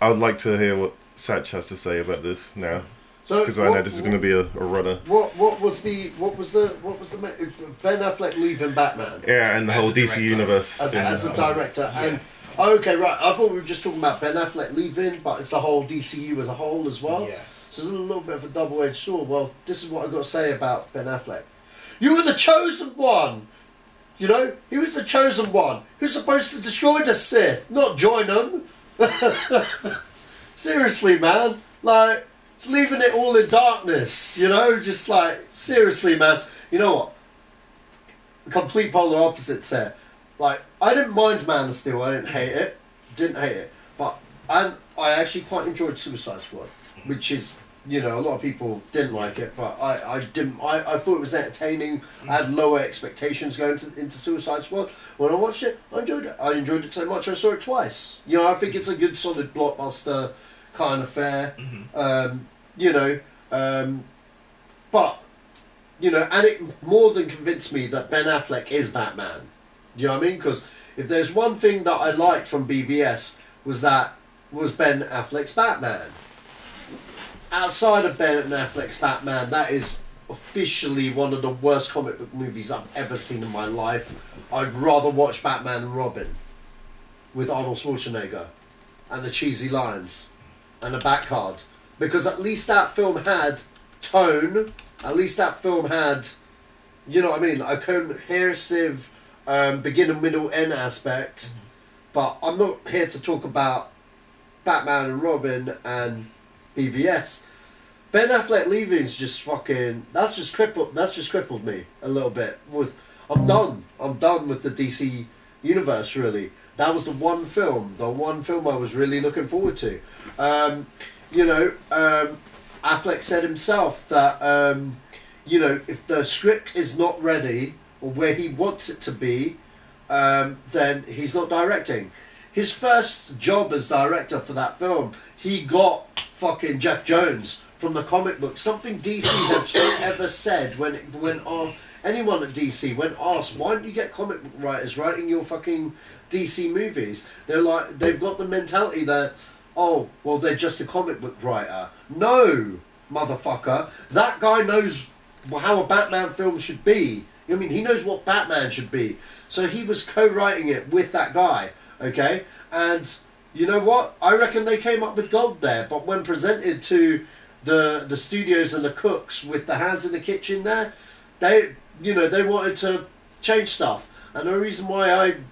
I would like to hear what Sach has to say about this now, because I know this is going to be a runner. What was the Ben Affleck leaving Batman? Yeah, and the whole DC universe as a director. Yeah. And okay, right. I thought we were just talking about Ben Affleck leaving, but it's the whole DCU as a whole as well. Yeah. So it's a little bit of a double-edged sword. Well, this is what I've got to say about Ben Affleck. You were the chosen one! You know? He was the chosen one who's supposed to destroy the Sith, not join them. Seriously, man. Like, it's leaving it all in darkness, you know? Just like, seriously, man. You know what? Complete polar opposites here. Like, I didn't mind Man of Steel. I didn't hate it. But I actually quite enjoyed Suicide Squad, which is, you know, a lot of people didn't like it, but I didn't. I thought it was entertaining. I had lower expectations going into Suicide Squad. When I watched it, I enjoyed it. I enjoyed it so much I saw it twice. You know, I think it's a good, solid blockbuster kind of fare. You know, but you know, and it more than convinced me that Ben Affleck is Batman. You know what I mean? Because if there's one thing that I liked from BVS was Ben Affleck's Batman. Outside of Ben Affleck's Batman, that is officially one of the worst comic book movies I've ever seen in my life. I'd rather watch Batman and Robin with Arnold Schwarzenegger and the cheesy lines and the back card, because at least that film had tone. At least that film had, you know what I mean, a cohesive beginning, middle, end aspect. But I'm not here to talk about Batman and Robin and BVS. Ben Affleck leaving is just fucking. That's just crippled me a little bit. I'm done with the DC universe. Really, that was the one film I was really looking forward to. You know, Affleck said himself that you know, if the script is not ready or where he wants it to be, then he's not directing. His first job as director for that film, he got fucking Jeff Jones from the comic book. Something DC has ever said when anyone at DC when asked, why don't you get comic book writers writing your fucking DC movies? They're like, they've got the mentality that, oh, well, they're just a comic book writer. No, motherfucker. That guy knows how a Batman film should be. I mean, he knows what Batman should be. So he was co-writing it with that guy, okay? And you know what? I reckon they came up with gold there. But when presented to the studios and the cooks with the hands in the kitchen there, they wanted to change stuff, and the reason why I'm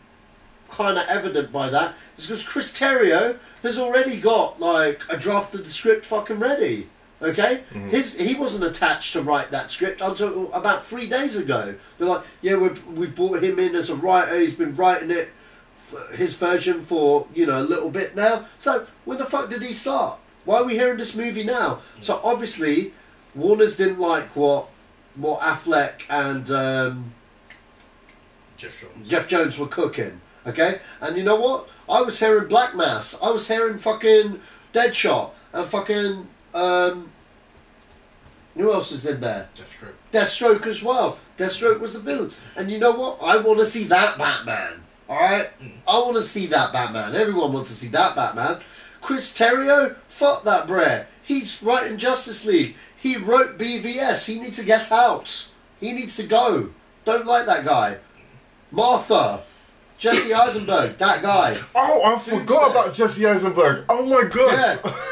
kind of evident by that is because Chris Terrio has already got like a draft of the script fucking ready. Okay, he wasn't attached to write that script until about 3 days ago. They're like, yeah, we've brought him in as a writer. He's been writing it, his version for a little bit now. So when the fuck did he start? Why are we hearing this movie now? So obviously, Warner's didn't like what Affleck and Jeff Jones were cooking. Okay, and you know what? I was hearing Black Mass. I was hearing fucking Deadshot and fucking who else is in there? Deathstroke as well. Deathstroke was the villain. And you know what? I want to see that Batman. Alright? I want to see that Batman. Everyone wants to see that Batman. Chris Terrio? Fuck that brer. He's writing Justice League. He wrote BVS. He needs to get out. He needs to go. Don't like that guy. Martha. Jesse Eisenberg, that guy. Oh, I forgot about Jesse Eisenberg. Oh my god.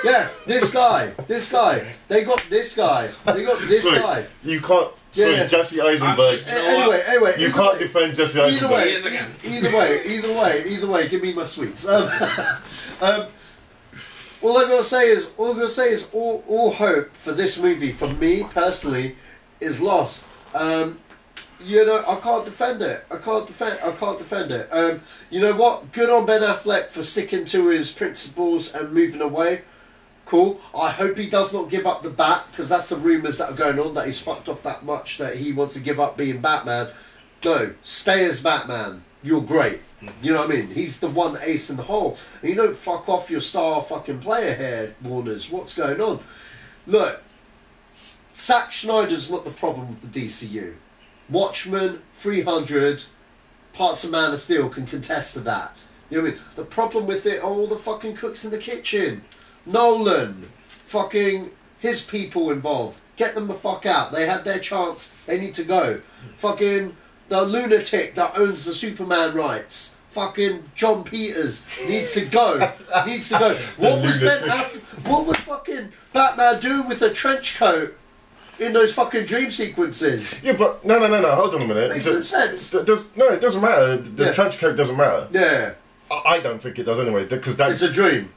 Yeah, this guy. They got this guy. They got this guy. You can't. Sorry, Jesse Eisenberg. Anyway, you can't defend Jesse Eisenberg. Either way, give me my sweets. All I'm gonna say is all hope for this movie, for me personally, is lost. I can't defend it. I can't defend it. You know what? Good on Ben Affleck for sticking to his principles and moving away. Cool. I hope he does not give up the bat, because that's the rumours that are going on, that he's fucked off that much that he wants to give up being Batman. No, stay as Batman. You're great. You know what I mean? He's the one ace in the hole. And you don't fuck off your star fucking player here, Warners. What's going on? Look, Zack Snyder's not the problem with the DCU. Watchmen, 300, parts of Man of Steel can contest to that. You know what I mean? The problem with it are all the fucking cooks in the kitchen. Nolan, fucking his people involved. Get them the fuck out. They had their chance. They need to go. Fucking the lunatic that owns the Superman rights. Fucking John Peters needs to go. What was fucking Batman doing with a trench coat in those fucking dream sequences? Yeah, but no. Hold on a minute. Makes no sense. It doesn't matter. The trench coat doesn't matter. Yeah. I don't think it does anyway, because it's a dream.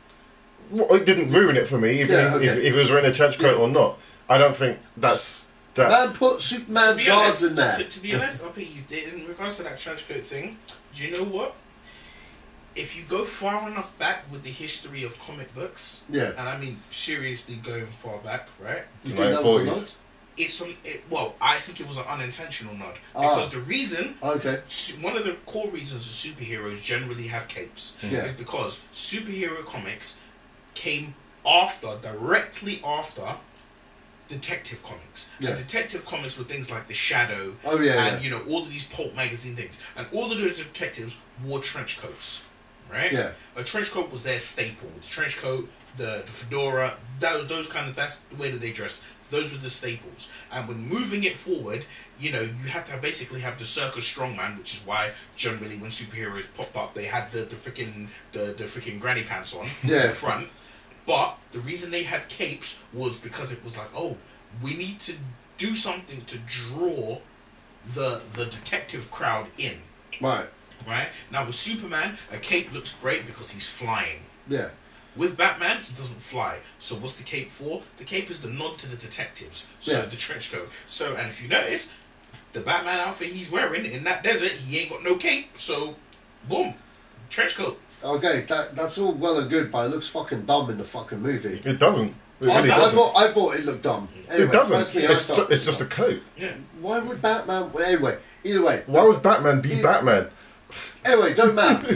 Well, it didn't ruin it for me, if he was wearing a trench coat or not. I don't think that's that. Man put Superman's guards in there. To be honest, I'll put you in regards to that trench coat thing. Do you know what? If you go far enough back with the history of comic books, and I mean seriously going far back, right? You think that was a nod? Well, I think it was an unintentional nod, because the reason, one of the core reasons that superheroes generally have capes is because superhero comics came directly after Detective Comics. And Detective Comics were things like The Shadow, and all of these pulp magazine things, and all of those detectives wore trench coats, right? Yeah, a trench coat was their staple. The trench coat, the fedora, that's the way that they dressed. Those were the staples. And when moving it forward, you had to basically have the circus strongman, which is why generally when superheroes popped up, they had the freaking granny pants on in the front. But the reason they had capes was because it was like, oh, we need to do something to draw the detective crowd in. Right. Right? Now with Superman, a cape looks great because he's flying. Yeah. With Batman, he doesn't fly. So what's the cape for? The cape is the nod to the detectives. So the trench coat. So, and if you notice, the Batman outfit he's wearing in that desert, he ain't got no cape. So, boom, trench coat. Okay, that's all well and good, but it looks fucking dumb in the fucking movie. It doesn't. I thought it looked dumb. Anyway, it doesn't. It's just a coat. Yeah. Why would Batman... Anyway, either way. Why would Batman be Batman? Anyway, don't matter.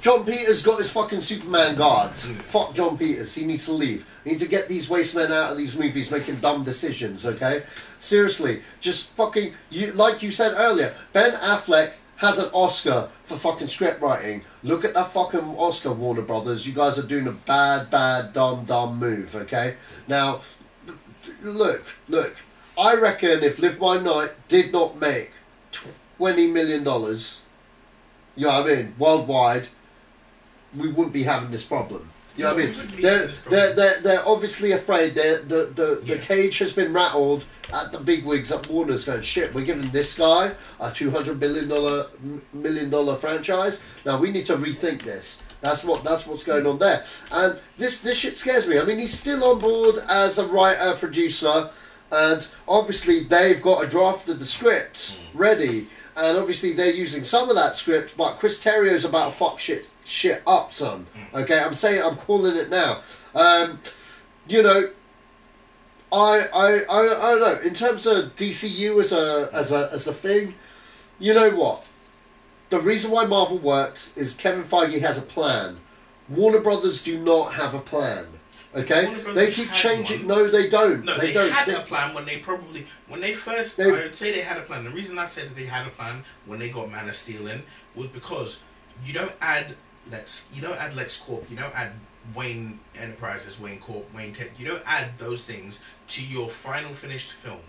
John Peters got his fucking Superman guards. Fuck John Peters. He needs to leave. We need to get these waste men out of these movies making dumb decisions, okay? Seriously. Just fucking... like you said earlier, Ben Affleck has an Oscar for fucking script writing. Look at that fucking Oscar, Warner Brothers. You guys are doing a bad, dumb move, okay? Now, look. I reckon if Live by Night did not make $20 million, you know what I mean, worldwide, we wouldn't be having this problem. You know what I mean? They're obviously afraid. The cage has been rattled at the big wigs at Warner's going, shit, we're giving this guy a $200 million franchise. Now we need to rethink this. That's what's going on there. And this shit scares me. I mean, he's still on board as a writer, producer, and obviously they've got a draft of the script ready. And obviously they're using some of that script, but Chris Terrier's about to fuck shit up, son. Okay, I'm calling it now. You know, I don't know. In terms of DCU as a thing, you know what? The reason why Marvel works is Kevin Feige has a plan. Warner Brothers do not have a plan. Okay, they keep changing. One. No, they don't. No, they had a plan when they first. I would say they had a plan. The reason I said that they had a plan when they got Man of Steel in was because you don't add Lex Corp, you don't add Wayne Enterprises, Wayne Corp, Wayne Tech. You don't add those things to your final finished film.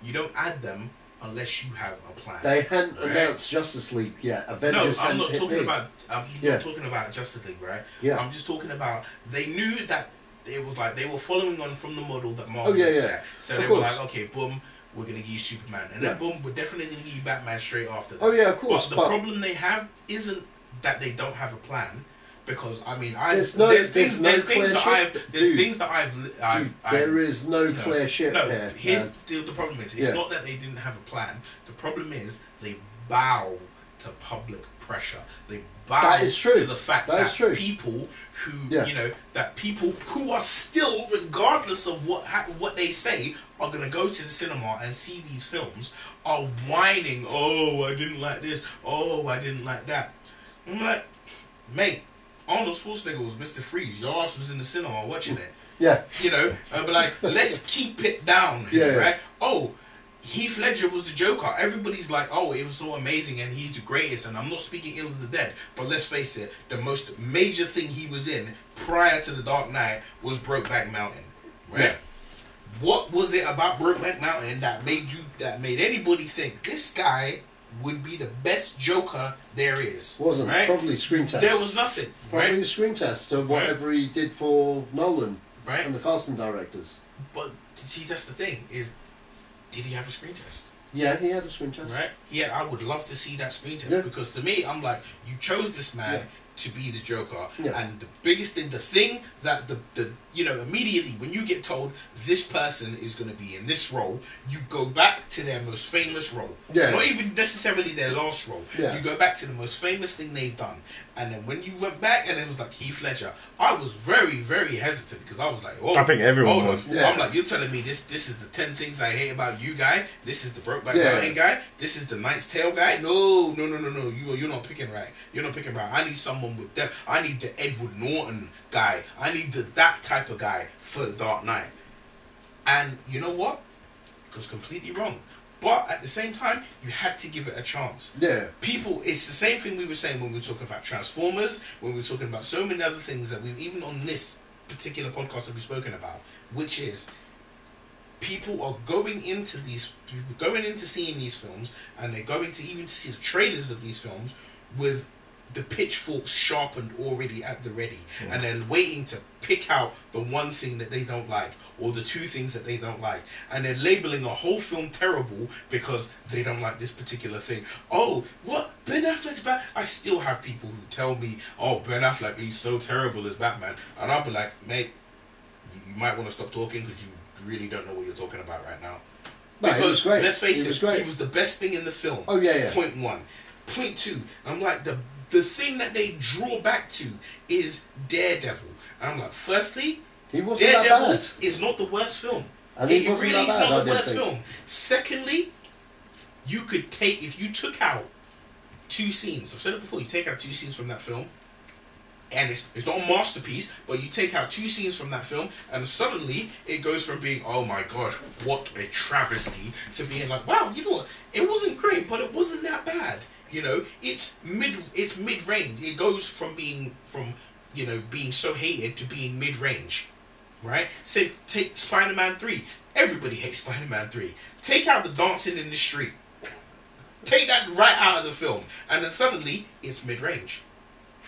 You don't add them unless you have a plan. They hadn't announced Justice League yet. Avengers. No, I'm not talking about. I'm not talking about Justice League, right? Yeah. I'm just talking about. They knew that. It was like they were following on from the model that Marvel set. So they were like, okay, boom, we're going to give you Superman. And then boom, we're definitely going to give you Batman straight after that. Oh, yeah, of course. But the problem they have isn't that they don't have a plan. Because, I mean, there's things that I've... There is no clear shit here. Here's the problem is, it's not that they didn't have a plan. The problem is they bow to public pressure. They bow to the fact that people who people who are still, regardless of what they say, are gonna go to the cinema and see these films, are whining, oh, I didn't like this, oh, I didn't like that. I'm like, mate, Arnold Schwarzenegger was Mr. Freeze. Your ass was in the cinema watching it. Yeah. You know, but like, let's keep it down, right? Oh, Heath Ledger was the Joker. Everybody's like, oh, it was so amazing and he's the greatest, and I'm not speaking ill of the dead, but let's face it, the most major thing he was in prior to The Dark Knight was Brokeback Mountain, right? Yeah. What was it about Brokeback Mountain that made anybody think this guy would be the best Joker there is? Wasn't, right? Probably screen test. There was nothing. Probably a screen test of whatever he did for Nolan and the casting directors. But see, that's the thing, is did he have a screen test? Yeah, he had a screen test. Right? Yeah, I would love to see that screen test because to me, I'm like, you chose this man to be the Joker, and the biggest thing, the thing that the immediately when you get told this person is going to be in this role, you go back to their most famous role. Yeah. Not even necessarily their last role. Yeah. You go back to the most famous thing they've done. And then when you went back and it was like Heath Ledger, I was very, very hesitant because I was like, oh, I think everyone was. Yeah. I'm like, you're telling me this is the 10 things I hate about you guy, this is the Brokeback Mountain guy, this is the Knight's Tale guy. No. You're not picking right. You're not picking right. I need someone with depth. I need the Edward Norton guy. I need that type of guy for The Dark Knight. And you know what? It was completely wrong. But at the same time, you had to give it a chance. Yeah. People, it's the same thing we were saying when we were talking about Transformers, when we were talking about so many other things that we've, even on this particular podcast that we've spoken about, which is people are going into seeing these films, and they're going to even see the trailers of these films with the pitchforks sharpened already at the ready, and then waiting to pick out the one thing that they don't like or the two things that they don't like, and they're labeling a whole film terrible because they don't like this particular thing. Oh, what? Ben Affleck's Batman? I still have people who tell me, oh, Ben Affleck, he's so terrible as Batman, and I'll be like, mate, you might want to stop talking because you really don't know what you're talking about right now. Because let's face it, he was the best thing in the film. Oh yeah. Point one. Point two, I'm like, the thing that they draw back to is Daredevil. And I'm like, firstly, Daredevil is not the worst film. It really is not the worst film. Secondly, you could take, if you took out two scenes, I've said it before, you take out two scenes from that film, and it's not a masterpiece, but you take out two scenes from that film, and suddenly it goes from being, oh my gosh, what a travesty, to being like, wow, you know what, it wasn't great, but it wasn't that bad. You know, it's mid-range. It goes from being so hated to being mid-range, right? So take Spider-Man 3. Everybody hates Spider-Man 3. Take out the dancing in the street. Take that right out of the film, and then suddenly it's mid-range.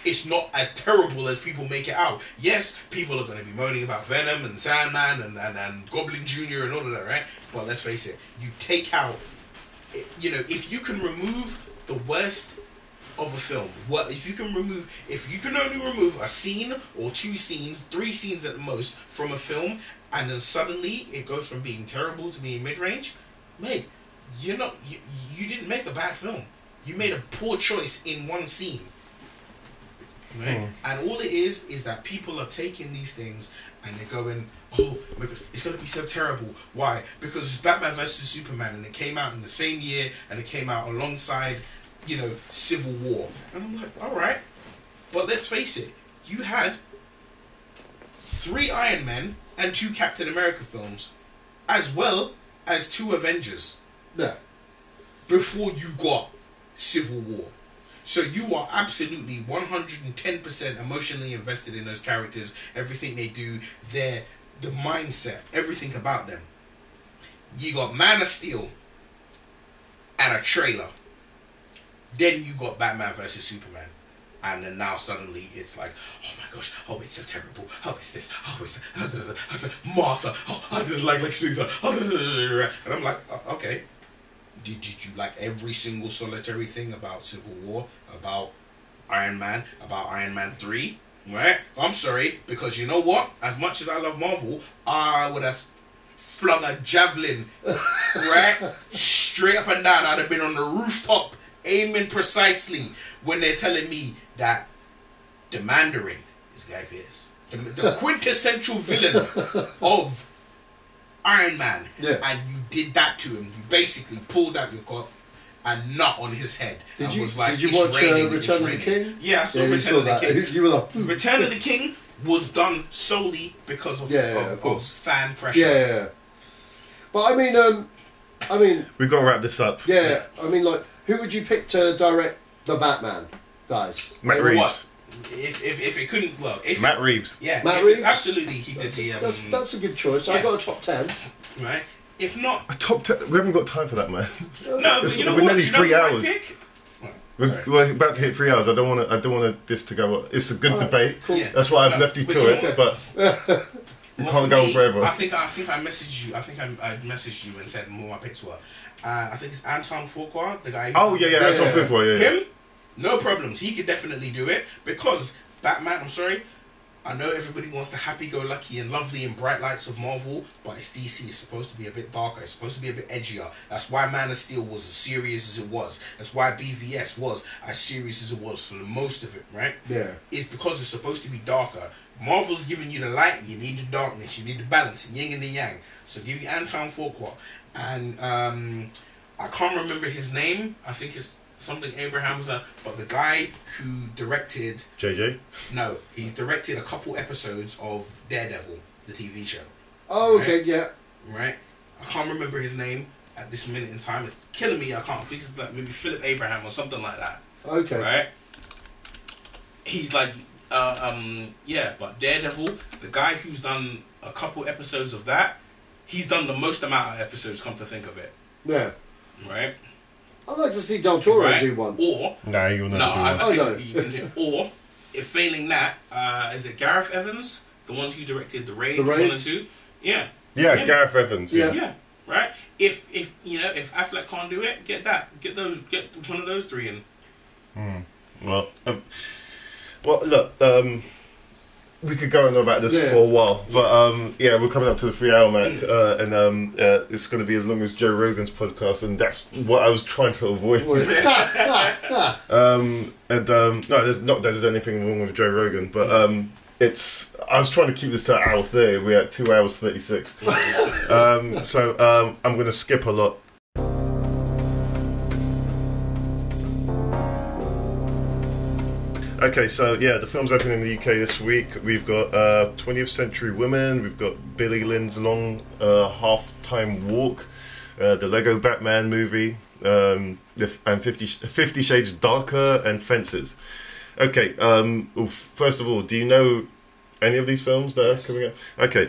it's not as terrible as people make it out. Yes, people are going to be moaning about Venom and Sandman and Goblin Jr. and all of that, right? But let's face it, you take out, you know, if you can remove the worst of a film, if you can only remove a scene or 2 scenes, 3 scenes at the most from a film, and then suddenly it goes from being terrible to being mid-range, mate, you didn't make a bad film. You made a poor choice in one scene. Right? And all it is that people are taking these things and they're going, oh my gosh, it's going to be so terrible. Why? Because it's Batman vs Superman, and it came out in the same year, and it came out alongside, you know, Civil War. And I'm like, alright, but let's face it, you had 3 Iron Men and 2 Captain America films, as well as 2 Avengers. Yeah. Before you got Civil War. So you are absolutely 110% emotionally invested in those characters, everything they do, the mindset, everything about them. You got Man of Steel and a trailer. Then you got Batman vs Superman. And then now suddenly it's like, oh my gosh, oh it's so terrible, oh it's this, oh it's that, Martha, oh I didn't like Lex Luthor, oh, and I'm like, okay. Did you like every single solitary thing about Civil War, about Iron Man, about Iron Man 3, right? I'm sorry, because you know what? As much as I love Marvel, I would have flung a javelin, right? Straight up and down. I'd have been on the rooftop, aiming precisely when they're telling me that the Mandarin is Guy Pearce. The quintessential villain of Iron Man, and you did that to him. You basically pulled out your cock and nut on his head. Did you watch Return of the King? Yeah, I saw Return of the King. You were like, Return of the King was done solely because of fan pressure. Yeah. But I mean, we've got to wrap this up. Yeah, I mean, like, who would you pick to direct the Batman, guys? Matt Reeves. What? If it couldn't, well, if Matt Reeves. Yeah, Matt Reeves. Absolutely, he did the. That's a good choice. Yeah. I got a top 10. Right. If not a top 10, we haven't got time for that, man. No, but you know we're what? nearly 3 hours. We're about to hit 3 hours. I don't want this to go. It's a good debate. Cool. Yeah. That's why I've left you to it. But you can't go on forever. I think I messaged you. I think I messaged you and said who my picks were. I think it's Anton Fuqua, the guy. Anton Fuqua. Yeah. Him, no problems. He could definitely do it because Batman. I'm sorry. I know everybody wants the happy-go-lucky and lovely and bright lights of Marvel, but it's DC. It's supposed to be a bit darker. It's supposed to be a bit edgier. That's why Man of Steel was as serious as it was. That's why BVS was as serious as it was for the most of it, right? Yeah. It's because it's supposed to be darker. Marvel's giving you the light, you need the darkness, you need the balance, the yin and the yang. So give you Anton Fuqua. And I can't remember his name. I think it's something Abraham, but the guy who directed JJ? No, he's directed a couple episodes of Daredevil, the TV show. Oh, okay, yeah. Right? I can't remember his name at this minute in time. It's killing me. I can't think of like maybe Philip Abraham or something like that. Okay. Right? He's like but Daredevil, the guy who's done a couple episodes of that, he's done the most amount of episodes, come to think of it. Yeah. Right? I'd like to see Del Toro do one. Or no, you'll never do one. You can do. Or if failing that, is it Gareth Evans, the ones who directed The Raid 1 and 2? Yeah. Yeah, Gareth Evans. Yeah. Right. If Affleck can't do it, get one of those 3 in. Well, look. We could go on about this for a while, but we're coming up to the 3 hour mark, and it's going to be as long as Joe Rogan's podcast, and that's what I was trying to avoid. No, there's not that there's anything wrong with Joe Rogan, but I was trying to keep this to an hour 30. We're at 2 hours 36, so I'm going to skip a lot. Okay, so the film's opening in the UK this week. We've got 20th Century Women, we've got Billy Lynn's long half-time walk, the Lego Batman movie, and 50 Shades Darker, and Fences. Okay, well, first of all, do you know any of these films that are coming up? Okay,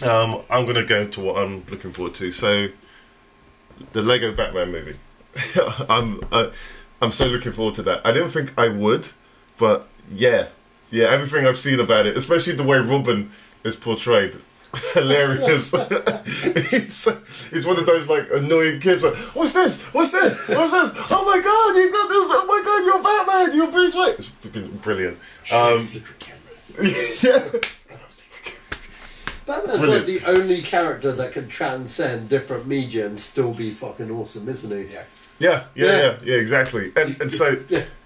I'm going to go into what I'm looking forward to. So, the Lego Batman movie. I'm so looking forward to that. I didn't think I would. But Yeah, everything I've seen about it, especially the way Robin is portrayed. Hilarious. He's one of those like annoying kids like, what's this? Oh my god, you got this, oh my god, you're Batman, you're Bruce Wayne. It's freaking brilliant. Secret camera. Yeah. Batman's Brilliant. like the only character that can transcend different media and still be fucking awesome, isn't he? Yeah. Yeah, exactly. And so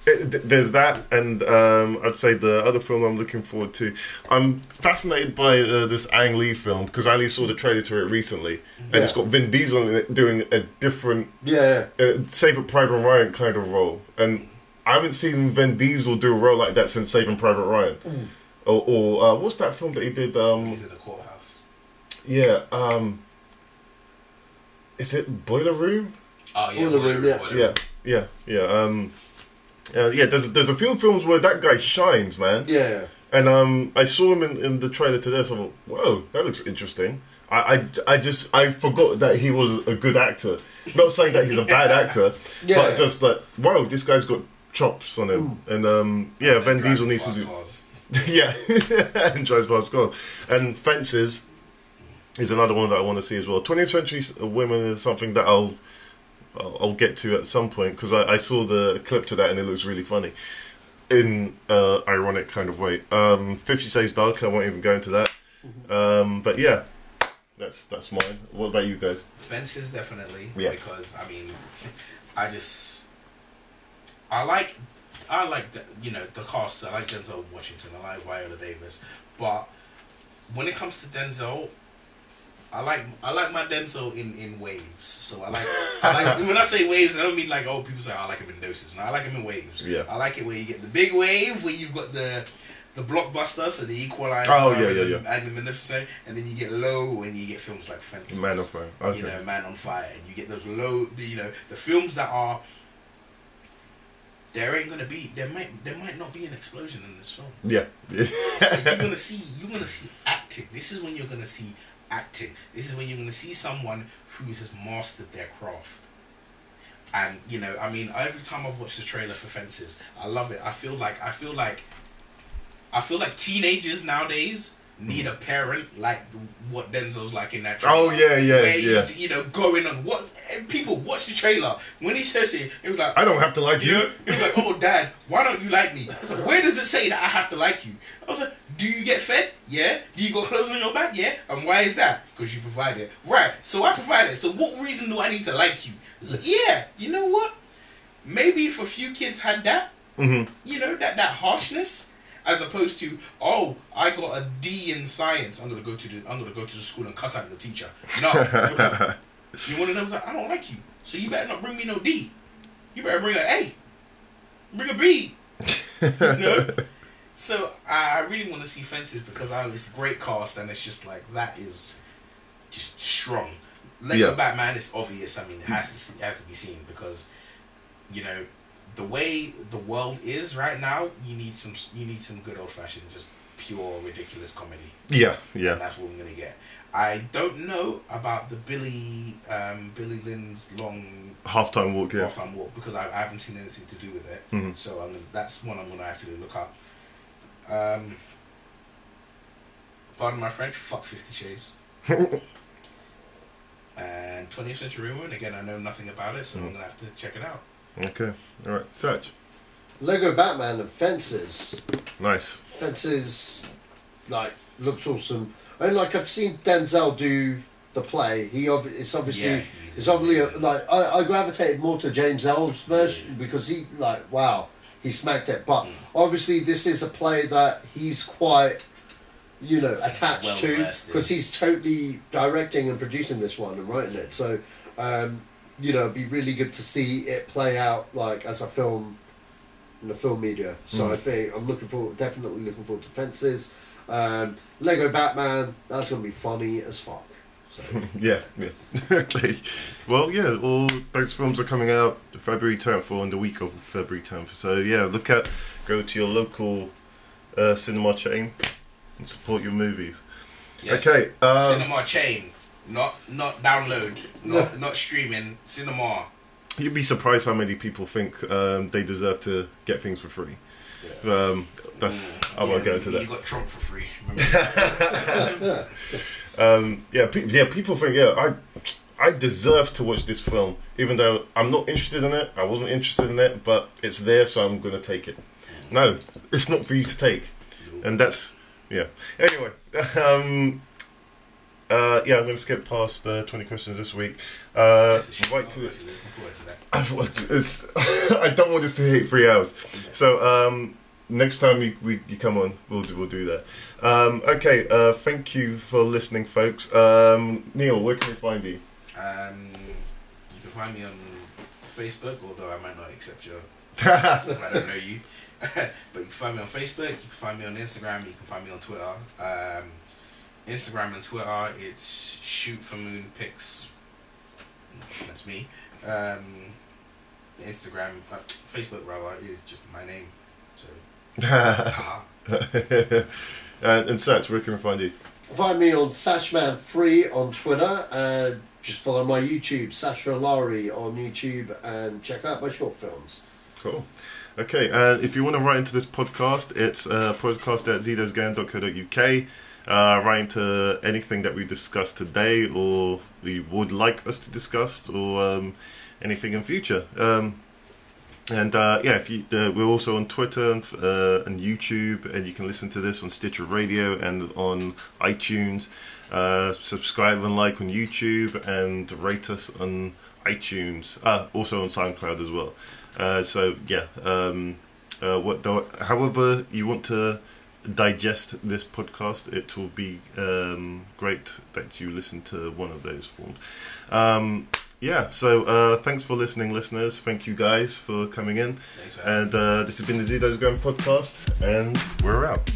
there's that, and I'd say the other film I'm looking forward to. I'm fascinated by this Ang Lee film because I only saw the trailer to it recently, and it's got Vin Diesel in it doing a different, Saving Private Ryan kind of role, and I haven't seen Vin Diesel do a role like that since Saving Private Ryan. Or what's that film that he did? He's in the courthouse. Yeah. Is it Boiler Room? Oh yeah, Boiler Room. Yeah. There's a few films where that guy shines, man. Yeah. And I saw him in the trailer to this. I thought, whoa, that looks interesting. I forgot that he was a good actor. Not saying that he's a bad actor, but just like, whoa, this guy's got chops on him. And Vin Diesel needs to do. Yeah, and drives past cars. And Fences is another one that I want to see as well. 20th Century Women is something that I'll get to at some point because I saw the clip to that and it looks really funny in ironic kind of way. 50 Shades Dark, I won't even go into that. But yeah, that's mine. What about you guys? Fences definitely, because I mean, I like the, the cast. I like Denzel Washington. I like Viola Davis, but when it comes to Denzel, I like my Denzel in waves. So I like when I say waves, I don't mean like people say I like him in doses. No, I like him in waves. Yeah. I like it where you get the big wave where you've got the blockbuster, so the Equalizer, and the Magnificent, and then you get low and you get films like Fences, Man on Fire, okay. Man on Fire, and you get those low, the films that are. There might not be an explosion in this film. Yeah. So you're gonna see acting. This is when you're gonna see acting. This is when you're gonna see someone who has mastered their craft. And every time I've watched the trailer for Fences, I love it. I feel like teenagers nowadays need a parent like what Denzel's like in that trailer. Oh yeah. Where he's, going on what people watch the trailer. When he says it was like, I don't have to like you. He was like, oh Dad, why don't you like me? I was like, where does it say that I have to like you? I was like, do you get fed? Yeah. Do you got clothes on your back? Yeah. And why is that? Because you provide it. Right. So I provide it. So what reason do I need to like you? I was like, yeah. You know what? Maybe if a few kids had that, that harshness. As opposed to, I got a D in science. I'm gonna go to the school and cuss out the teacher. No, you want to know? I don't like you, so you better not bring me no D. You better bring an A, bring a B. So I really want to see Fences because it's a great cast and it's just like that is just strong. Lego Batman is obvious. I mean, it has to be seen because the way the world is right now, you need some good old fashioned, just pure ridiculous comedy. Yeah. And that's what we're gonna get. I don't know about the Billy Lynn's long halftime walk because I haven't seen anything to do with it. So that's one I'm gonna actually look up. Pardon my French. Fuck 50 Shades. And 20th Century Women. Again, I know nothing about it, so I'm gonna have to check it out. Okay, alright, Sach. Lego Batman and Fences. Nice. Fences, looks awesome. And I've seen Denzel do the play. It's obviously I gravitated more to James L's version because he smacked it. But obviously this is a play that he's quite attached to because he's totally directing and producing this one and writing it. So. It'd be really good to see it play out as a film in the film media. So I think I'm definitely looking forward to Fences. Lego Batman, that's going to be funny as fuck. So. Yeah. Okay. Well, all those films are coming out February 10th or in the week of February 10th. So go to your local cinema chain and support your movies. Yes. Okay. Cinema chain. Not download, not streaming, cinema. You'd be surprised how many people think they deserve to get things for free. That's I won't go into that. You got Trump for free. People think I deserve to watch this film, even though I'm not interested in it. I wasn't interested in it, but it's there, so I'm gonna take it. No, it's not for you to take, and that's Anyway, I'm gonna skip past 20 questions this week. I don't want this to hit 3 hours, so next time you come on, we'll do that. Thank you for listening, folks. Neil, where can we find you? You can find me on Facebook, although I might not accept your stuff. I don't know you. But you can find me on Facebook, you can find me on Instagram, you can find me on Twitter. Instagram and Twitter, it's Shoot for Moon Pics. That's me. Instagram, Facebook rather, is just my name. So. And Satch, where can we find you? Find me on Sashman3 on Twitter. Just follow my YouTube, Sacha Allari on YouTube, and check out my short films. Cool. Okay, and if you want to write into this podcast, it's podcast@zedosgang.co.uk. Write into anything that we discussed today, or you would like us to discuss, or anything in future. If you, we're also on Twitter and YouTube, and you can listen to this on Stitcher Radio and on iTunes. Subscribe and like on YouTube, and rate us on iTunes. Also on SoundCloud as well. However you want to digest this podcast, it will be great that you listen to one of those forms. Thanks for listening, listeners. Thank you guys for coming in. Thanks, and this has been the Zedos Going podcast, and we're out.